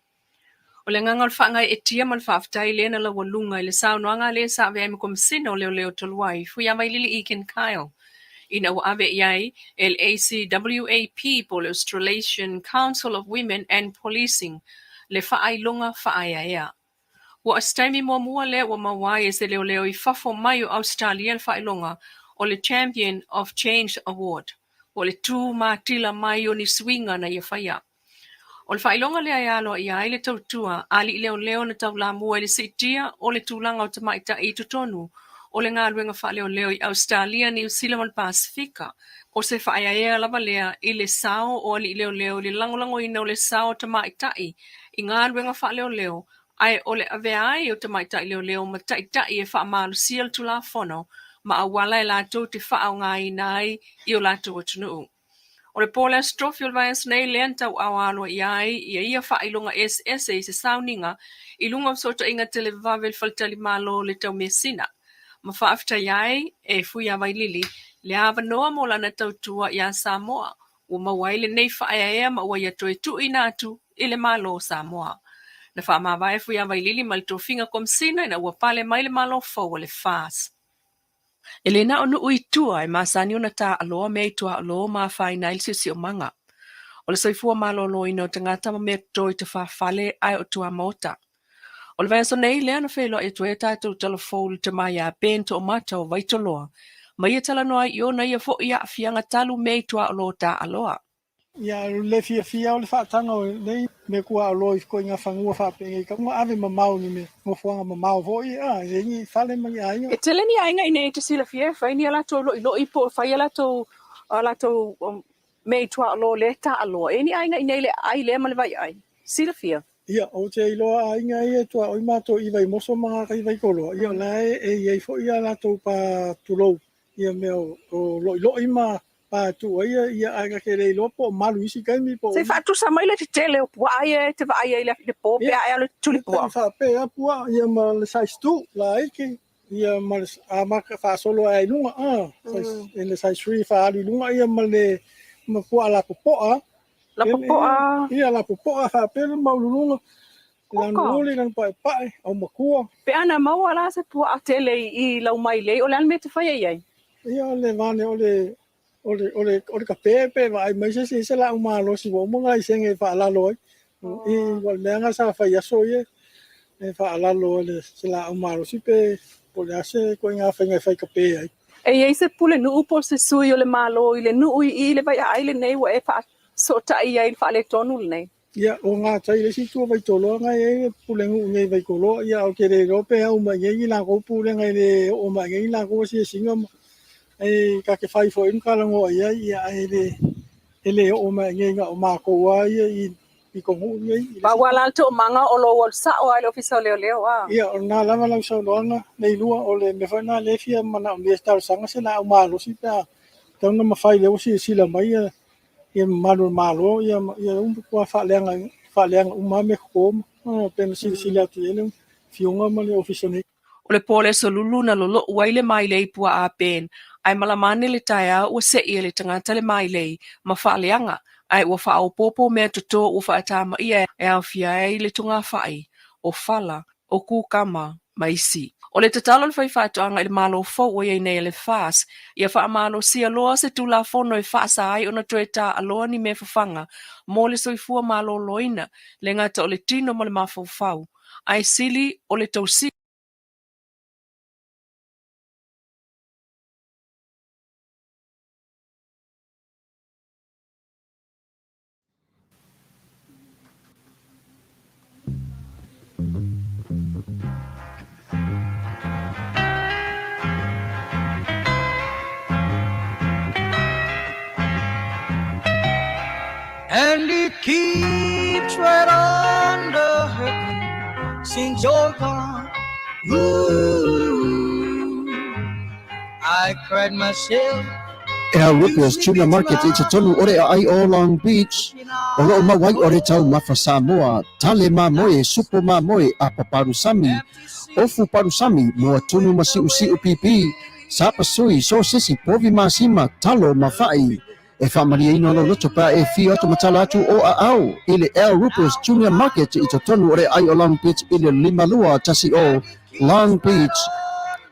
O le ngangal whaangai e tia mal Faafetai lena la walunga i le saunoanga le sa ave me komisina o leo toluai, fui amai lili Iken Kyle. Ina o ave iai, LACWAP po le Australasian Council of Women and Policing, le whaailunga whaaia. Wa astaimi mua le wa mawai e se leo i fafo mai o Australian whaailunga o le Champion of Change Award, o le tū mātila mai o ni swinga na ia whaia. O le whailonga lea ialo i aile tautua, ali leo na tau la mua le sitia o le tūlanga o tamaita i tutonu, o le ngā ruenga wha leo i Australia, New Zealand, Pasifika, o se whaia lava lea i le sao o ali leo le langolango ina o le sao tamaita i ngā ruenga wha leo, ai o le aveai o tamaita i leo ma taitai e wha malu sial tu la fono, ma awala e lato te wha o ngā inai i o lato o tunuu. O le pola strofi o le vaias nei le antau awalo iai ia whailunga SS i se sauninga i lunga sota inga tele vavel faltali malo le tau mesina. Ma Faafetai iai e fui awai lili le ava noa mo lana tautua ia Samoa o mawai le nei whaia ma ua ia toe tu inatu i le malo Samoa. Na wha mawai fui awai lili ma le tofinga komsina ina ua pale mai le malo fau le Fasa. Ele na onu uitua e masani ona ta aloa mei tua aloa ma whaina ilsi si o manga. O le soifua malolo ino te ngata ma mea toi te whawhale ai o tua mota. O le vaiaso nei lea na whelo e tue tātou telefon te mai a bento o mata o vaitoloa. Ma ia tala noa i ona ia fo ia fianga talu mei tua aloa ta aloa. Ia le fia o le whaatanga o nei me kua aloa i koe ngā whangua whapengi. Ka mua ave mamau ni me ngofuanga mamau vo i rengi whale mai ainga. E tele ni ainga ine te sila fia, whaini ala tō lo i po, whai ala tō mei tua aloa le ta aloa. E ni ainga ine le ai le ma le vai ai. Sila fia. Ia o te iloa ainga i e tua oi mātou i vai moso mga kai vai koloa. Ia lae e iei fo ia ala tō pa tulou. Ia mea o lo i ma pa tu ia aga ke le lopo malu isi kai mi po Se fa tu sa mai le te tele o pua ai te va ai le de po pe ai le tuli pua. fa pe a pua ia ma le size 2 la iki ia ma a ma fa solo ai lunga le size 3 fa ali lunga ia ma le ma pua la popo a La popo a ia la popo a fa pe ma lunga la nuli nan pa au makua pe ana mau ala se pua a tele I lau mai le o le me te fai ai. ia le vane ole ka pepe vai mai se la uma lo si wo mo ngai senge fa la lo I wal me nga sa fa ya so ye e fa la lo le se la uma lo si pe po le ase ko nga fa ngai fa ka pe ai E se pule nu upo se sui o le malo I le nu I le vai ai le nei wa e fa so ta ai fa le tonu nei. ia o nga tai le si tu vai tolo ngai e pule ngu ngai vai kolo ia o ke le ro pe au mai ngai la ko pule ngai le o mai ngai la ko si singa ai ka ke fai fo in kala ngo ia ele o ma ngenga o ma ko wa I ko hu ngai Ba wala to manga o lo wal sa o ai ofisa leo wa. ia o na lava la so lona nei lua o le me fa na le fia mana o le star sanga se na o ma lo si pa tau na ma fai le o si la mai ia malo ia ko fa lenga uma me ko pen si la tiene fiunga ma le ofisa ni O le pole so lulu na lolo waile mai le pua a pen. Ai malamane le taia o se ia le tangata le mai le ma faaleanga. Ai ua faa o popo mea toto ua faa tama ia e Afiafi le tunga fai o fala o kukama maisi. O le tatalo le fai fatoanga le malo fo o ia nei le fas. Ia faa malo si aloa se tula fono e Fasa ai ona toeta aloa ni me fafanga. Mo le soifua malo loina le ngata o le tino mo le mafau. Ai sili o le tausi. And it keeps right on the hurting since you're gone. Ooh, I cried myself. Rupios Tuna Market i te tonu ore ai o Long Beach. O loo mawai ore tau mafa Samoa. Tale ma moe, supo ma moe a paparusami. Ofu parusami mua tunu masiu siu pipi. Sapa sui so sisi povi masima talo mafai. E whamaria ino lo loto pa e fi atu matala atu o a au. Ile Rupios Junior Market i te tonu ore ai o Long Beach ile limalua tasi o Long Beach,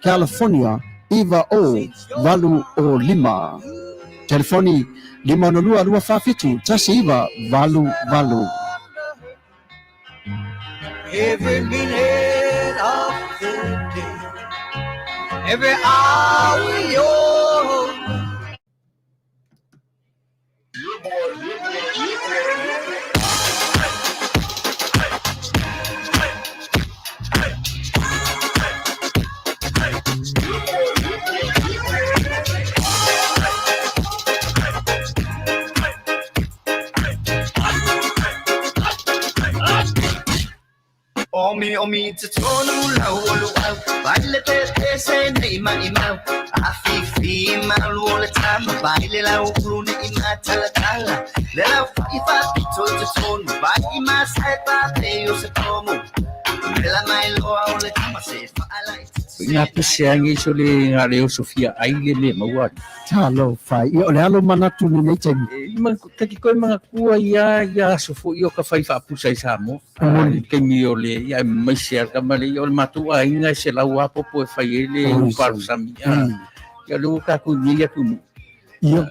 California. Iva o valu o lima. Telefoni 502 tasi iva valu. Every minute of the day, every hour yours. Omi te tonu lau olu au Vale te se nei mai mau Afiafi malu o le tama Baile lau ulu nei ma tala Le lau whaifa pito te tonu Vai ma sai pa te o se tomu Mela mai loa o le tama se whaala Nga peseangi so le nga leo Sofia aile le maua. Talo fai. I ole alo manatu ni nei tegi. Taki koe mga kua ia sofo i o ka whai whaapusa i Samoa. Kei mi o le ia mai sea ka male i o le matua inga se lau apopo e whai ele uparu sami. Ia leo ka kuni ia kunu. Ia.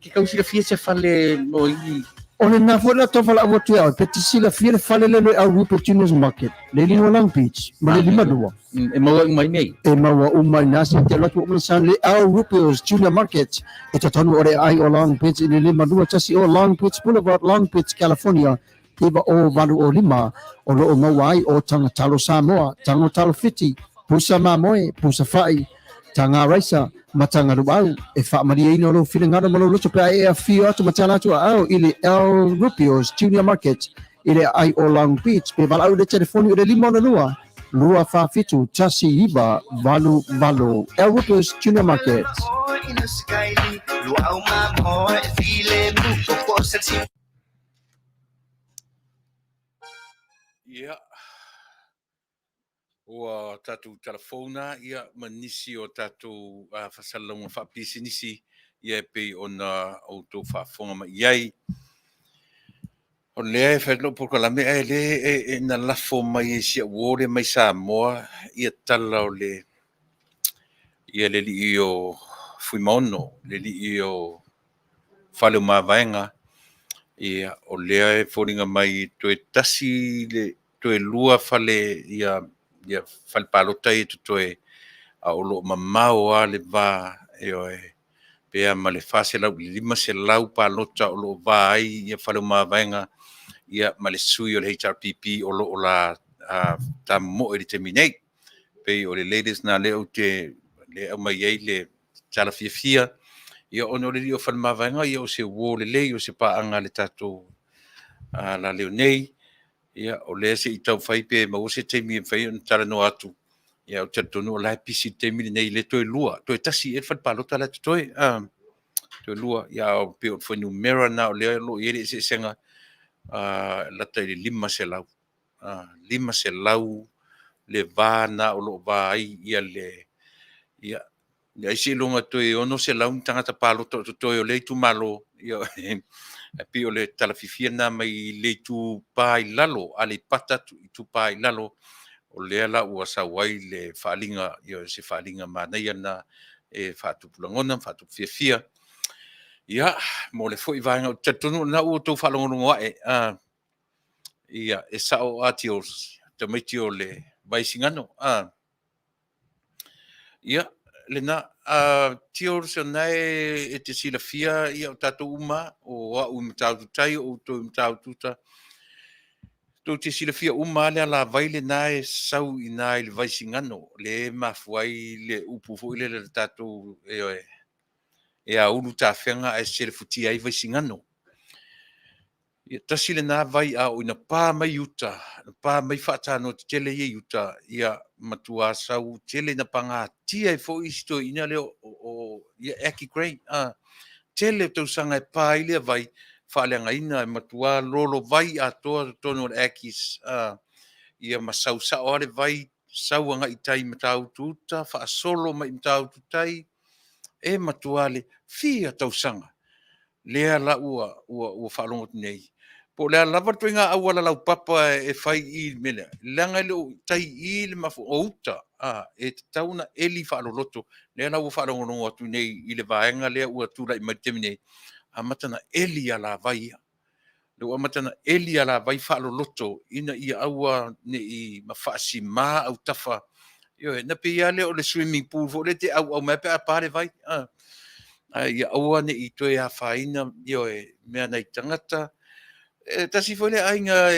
Ke kausira fia se whale no i Ole na fora to fala o tua, petisila fia fale le au Rupios Junior Market. Le lino Long Beach, ma le limadua. e maua mai nei. E maua umai nasi te latu o san le au Rupios Junior Market. E te tonu ore ai o Long Beach i le limadua tasi o Long Beach Boulevard, Long Beach, California. Iwa o valu o lima, o loo mawai o tanga talo Samoa, tanga talo fiti, pusa mamoe, pusa fai, tanga raisa, matanga ruau, e wha maria ino lo whiringara malo luto pia e a fio atu matala atu au ili El Rupios Junior Market, ili ai o Long Beach, pe walau de telefoni o le lima o lua, lua fafitu tasi iba valu valu. El Lucas Junior Market. Ia. Ua tatu telefona ia manisi o tatu fasalonga whapisinisi ia pe ona auto whafonga ma iai. O lea e whaelo Polokalame e le na lafo mai e sia uore mai Samoa ia tala o le ia le li i o Fuimono, le li i o whale mawaenga ia o lea e whoringa mai toe tasi le toe lua whale ia whale palota e toe a olo mamao a le va e oe pea ma le fase lau lima se lau palota o lo va ai ia whale mawaenga ia ma le sui o le HRPP o lo o la ta mo e terminate pe o le ladies na le o te le au mai ei le tala fia ia ono le o whale mawaenga ia o se wo le o se paanga le tato la leo nei ia o le se i tau whai pe ma o se teimi e whai on tala no atu ia o tato no la pisi teimi nei le toi lua toi tasi e whale palota la toi toi lua ia o pe o whai numera na o le lo i se senga la tai lima se lau lima se lau le va na o lo va ai ia le ia ia isi longa toi ono se lau tangata palota toi o le tu malo ia pe o le talafifia na mai le tu pai lalo ale pata tu pai lalo o le la ua sawai le falinga ia se falinga Manuia na e fatu pulangona fatu fia ia mo le foi vanga tatunu na u to falongo e ia e sao atios te meti o le vaisingano ia le na tior se nai e te sila fia ia o tato uma o au mtau tai o to mtau tuta to te sila fia uma le la vaile nai sau i nai le vaisingano le mafuai le upu foi le tato e a ulu ta fenga e se le futi ai vaisingano ia tasi le nā vai a o ina pā mai uta, pā mai whaatano te tele i uta, ia matua sau tele na panga tia e fo isto ina leo o ia eki grey, tele tau sanga e pā ilea vai, whaaleanga ina e matua lolo vai a toa tono le ekis, ia masau sao ale vai, sauanga i tai matau tuta, wha solo mai matau tutai, e matua le fia tau sanga, lea la ua whaalongot nei. Po le lava tuinga awala lau papa e fai i mele. Langa leo tai i le mafu o uta. E tauna eli whaaloloto. Lea lau whaalongonongo atu nei i le vaenga lea ua tūra i maitemi nei. A matana eli a la vai. Leo a matana eli a la vai whaaloloto. Ina i aua ne i mawhaasi maa au tafa. Io, na pe ia leo le swimming pool. Fo le te au mepe a pare vai. Ia aua ne i toe a whaina. Io, mea nei tangata. Tasi fole ainga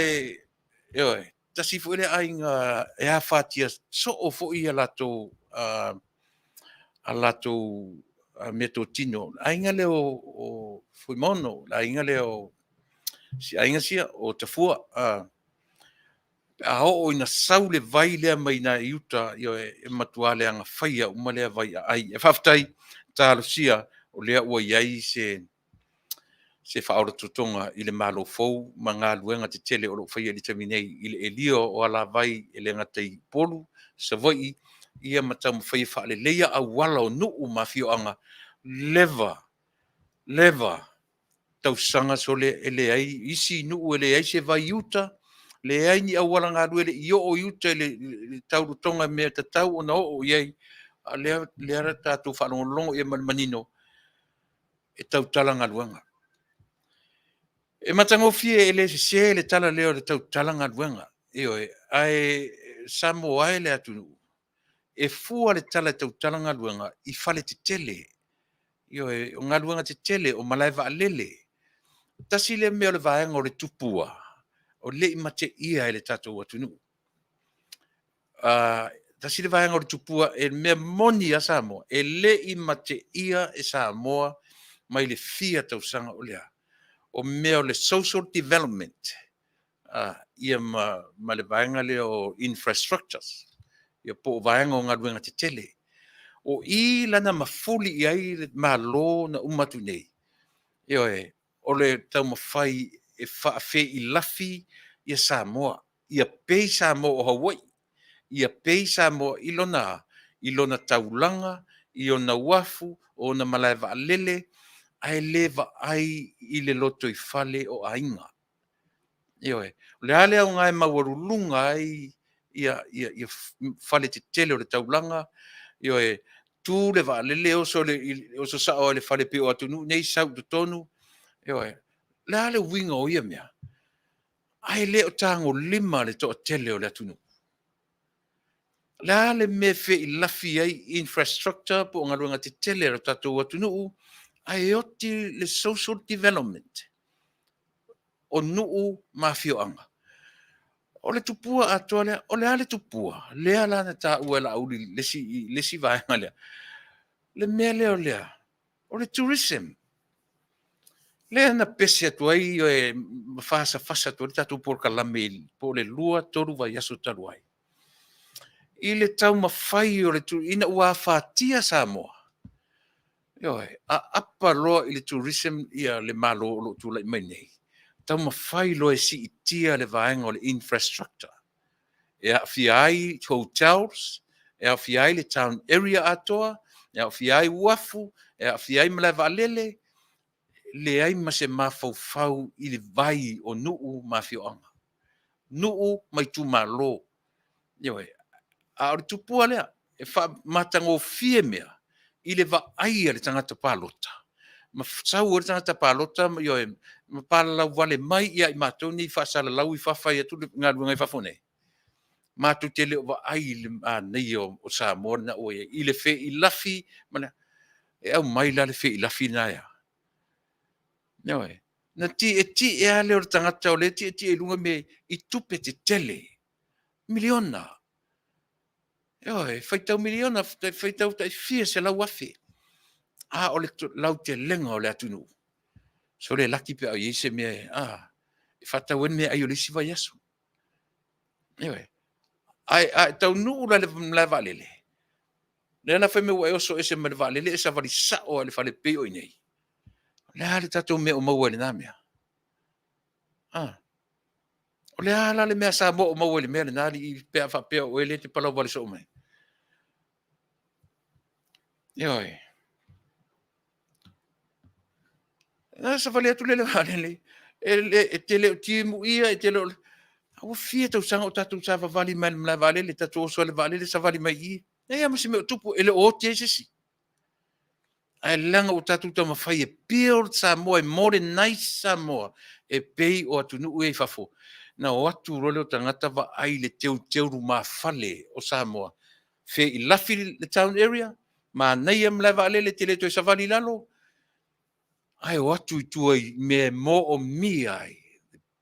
tasi fole ainga e a fatia so o fo i alato meto tino ainga leo o fuimono ainga leo si ainga sia o tafua a o ina saule vai le mai na iuta e matuale anga faia uma le vai ai e Faafetai talosia o le ua iai se whaora tutonga i le malo fou, ma ngā luenga te tele o lo whaia li taminei i le elio o ala vai e le ngatai polu, sa vai ia matau mwhai whaale leia a wala o nuu ma fio anga leva tau sanga so le ele ai, isi nuu ele ai se vai iuta, le ai ni a wala ngā luele i o iuta le tau tonga mea ta tau o na o iei, a lea tātou whalongolongo e manino e tau tala ngā luenga. E matango fie ele se le tala leo le tau talanga luenga. Ai Samoa le atu. E fua le tala tau talanga luenga i fale te tele. O ngā luenga te tele o malai va lele. Tasi le mea le vaenga o le tupua. O le imate ia ele tatou atu nu. Tasi le vaenga o le tupua e mea moni a Samoa. E le imate ia e Samoa mai le fia tau sanga o lea. O mea le social development ia ma le vaenga le o infrastructures. Ia po vaenga o ngaruenga te tele. O I lana mafuli I ai le malo na umatu nei. Ia o le tau mawhai e whaafe I lafi ia Samoa. Ia pei Samoa o Hawaii. Ia pei Samoa ilona taulanga, I ona wafu, o na malai vaalele, ai leva ai I le loto I fale o ainga. Ioe, le ale au ngai mawarulunga ai ia fale te tele o le taulanga, ioe, tu le vaalele o so sa o le fale pe o atunu, nei sau tu tonu, ioe, le ale winga o ia mea. Ai le o tango lima le to tele o le atunu. Le ale me fe I lafi ai infrastructure po ngaruanga te tele o tatou atunu, ai oti le social development. O nuu mafioanga. O le tupua atoa lea, o le ale tupua, lea lana ta ua la auli, lesi vaenga lea. Le mea lea o lea, o le tourism. Lea na pese atua I o e fasa atua, le tatu Polokalame, po le lua toru vai aso taruai. I le tau mawhai o le ina ua whatia Samoa. Ioe, a apa loa I le tourism ia le malo o lo tula I mai nei. Tau mawhai loa si itia le vaenga o le infrastructure. E Afiafi hotels, e Afiafi le town area atoa, e Afiafi wafu, e Afiafi malai vaalele, le ai ma se mafau I le vai o nuu mafioanga. Nuu mai tu malo. Ioe, a o le tupua lea, e wha matango fie mea, I le va ai le tangata palota. Ma sau o le tangata palota, ioe, ma pala lau vale mai ia I matoni whaasala lau I whawhai atu ngā runga I whawhone. Matu tele o ai le nei o Samoa na o I le fe I lafi, mana, e au mai la le fe I lafi na ia. Ioe, na ti e ale o le tangata o le ti e lunga me I tupe te tele. Miliona. Ioe, whaitau miliona, whaitau tai fia se lau afi. A o le lau te lenga o le atunu. So le laki pe au se me, e whatau en me ai o le siwa yasu. Ioe, ai Taunuu la le valele. Le na fe me wa oso ese me valele esa vali sa o le fale pe o nei. Le ale tato me o mau le na mea. O le ala le mea sa mo o mau le mea le na li pe fa pe o ele te pala vali so mai. Ioe. Na sa vali atu le valele. E tele o timu ia e tele o au fia tau sanga o tatu sa vali mai le valele tatu o so le valele sa vali mai I. E ia masi me o tupu ele o te sisi. Ai langa o tatu tama fai e build Samoa, e modernize Samoa, e pei o atunu e fafo. Na o atu role o tangata wa ai le teu ma fale o Samoa. Fe I lafi le town area, ma nei am lava ale le tele toi savali lalo. Ai o atu I tuai me mo o mi ai.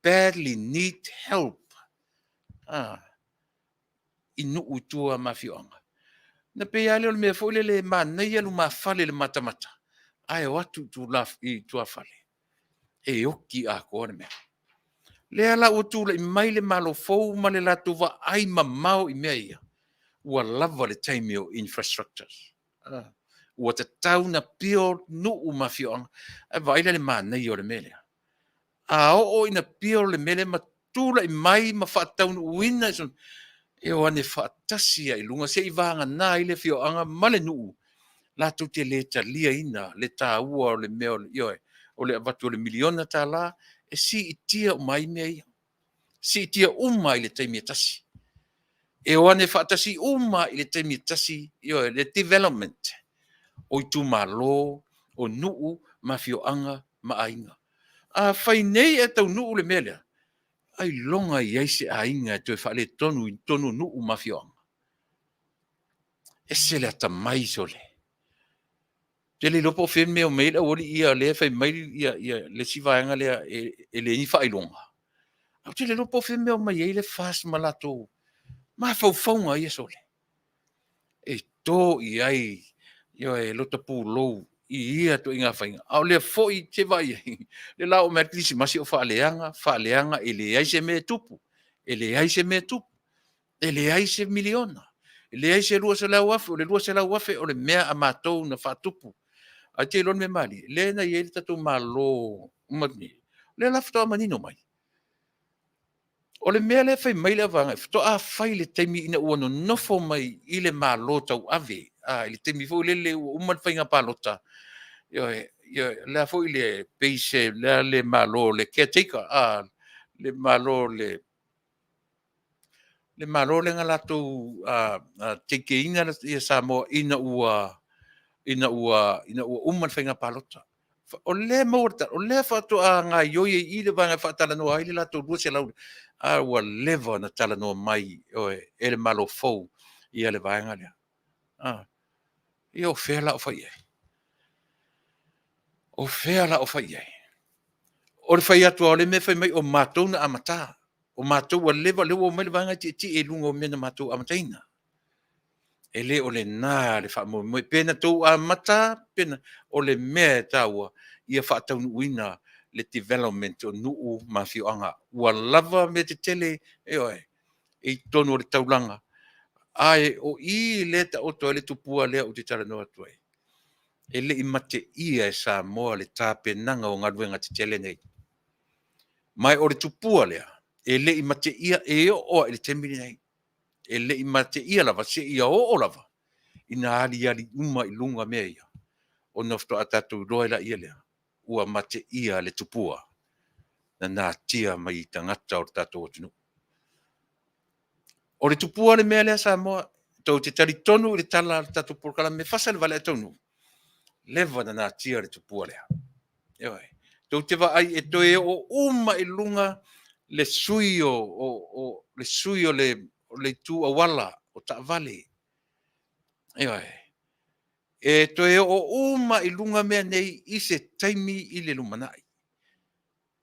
Badly need help. Inu utua mafioanga. Na pe ale o le mea fōle le ma nei alu ma fale le matamata. Ai o atu tu laf I tua fale. E oki a kore mea. Le ala o tu le mai le malo fou ma le latu wa ai mamau I mea ia. Ua lava le taimi o infrastructures. Ua te tau na pio nuu mafioanga. Ai vaila le ma nei o le mele. A o ina pio le mele ma tula I mai ma whaatau uina. E o ane whaatasi ai lunga se I vanga nā I le fioanga male nuu. La tu te le talia ina, le tā ua o le mea ioe, o le avatu o le miliona tā la, e si itia o mai mea ia. Si itia uma I le taimi tasi. E o ane whaatasi uma I le taimi tasi, ioe, le development. O I tu malo, o nuu, mafioanga, maainga. A whai nei e tau nuu le mea lea. Ai longa I eise a inga e tue whaale tonu I tonu nuu mafioanga. E se le ata mai sole. Te le lopo fe me o meila ori ia le fai mai ia le sivaanga le e le ni fai longa. Au te le lopo fe me o mai ele fast malato. Ma fau faunga ia sole. E to I ai io e lota pu lou I ia to inga fainga. Au le foi te vai. Le lao me klisi masi o faaleanga e le ai se me tupu. E le ai se mea tupu. E le ai se miliona. E le ai se lua se lau afe, o le lua se lau afe, o le mea a mātou na whātupu. A te lon me mali, le na i e tatu malo umani. Le laftoa manino mai. O le mea le fai mai le avanga, fto a fai le teimi ina ua no nofo mai i le malo tau ave. Le teimi fo le uman fai ngā palota. Le fo i le peise, le malo, le caretaker, le malo le ngalato teke inga ia Samoa ina ua uman fai ngā palota. O le maurta, o le fatu a ngā ioie i le vanga whaatala noa, i le lato rua se lau, ua leva na tala noa mai, e le malo fau, i le vanga lea. I o whea la o whai ai. O whea la o whai ai. O le whai atua o le me whai mai o mātou na amata. O mātou wa leva lewa o mai le vanga ti e lunga o mena mātou amataina. E le o le nā le wha mo pena tau amata, pena o le mea taua, ia whaataunu uina le development o nuu mawhioanga. Ua lava me te tele, e tonu o le taulanga. Ai, o I le ta oto le tupua lea o te tala noa tuai. E le I mate ia e Samoa le tāpe nanga o ngaruenga te tele nei. Mai o le tupua lea, e le I mate ia e o le temini nei. E le I mate ia lava, se ia o lava. Ina ali uma I lunga mea ia. O nofto atatu roe la ia lea. Ua mate ia le tupua. Na nā tia mai tangata o le tato o tunu. O le tupua le mea lea Samoa, tau te tari tonu le tala le tato Polokalame, me Fasa le Vale Taunuu. Leva na nā tia le tupua lea. Tau te wa ai e toe o uma I lunga le sui o le tu awala o ta Vale. E toe o uma I lunga mea nei I se taimi I le lumanai.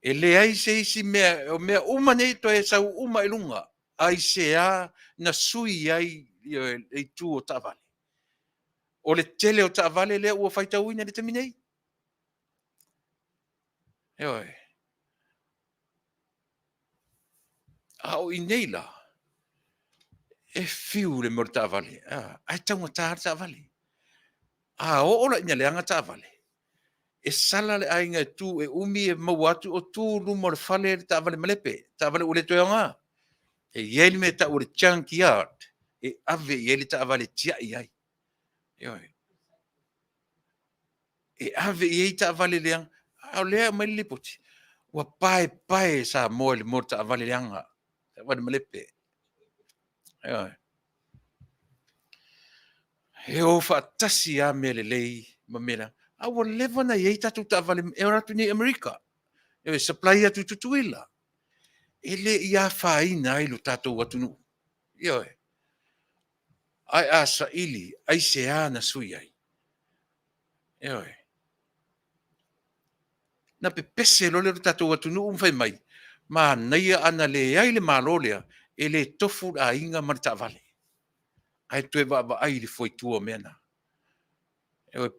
E le ai se isi mea uma nei toe sau uma I lunga. Ai se a na sui ai e tu o ta Vale. O le tele o ta Vale lea ua whaitau ina le taminei. O I nei la. E fiu le mor ta Vale. Ai taunga ta Vale. O la ina leanga ta Vale. E sala le ainga e tu e umi e mawatu o tu lumo le fale le ta Vale malepe. Ta Vale ule toyanga. E yeli me ta ule junkyard. E ave yeli ta Vale tia I ai. E ave yei ta Vale leanga. Au lea mai lipoti. Ua pae sa moe le mor ta Vale leanga. Ta Vale malepe. E o whaatasi a mele lei mamena. Awa lewa na yei tatu ta Vale e ratu ni Amerika. E supply atu tutuila. E le ia whaina ai lo tatou watunu. Ai a sa ili, ai se ana sui ai. Na pe pese lo le tatou watunu umwhai mai. Ma naia ana le ai le malolea e le tofu a inga marita Vale. Ai tue wa ai le foi tua mena.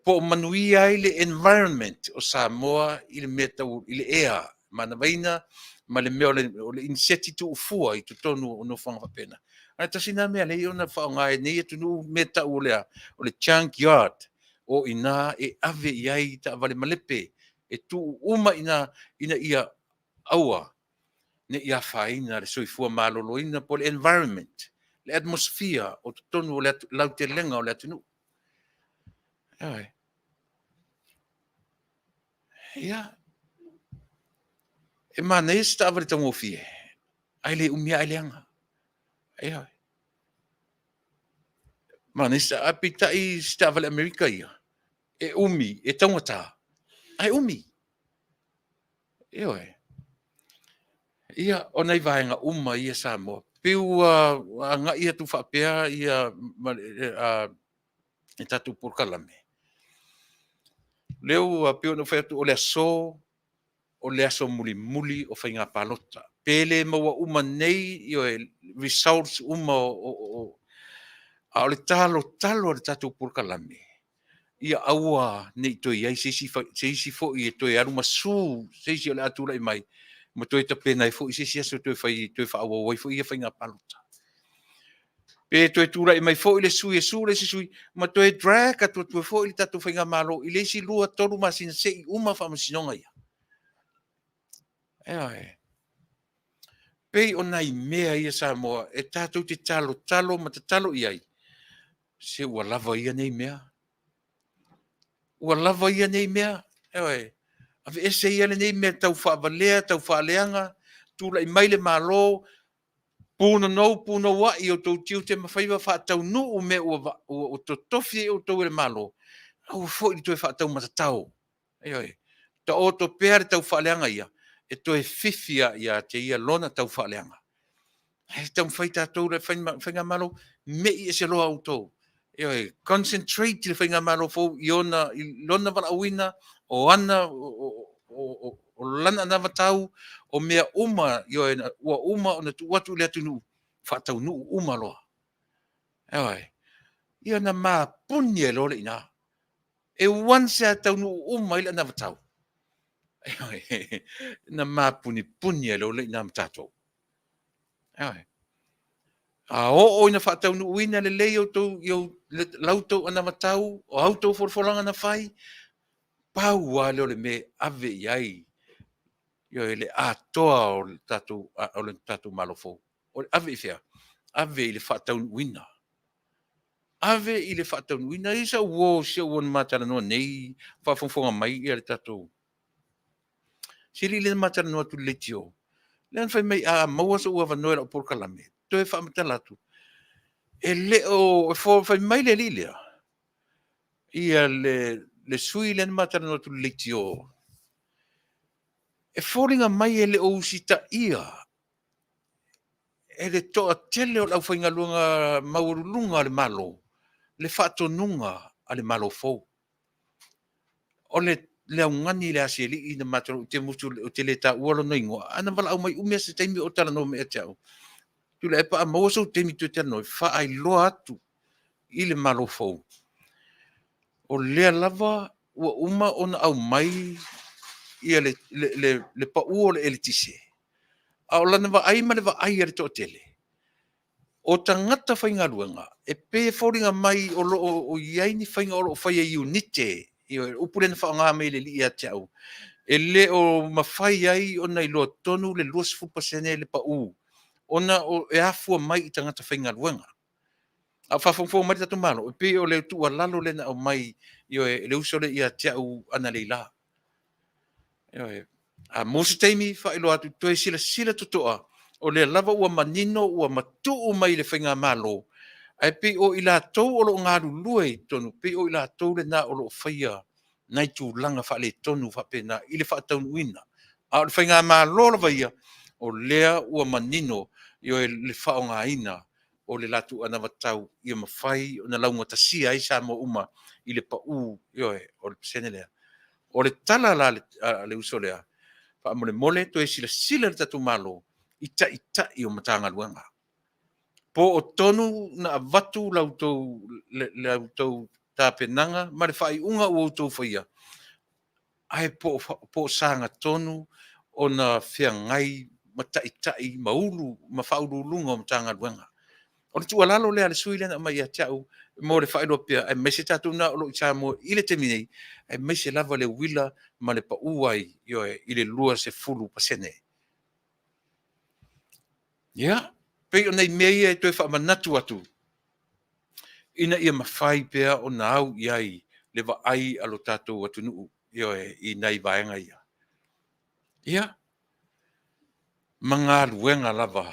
Po Manuia I le environment o Samoa I le metau I le ea. Mana vaina, ma le mea o le inseti tu ufua I tu tonu o no whanga whapena. Ai tasina mea le iona whaonga e nei tu nu metau lea o le junkyard o ina e ave iai ta Vale malepe. E tu uma ina ia aua. Ne ia whaina le soifua malolo ina po le environment. Le atmosphere o tu tonu o le laute lenga o le atunu. Ia. E mana e sta avare tango fie. Ai le umia ai leanga. Mana e sta apita I sta avale Amerika ia. E umi, e tangata. Ai umi. Ia, o nei vaenga uma ia Samoa. Piu a nga ia tu whapea ia e tatu Polokalame. Leu piu no whaiatu o le aso muli o whainga palota. Pele maua uma nei I o results uma o le talo le tatu Polokalame. Ia aua nei toi ai seisi fo I toi aru masu seisi o le atula I mai. Ma toi ta pena fo isi sia so toi fa wa fo ia fainga palota. Pe toi tura I mai fo ile sui le sui ma toi drag ka tu fo ile tatu fainga malo ile si lua tolu masin se uma fa masinonga ia. E pe ona I mea ia Samoa e tatu te talo ma te talo ia. Se ua lava ia nei mea. Ua lava ia nei mea. Ave ese ia nei mea tau whaavalea, tau whaaleanga, tūla I maile malo, pūna nou, pūna wa I o tau tiu te mawhaiwa whaatau nuu me o to tofi o tau ele malo. Au fo I toi whaatau matatau. Ta o to peare tau whaaleanga ia, e toi fifia ia te ia lona tau whaaleanga. Hei tau whaita tau le whainga malo, me I se loa au tau. Concentrate le whainga malo fo I lona wala awina, o ana o lana na watau o mea uma ua uma o na tu watu le atunu whatau nu uma loa. Ia na maa punye lo le ina. E wanse atau nu uma ila na watau. Na maa punye lo le ina mtato. A o ina whatau nu uina le leo tau lautou ana watau o autou forfolanga na whai. Pau wa leo le me ave iai. Le atoa o le tatu malofo. O le ave fea. Ave I le whataun wina. Ave I le whataun wina. Isa uo sia uo na matara noa nei. Whafonfonga mai I le tatu. Siri le matara noa tu le tio. Le an whai mai a maua sa ua vanoe la o Polokalame. Toe whamatalatu. E leo, whai mai le lilea. Ia le sui le matara noa tu le tio. E whoringa mai e le o usita ia. E le toa tele o lau whainga luanga maurulunga le malo. Le whatonunga ale malo fau. O le au ngani le asieli I na matara o te mutu o te le ta ualo no ingoa. Ana wala au mai umea se taimi o tala no me e teau. Tuilaepa a maua sau taimi tu tala no. Wha ai loa atu I le malo fau. O lea lava ua uma ona au mai ia le pa ua le elitise. A o lana wa ai ma le wa ai ale to tele. O tangata whainga luanga, e pe whoringa mai o iaini whainga o whaia I unite, I upurena whaonga me le li ia teau. E le o mawhai ai o nei loa tonu le luas fupasene le pa u. Ona o e afua mai I tangata whainga luanga. A whawhongfo mai tatu malo, e pe o le tua lalo le na o mai, le usole ia teau ana leila. A mosi teimi whaelo atu toe sila tutoa. O le lava ua manino ua matuu mai le whainga malo. Ai pe o ila tau o lo ngā lulua I tonu. Pe o ila tau le nā o lo whaia. Nai tū langa wha le tonu wha pena. I le wha taunu ina. A o le whainga malo la vaia. O lea ua manino. I o le wha o ngā ina. O le latu ana watau. I o mawhai o na launga tasia I sa mo uma. I le pa u. I o le pasene lea. O le tala la le uso lea. Wha mole to e sila le tatu malo. Ita I o matanga luanga. Po o tonu na avatu lautou tāpenanga, ma le whai unga o tau whaia. Ai po sanga tonu o na whia ngai matai maulu, ma whauru lunga o matanga luanga. O le tua lalo lea le sui lena mai a tiau, mo le whai lopia, ai mese tatu na o lo I mo I le teminei, ai mese lava le wila ma le pa uai I le lua se fulu pasene. Ia, pei o nei mea e toi whaamanatu atu. Ina ia mawhai pea o na au iai le wa ai alo tātou atu nuu I nei vaenga ia. Ia, mga luenga lava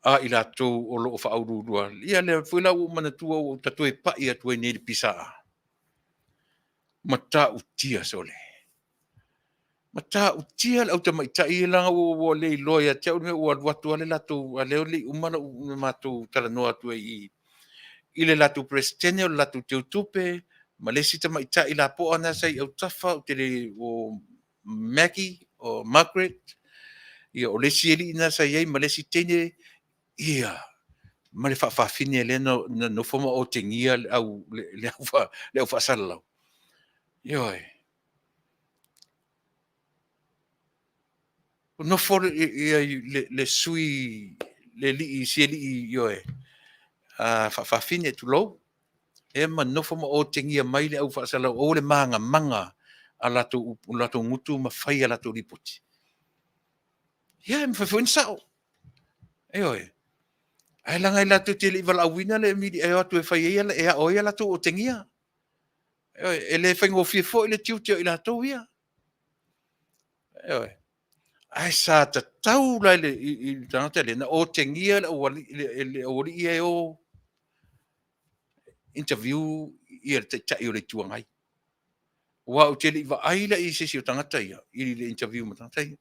a I lātou o loo whaaururua. Ia le whuila o manatua o tatou e pai atu e nei pisaa. Mata utia sole. Mata utia au ta mai tai langa o le loia te o watu ale latu ale le umana o matu tala no atu I le latu presidente o latu te tupe ma le sita mai tai la po ana sai au tafa o te o Maggie o Margaret ia o le sieli na sai ai ma le sitene ia ma le fa fine le no forma o tengia au le fa sala. Ia no for le sui le li si li yo fa fine tu lo e ma no fo mo o tengia mai le au fa sala o le manga ala tu ngutu ma fai ala tu lipoti ya me fa sao e oi ai langa ila tu te li vala wina le mi e o tu e fai ala e o ala tu o tengia e oi e le fa ngo fi fo le tiu tiu ila tu ia e oi ai sa ta tau la le i tangata le na o tengia le o li e o interview ia te tai o le tuangai wa o te li va ai la i se si o tangata ia i le interview ma tangata ia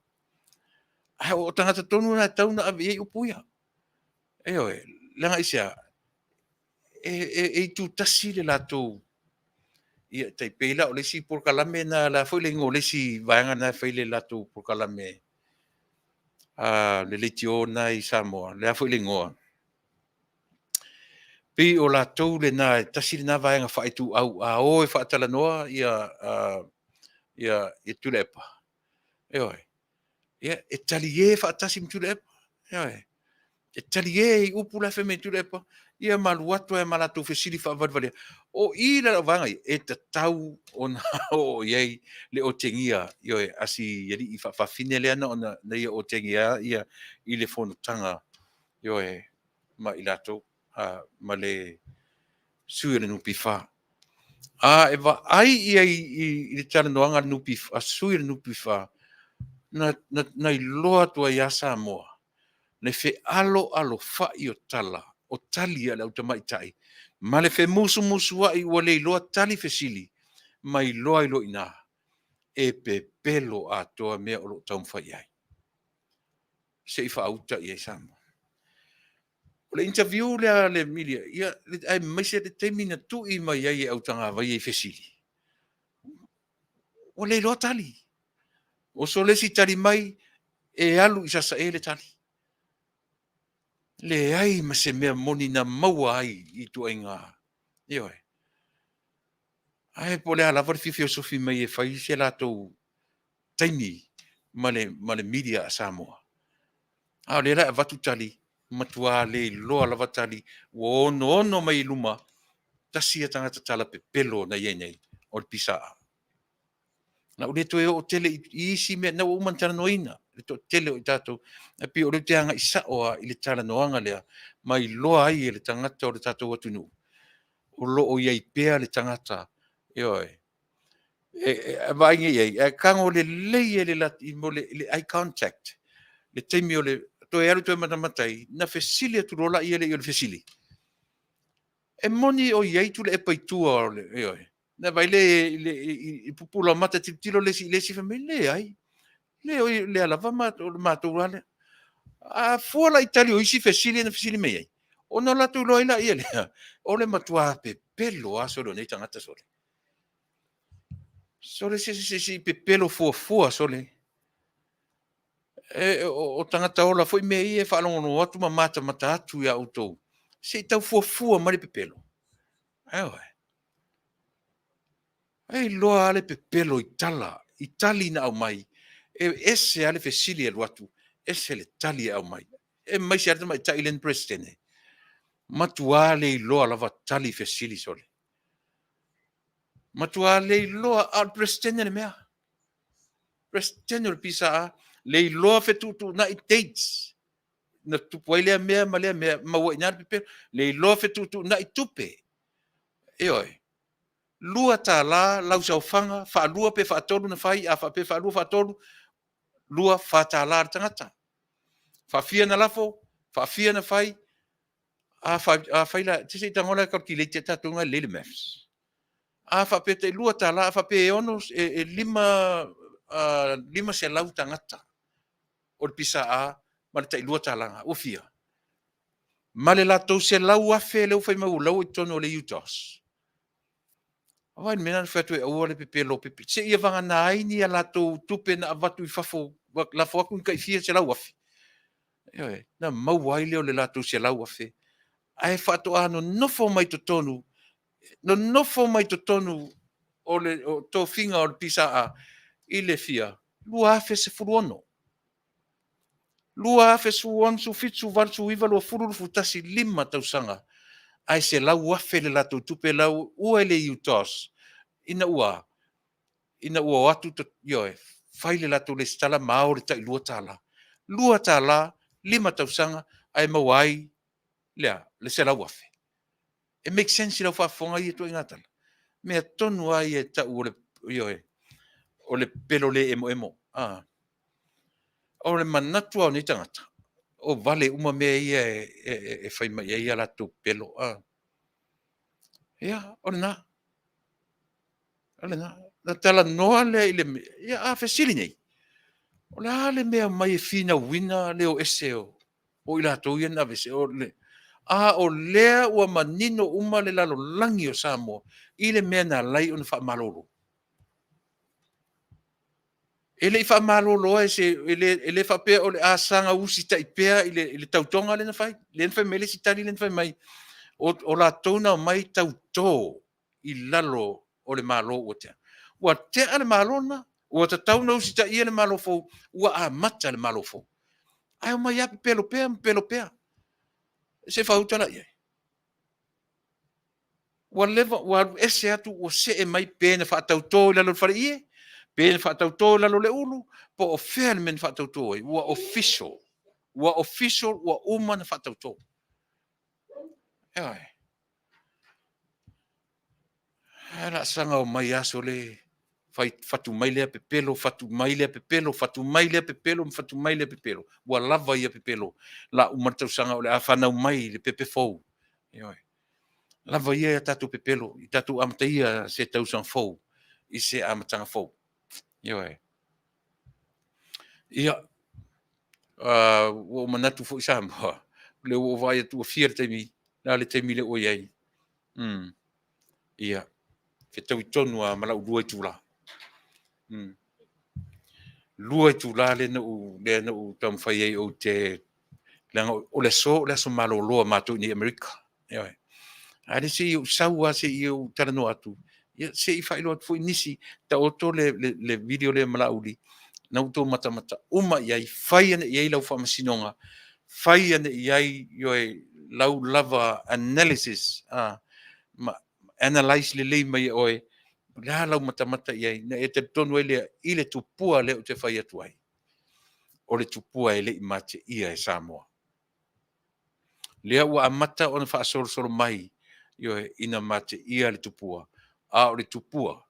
ai o tangata tonu na tau na ave i upuia e oi langa isia e tu tasi le lato ia te pela o le si Polokalame na la foi le ngole si vaanga na foi le lato Polokalame le letio na i Samoa le foi le ngoa pe o lato le na tasi na vaanga fa tu au a o e fa tala noa ia Tuilaepa e oi ia e talie fa tasi Tuilaepa e oi e talie i upu la fe me Tuilaepa ia maluato e malatu fesili fa vadvale o i la vanga e te tau ona o ye le o tengia yo asi yeli i fa fine le ana ona na ia o tengia ia i le fono tanga yo ma ilato ma le suire no pifa e va ai i le tala noanga no pifa suire no pifa na i loa tua ia Samoa le fe alo fa i o tala o tali ala utamaitai ma le fe musu ai ua le iloa tali fesili ma iloa ilo ina e pe pelo a toa mea o lo taumwhai ai se i whaauta i e Samoa o le interview le media ia ai maise le temina tu i mai ai e au tanga vai e fesili o le iloa tali o so le si tali mai e alu i sasa e le tali le ai ma se mea moni na maua ai i tu inga ioe ai po le ala fi filosofi mai e fai se la to taimi male media a Samoa a le la vatu tali matua le lo la vatali wo no mai luma tasia tanga tala pe pelo na yenei o le pisa na o le to o tele i si me na o mantana noina le to tele o tato e pi o le teanga isa o i le tala noanga lea mai lo ai le tangata o le tato watu nu o lo o iai pea le tangata ioe vai ngi e kango le leie le lati mo le eye contact le temi o le to e alu to matamatai na fesili tu rola i le fesili e moni o iai tu le paitua o le ioe na vai le i pupula mata tilo le si famile ai le ala va ma to wale a fola itali o isi fesili na fesili mei o na la tu loila i le o le matua pe pelo a solo nei tangata sole sole si pe pelo fua sole o tangata ola foi mei e whalongo no atu ma mata atu ia autou se tau fua mari pe pelo ai loa ale pe pelo i tali na au mai ese ale fesili e luatu ese le tali au mai mai se ata mai Thailand president matuale i loa lava tali fesili sole matuale i loa al president le mea president le pisa le loa fe tu na dates na tupu ai lea mea ma lea mea ma ua inar pe le loa fe tu na tupe oi lua ta la lau sau fanga fa lua pe fa tolu na fai a fa pe fa lua fa tolu lua fa ta la tangata fa fia na lafo fa fia na fai a fai la tisi tangola calculate ta tunga lele maths a fa pe te lua ta la fa pe onos lima se lau tangata o le pisa a ma le tai lua ta langa o fia ma le latou se lau afe leu fai mau lau i tono le utos Awan mena fa tu o le pepe lo pepe. Se ia vanga na ai ni ala to tupe na avatu i fafo la fo ku kai fia se la wafi. Na mau wai le le la to se la wafi. Ai fa to ano no fo mai to tonu. No fo mai to tonu o le to finga o pisa a i le fia. Lu afe se furuono. lua fe suon su fitsu val su iva lo furu futasi 5 tausanga ai se lau afe le latou tupe lau ua le iutos ina ua watu yoe fai le latou le stala mao le tai lua tala 5 tausanga ai mawai lea le se lau afe it makes sense lau whaafonga i tu ingatala mea tonu ai e tau o le pelo le emo o le manatua o ni tangata o vale uma mea ia e whai mai ia latou pelo ia o le na na tala noa le ile ia a fesili nei o le ale mea mai e fina wina le o ese o ila to ia na vese o le o lea ua manino uma le lalo langi o Samoa ile mea na lai on fa malolo ele fa malolo se ele fa pe o le asanga usi tai pe ile tautonga le na fai mele si tali le fai mai o la tona mai tauto i lalo o le malo o te ua te ale malo na ua ta tauna usi ta ia le malo fo ua a mata le malo fo ai o mai api pelo pea se fa utala ia ua leva ua ese atu o se e mai pena fa tauto lalo fare ie pena fa tauto lalo le ulu po o fea le men fa tauto ua official ua uma na fa tauto ai Era sanga o mai aso le fatu mai le pepelo ua lava ia pepelo la umatau sanga o le afana mai le pepe fou ioi lava ia tatu pepelo i tatu amata ia se tau sang fou i se amatanga fou ioi ia o manatu fo Samoa le o vai tu fier temi la le temi le o iai ia ke tau tonu a mala udua tula lua tula le no tam fai o te langa o le so malo loa matu ni America ia ai se o saua se o tala no atu ia se i fai lo atu nisi ta oto le video le mala uli na uto mata uma iai fai ane iai lau whamasinonga fai ane iai lau lava analysis ma analyze le lei mai oe la lau mata iai na e te tonu ile tupua le o te whai atu ai o le tupua e le i mate ia e Samoa lea ua amata o na whaasoro mai ina mate ia le tupua o le tupua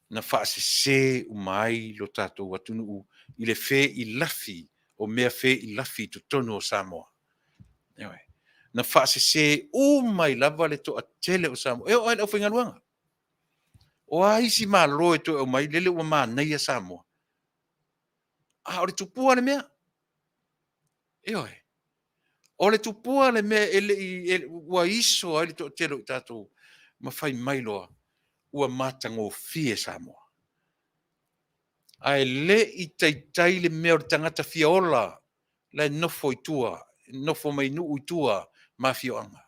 na whaasese umai lo tātou atunu i le whē i lafi o mea whē i lafi tu tonu o Samoa na whaasese umai lava le to a tele o Samoa o ai au whingaluanga o ai si maa loe to o mai lele ua maa nei a Samoa o le tupua le mea o le tupua le mea ua iso ai le to a tele o tātou ma whai mai loa ua matango fie Samoa ai le i taitai le mea o le tangata fiaola le nofo i tua nofo mai nuu i tua ma fioanga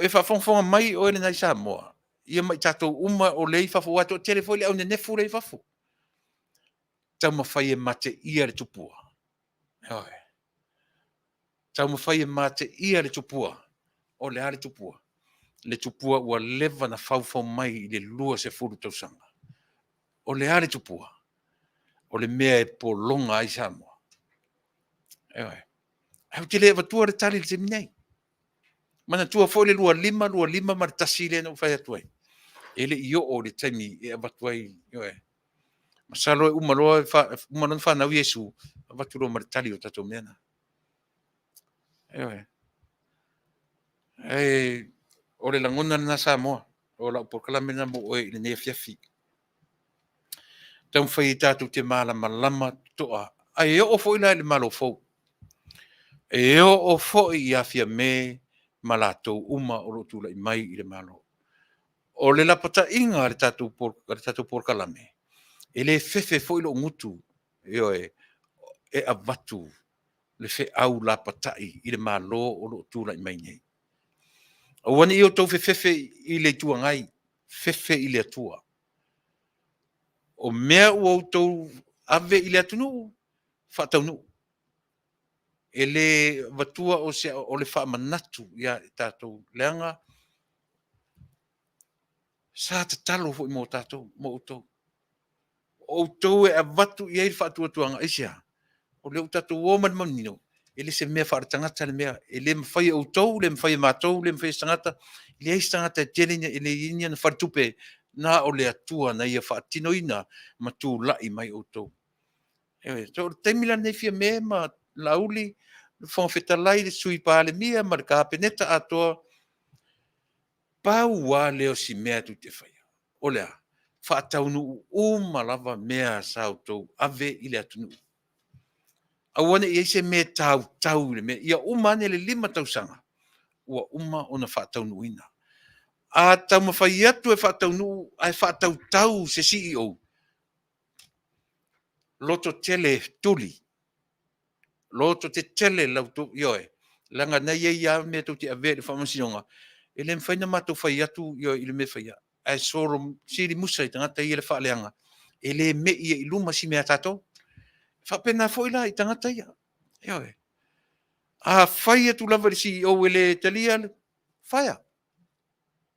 e whafonga mai o ele nai Samoa ia mai tātou uma o lei fafo ato telefoni au ne nefu lei fafo tau mawhai e mate ia le tupua tau mawhai e mate ia le tupua o le ale tupua le tupua ua leva na fau mai i le lua se furu tausanga o le ale tupua o le mea e polonga ai Samoa au te le vatua le tali le te minei mana tua foi le lua lima martasi le no fai atuai ele io o le taimi e abatuai masalo e umaloa umano fa na Yesu abaturo martali o tato mena o le langona na Samoa o la Polokalame na mo e le Afiafi tau fai tatu te malama toa ai o foi la le malo fo e o foi ia fia me malato uma o tu la mai i le malo o le lapata inga le tatu Polokalame ele fefe foi lo ngutu e avatu le fe au lapatai i le malo o lo tu la mai nei o wani o tau fefe i le tuangai fefe i le tua o mea ua outou ave i le atunuu faataunuu e le vatua o le faamanatu ia e tatou leaga sa tatalo foʻi mo tatou mo outou e avatu i ai le faatuatuaga isia o le tatou ō manimanino e le se mea faaletagata le mea e lē mafai outou le mafai matou le mafai tagata i le ai tagata e tele e le inia na falitupe na o le atua na ia faatinoina ma tulaʻi mai outou so o le taimi lanei fia me ma lauli le fagafetalai le sui palemia ma le kapeneta atoa paua le o si mea tu te faia o lea faataunuu uma lava mea sa outou ave i le atunuu auana ia se me tau le me ia uma ne le 5 tausaga ua uma ona faataunuuina a taumafai atu e faataunuu ae faatautau se CEO loto tele tuli loto te tele lautou ioe langa na ia me tu te ave le faamasinoga e le mawhaina matou fai atu ioe i le me faia ae soro siri musa i tangata ia le faaleanga e le me ia i luma si mea tatou faapena foʻi la i tagata ia ioe a fai atu lava le CEO e le talia le faia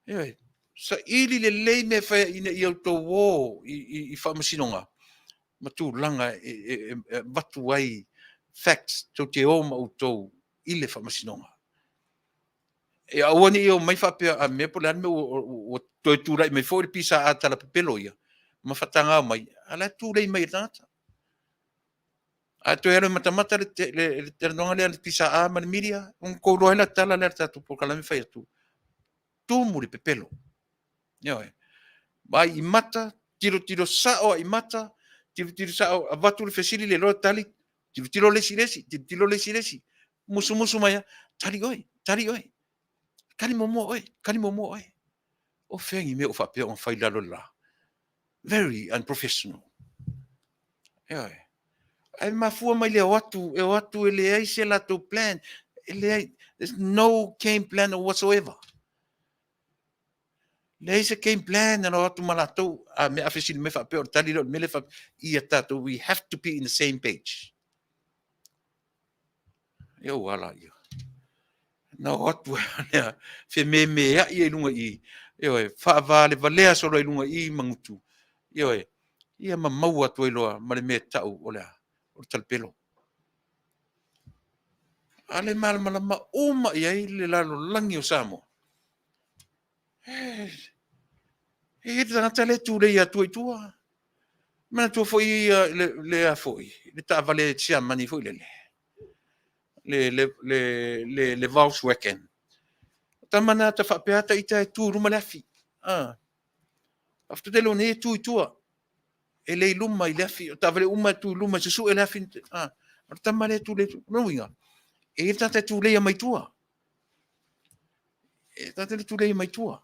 ioe sa ili le lei me faia ina i outou ō i faamasinoga ma tulaga e vatu ai facts tau te o ma outou i le faamasinoga e auani i o mai faapea a me po le ane o toe tulaʻi mai foʻi le pisa a tala pepelo ia ma faatagao mai ala tulai mai le tagata a toe alo matamata le talanoga lea le pisa a ma le milia kou loa la tala lea tatou Polokalame fai atu tumu le pepelo ioe mai i mata tilo sa'o i mata tilo sa'o avatu le fesili le loa tali tilo lesi musu mai tali oi kali momo oi o fengi me o faapea o fai lalo la very unprofessional ioe ai mafua mai le watu e le ai se latou plan e le ai there's no game plan whatsoever le ai se game plan na watu malatou a me afesili me faapea o tali lo me le fa ia tatou we have to be in the same page yo wala yo na watu ya fe me ya i lunga i yo fa vale valea solo i lunga i mangutu yo ia mamau atu i loa ma le me tau o lea o talpelo ale malama uma i ai le lalo langi o Samoa e tangata le tu le ia tu i tua mana tu foi le a foi le ta vale tia mani foi le Volkswagen tamana ta fa peata ita tu ruma le afi after de lo ne tu i tua e le luma i le afi ta vale uma tu luma su e le afi tamale tu le no winga e tata tu le mai tua e tata tu le mai tua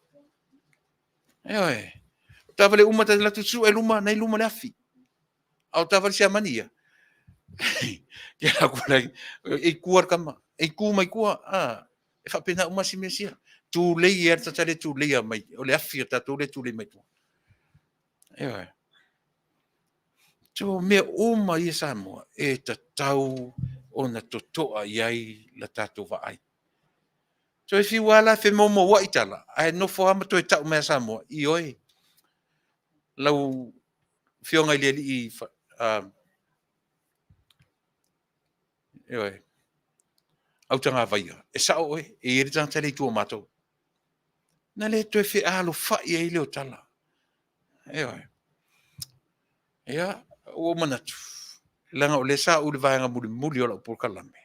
ta vale uma ta la tu su e luma nei luma le afi au ta vale sia mania ya ko lai e kuar kama e ku mai kua e fa pena uma si mesia tu le ia ta tale tu le mai o le afi ta tu le mai tua so me uma i Samoa e ta tau ona totoa iai la tatou vaai so if you wala fe momo wa itala ai no fo ama to tau me Samoa i oi lau fionga i le i au tanga vaia e sa oi e iri tanga tale tu matou na le to fe alo fa i ai le o tala ia o manatu langa o le sa u le vaenga muli o la Polokalame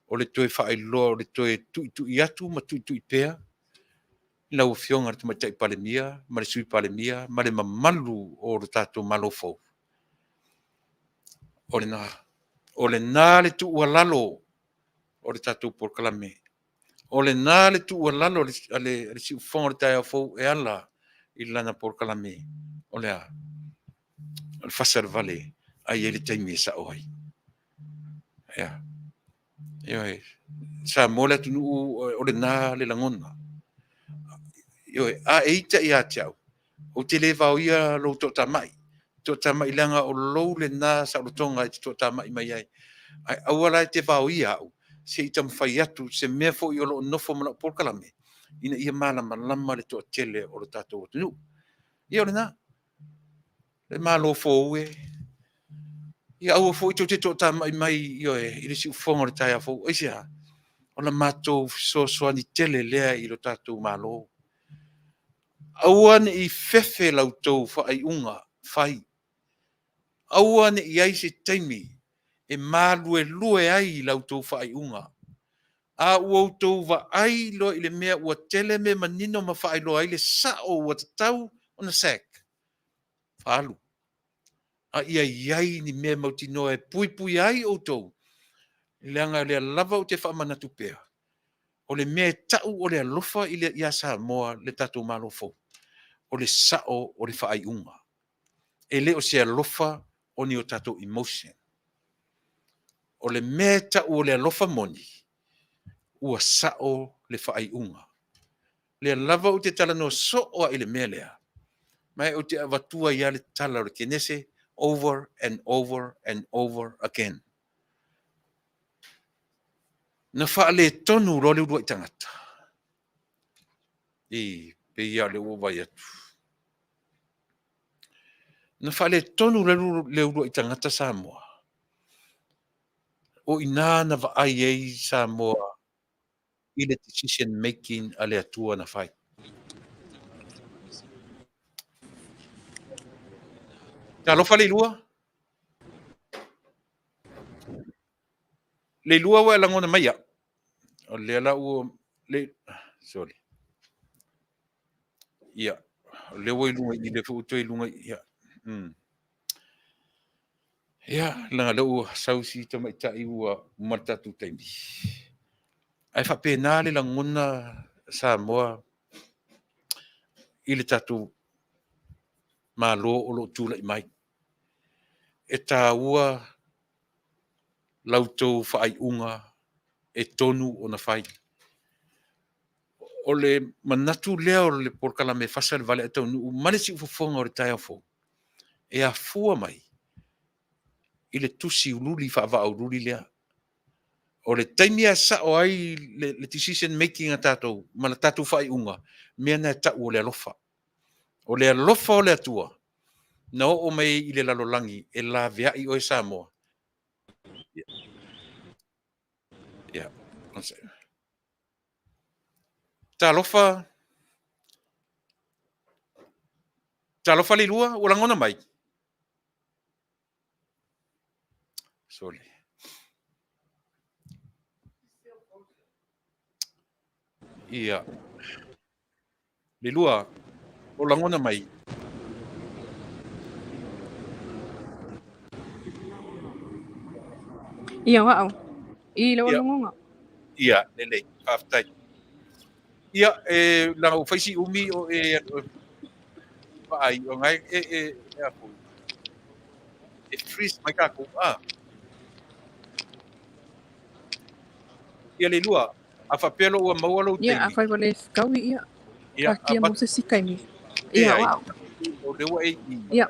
o le toe fa ilo o le toe tu i atu ma tu i pea lau fionga te matai palemia ma le sui palemia ma le mamalu o le tatou malofo o le nā le tu ua lalo o le tatou Polokalame o le nā le tu ua lalo le si ufonga le tai au fou e ala i lana Polokalame o le a le Fasa le Vale ai ele taimi sa oi sa mola tunu o le nā le langona a eita ia tiau o te le vau ia lo to tamai to tama ilanga o lo le na sa lo tonga i to tama i mai ai ai awala te vau ia au se i tam fai atu se me fo i lo no fo mana Polokalame ina ia mala malama le to tele o lo tato tu ia le na le malo fo e ia au fo i to te to tama i mai io e i le si fonga le tai fo e sia o la mato so ni tele le i lo tato malo awan i fefe lautou fa ai unga fai awan i ai se taimi e lue ai lautou fa ai unga a uoutou va ai lo i le mea ua tele me manino ma fa ai lo ai le sao ua tatau ona sek falu a ia iai ni mea mautino e pui ai outou leanga le lava o te fa manatu pea o le mea tau o le alofa i le ia Samoa le tatou malofo o le sao o le fa ai unga e le o se alofa o ni o tatou emotion o le mea tau o le alofa moni ua sao le faai unga. Le lava o te tala no so o i le mea lea. Mai o te avatua ia le tala o le kenese over and over and over again. Na faa le tonu lo le udua i tangata. I pe ia le uwai atu. Na faa le tonu le udua i tangata Samoa. O ina na va ai ei Samoa i le decision making a le atua na fai. Ta lofa le lua? Le lua wa langona mai ya. O le ala u le sorry. Ia. Le wai lunga i le fu toi lunga ia. Ia, langa lau sausi ta mai tai ua matatu taimi. Ai fa pena le langona Samoa i le tatu malo o lo tula i mai. E tā ua lautou whaai unga e tonu o na whai. O le manatu lea o le Polokalame Fasa le Vale atau nu mane si ufofonga o le tai afo. E a fua mai i le tusi ululi whaava au ululi lea. O le taimi a sa o ai le decision making a tātou, mana tātou whai unga, mea na tau o le alofa. O le alofa o le atua, na o mai i le lalolangi, e la vea i o e Samoa. Ia, ta alofa le lua, o langona mai. Sorry. Ia. Le lua, o langona mai. Ia wao. I le walunga. Ia, lele, Faafetai. Ia, la o faisi umi o ai o ngai apu. E freeze mai ka ku Ia le lua, a whapelo ua maualo Ia teimi. a fai wale kawi ia. Ia, Ka kia mo se sikai mi. Ia, Ia wao. o le ua e Ia.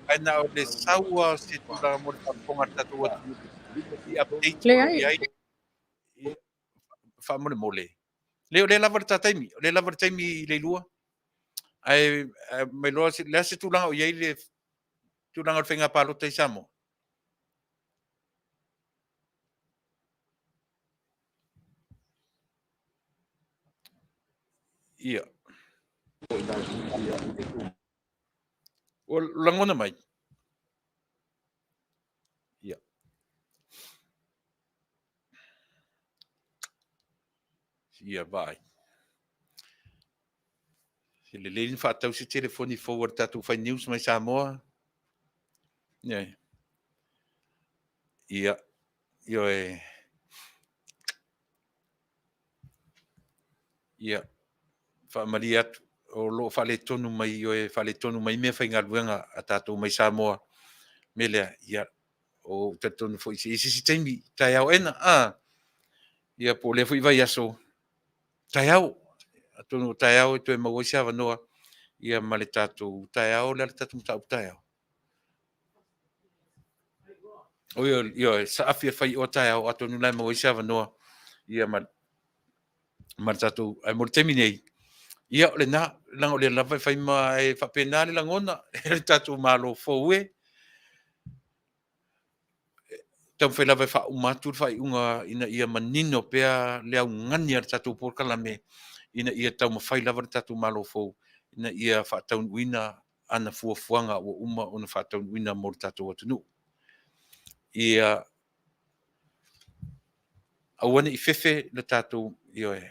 Aina o le saua se tula mo le paponga tatu atu. I update Le o ai. i ai. Wha mole mole. Le lava le tataimi, le lava le taimi le lua. Ai, mai loa se, lea se tulanga o iai le tulanga o whenga palo te Samoa. Ia. O langona mai. Ia. Ia, vai. Se le lein whaatau se telefoni forward tatu whai news mai Samoa. Ia. Ia. Ia e. Ia. Whaamari atu. O lo whale tonu mai, io e whale tonu mai mea whainga luenga a tātou mai Samoa. Melea, ia. O tatonu fo isi si taimi, tai au ena, ia po le fo i vai aso. Tai au. Atonu tai au e tu e maua siava noa. Ia male tātou tai au, le tātou tātou tai au. O yo sa Afiafi o tai o atu nulai mo isa vanoa ia ma tatu ai mo terminate ia o le na lang o le lava fai ma e fa penale langona e tatu malo fowe tam fai lava fa umatu fai unga ina ia manino pea le au ngani ar tatu Polokalame ina ia tau mafai lava tatu malo fo ina ia fa tau wina ana fuafuanga o uma ona fa tau wina mo tatu o tunu ia awana i fefe le tatu io e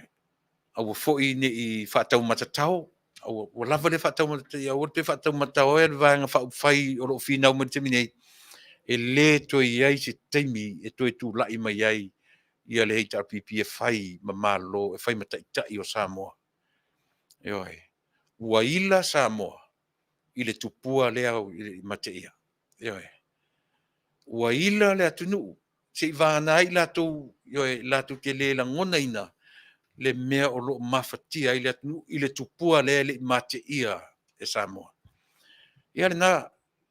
au foi ni i fa tau matatau au lava le fa tau matatau ia o te fa tau matatau e vanga fa fai o lo fina mo terminate e le to iai se taimi e to tu lai mai ai ia le HRPP e fai ma malo e fai matai o Samoa io e waila Samoa i le tupua le au i mateia io e waila le atunu se vana ai la tu io e la tu ke le la ngona ina le mea o lo mafatia i le atunu i le tupua le mateia e Samoa ia le na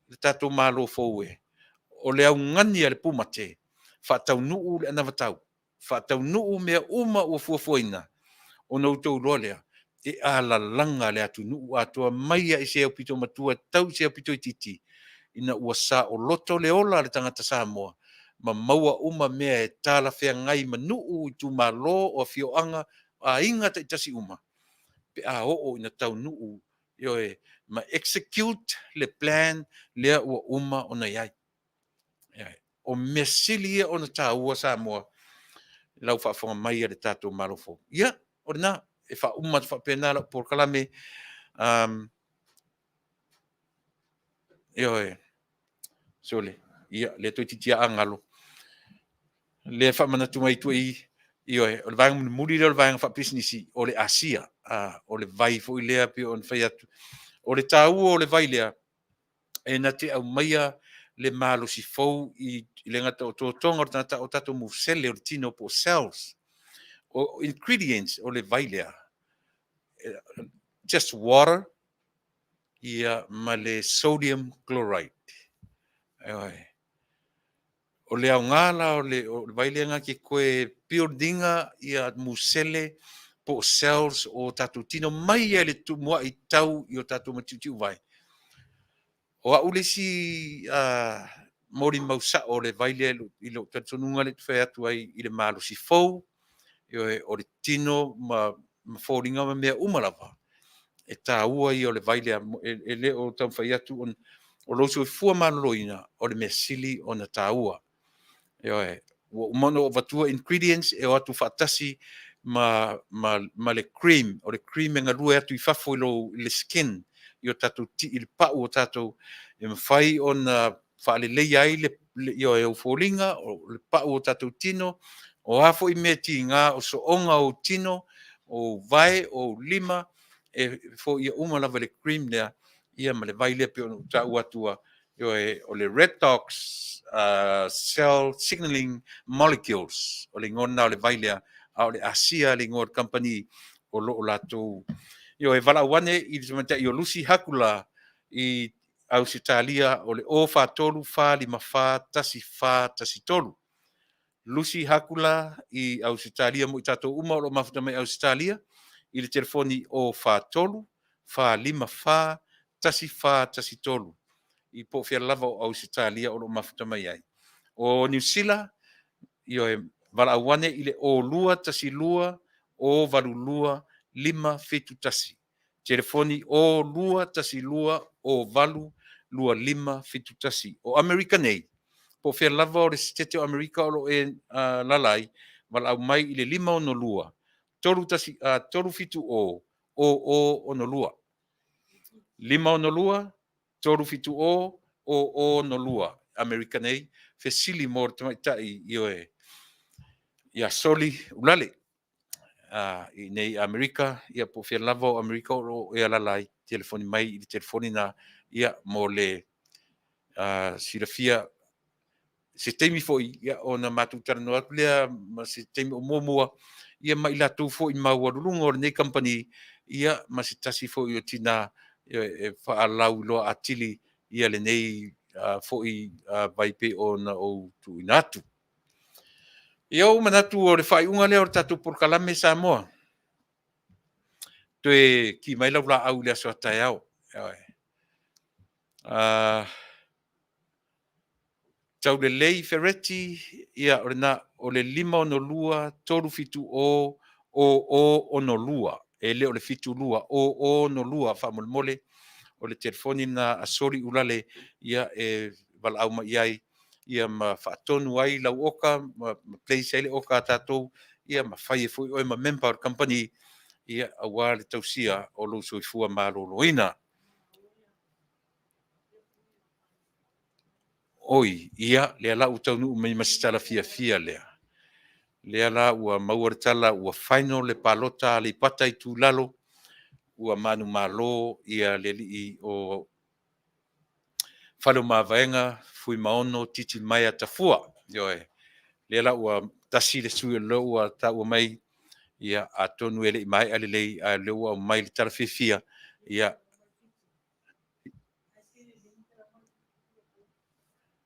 le tatu malo foue o le au ngani le pumate fa tau nuu le ana vatau fa tau nuu mea uma o fuafuaina o no tau lolea e ala langa le atu nuu atua mai e se pito matua tau se pito titi ina ua sa o loto le ola le tangata Samoa ma maua uma mea e tala fea ngai ma nuu i tu malo o fioanga a inga te tasi uma pe a o ina tau nuu yo e ma execute le plan le ua uma ona iai o mesili ona taua Samoa lau whaafonga mai le tātou marofo. Ia, o na, e wha umat wha penala Polokalame, e sole, ia, le toi titia angalo. Le wha manatu mai tui, o le vanga muri le vanga wha businessi, o le Asia, o le vai fo i lea pi on whai atu. O le tāu o le vai lea, e na te au maia le malo si fau i le ngata o tō tonga o tato mufsele o le tino po cells. O ingredients o le vailea just water ia ma le sodium chloride o le au ngala o le vailea nga ke koe piordinga ia musele po cells o tatu tino mai ia le tumua i tau i o tatu matiutiu vai o a ule si mori mausa o le vailea i lo tatununga le tufai atu ai i le malo si fau o le tino ma fōringa ma mea umalava. E tā ua i o le vaile e le o tau whai atu o losu e fua manaloina o le mea sili o na tā ua. Ua umano o vatua ingredients e o atu whaatasi ma le cream, o le cream e ngarua atu i whafo i le skin i o tatu i le pau o tatu e mawhai o na whaale leia ai i o e o fōringa o le pau o tatu tino o hafo i mea ti ngā o so onga o tino, o vai, o lima, e fo ia umalawa le cream lea, ia ma le vai lea pe o ta uatua, o le redox cell signaling molecules, o le ngona o le vai lea, a o le Asia le ngor company o lo o lato. E wala wane i i o lusi hakula i Ausitalia o le o fa tolu fa lima fa tasi tolu. Lucy Hakula i Ausitalia mo i tātou uma o lo mafuta mai Ausitalia i le telefoni o whātolu, whālima whā, tasi tolu. I po whia lava o Ausitalia o lo mafuta mai ai. O New Zealand, i o e wala awane i le o lua tasi lua, o valu lua, lima fitu tasi. Telefoni o lua tasi lua, o valu lua lima fitu tasi. O Americanei. Po fea lava o le sitete o Amerika o lo e lalai, wala au mai i le lima o no lua. Toru fitu o no lua. Lima o no lua, toru fitu o no lua. Amerika nei, fe sili mor tamaitai i oe. Ia soli ulale. I nei Amerika, ia po fea lava o Amerika o lo e lalai, telefoni mai i telefoni na ia mo le silafia se teimi foi ia ona matutara no atlea ma se teimi o momua ia mai la tu foi maua lungo nei company ia ma se tasi foi o tina e fa lau lo atili ia le nei fo'i vai pe o na o tu inatu. Ia o manatu o le whaiunga leo tatu Polokalame Samoa. Toe ki mai lau la au lea soa tai au. Tau le lei fereti ia o le 5 tolu fitu o no lua. E le o le fitu lua o no lua whamolmole o le telefoni na asori ulale ia e wala au ma iai ia ma whaatonu ai lau oka ma play sale oka tatou ia ma whai e fui o ma member company ia awa le tausia o lo soifua ma loloina. Oi, ia, lea la Taunuu mai masitala fia lea. Lea la ua mauaritala ua final le palota le pata I tūlalo, ua manu malo ia le li o whalu mawhaenga, fui maono titi mai a tafua. Ioe, lea la ua tasi le sui lo ua ta ua mai ia a tonu ele I mai ale lei a le ua mai le tala fia ia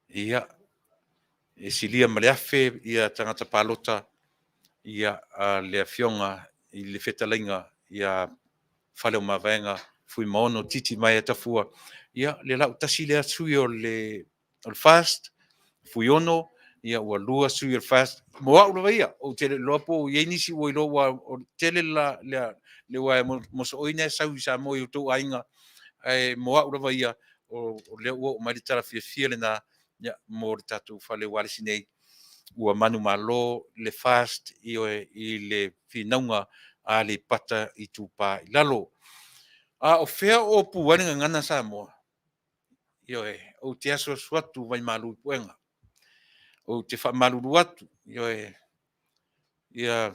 ia e silia ma le afe ia tangata palota ia le afionga I le fetalainga ia whale o mawaenga fui maono titi mai atafua ia le lau tasi le sui o le fast fui ono ia ua lua sui o fast moa ula ia o tele lopo ia nisi o ilo o tele le wa moso oina sau sa mo I to ainga e moa ula ia o le o mai tara fia le na ia mo tatu whale wale sinei ua manu malo le fast I le finaunga a le pata I tupa I lalo. A o fea o puani ngana Samoa. Ioe, o te aso suatu vai malu puenga. O te wha maluru atu. Ioe, ia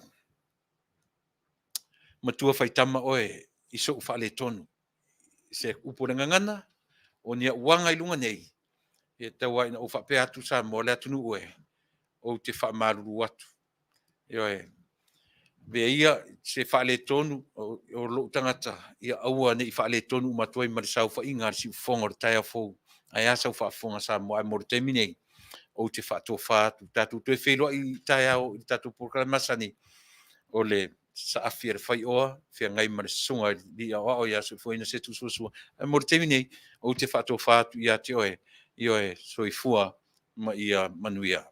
matua whaitama oe I so whale tonu. Se upurenga ngana, o nia uanga I lunga nei. Ia tawa ina o whapea atu Samoa le atunu oe. O te wha maluru atu. Ioe, ve ia se whaale tonu o lo tangata ia aua nei whaale tonu matua I marisau wha inga si ufonga o taia fau ai asa wha fonga Samoa ai mo te minei o te wha tofa tatu te whelua I taia o tatu Polokalame masani o le sa afia le whai oa whia ngai marisunga li a o ia so fuina se tu susua ai mo te minei o te wha tofa ia te oe ioe soifua ma ia Manuia.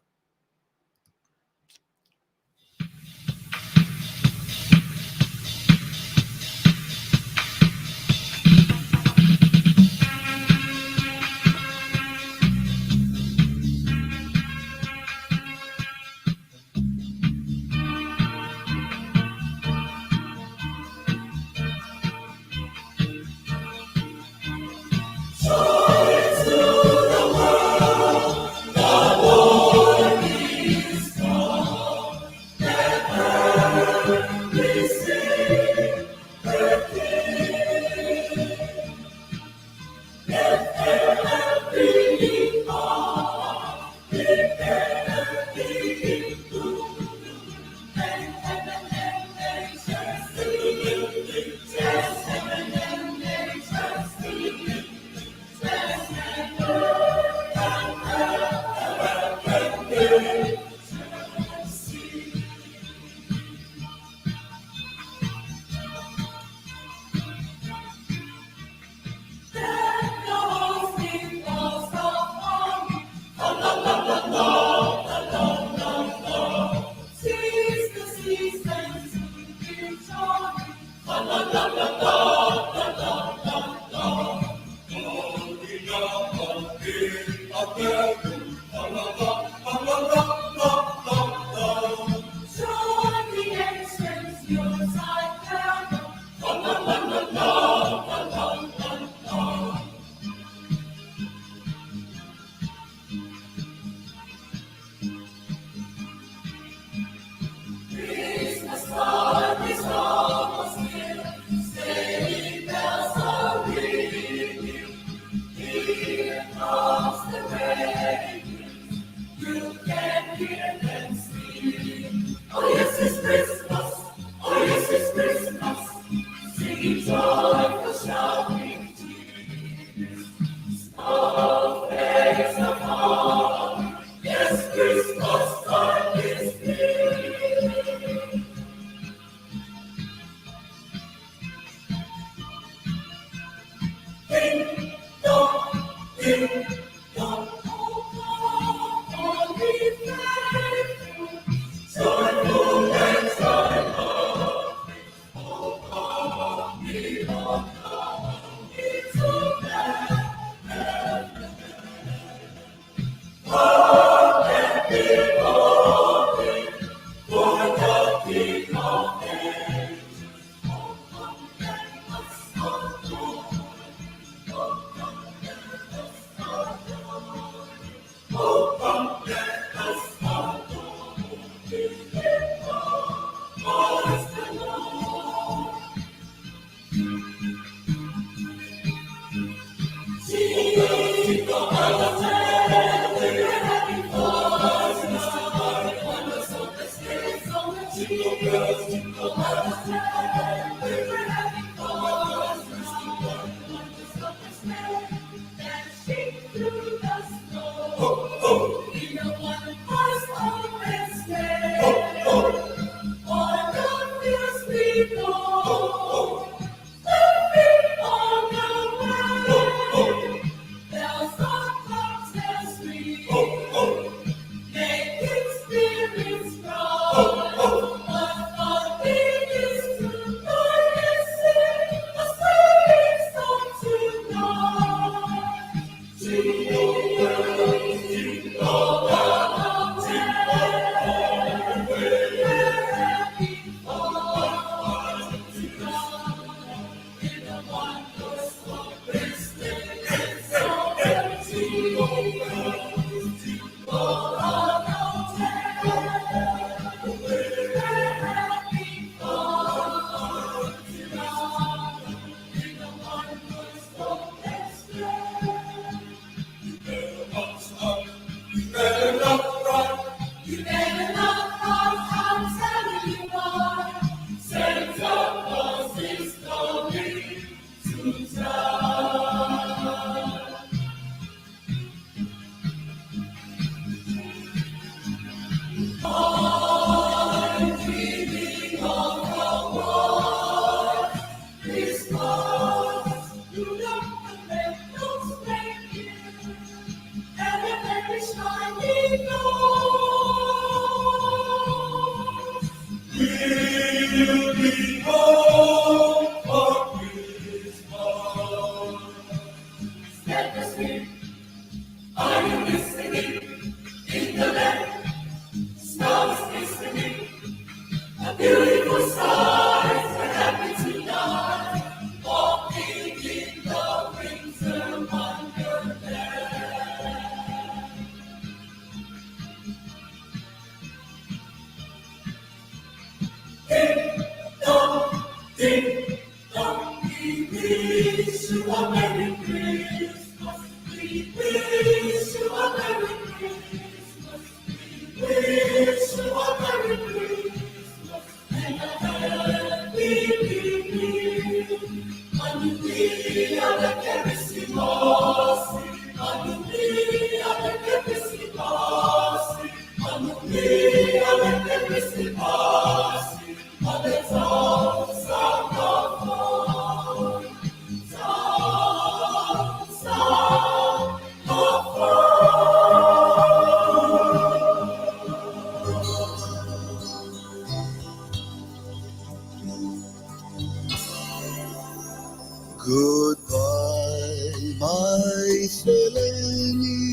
Goodbye, my Seleni.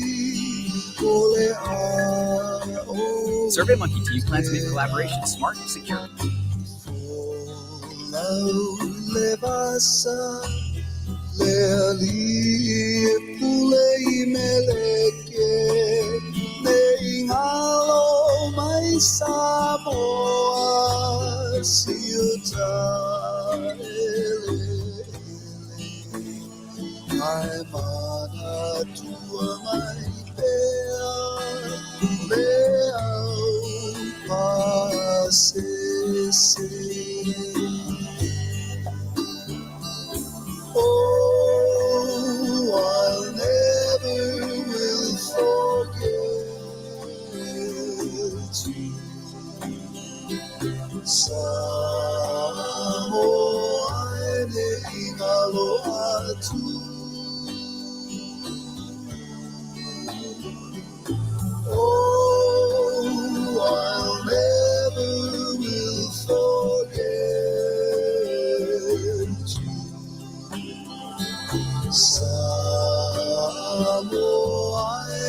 SurveyMonkey team plans to make collaboration smart and secure. Samoa, I'm on a tour, my bear, oh, I never will forget Samoa ene ingaloa tu. Oh, I'll never will forget you. Samoa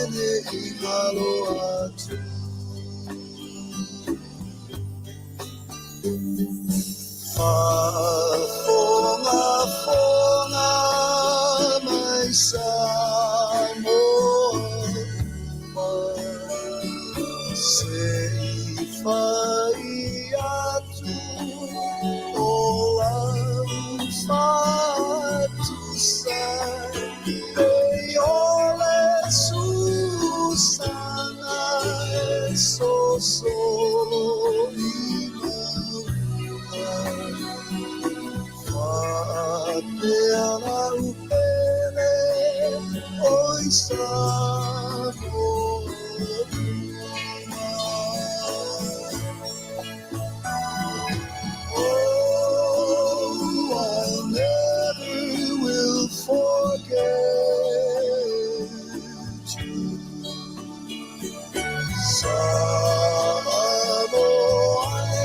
ene ingaloa tu. Fonga, fonga, my Samoa, seifai atu o ang fatu sai, e ole susana e sosolo Pela upele oi Oh, I never will forget you. Samoa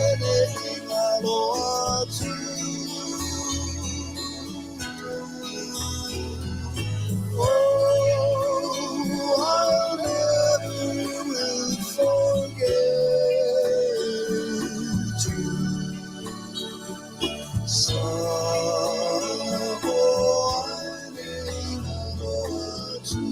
ene ingaloa tu. Oh, I'll never will forget you. Samoa ene ingaloa tu.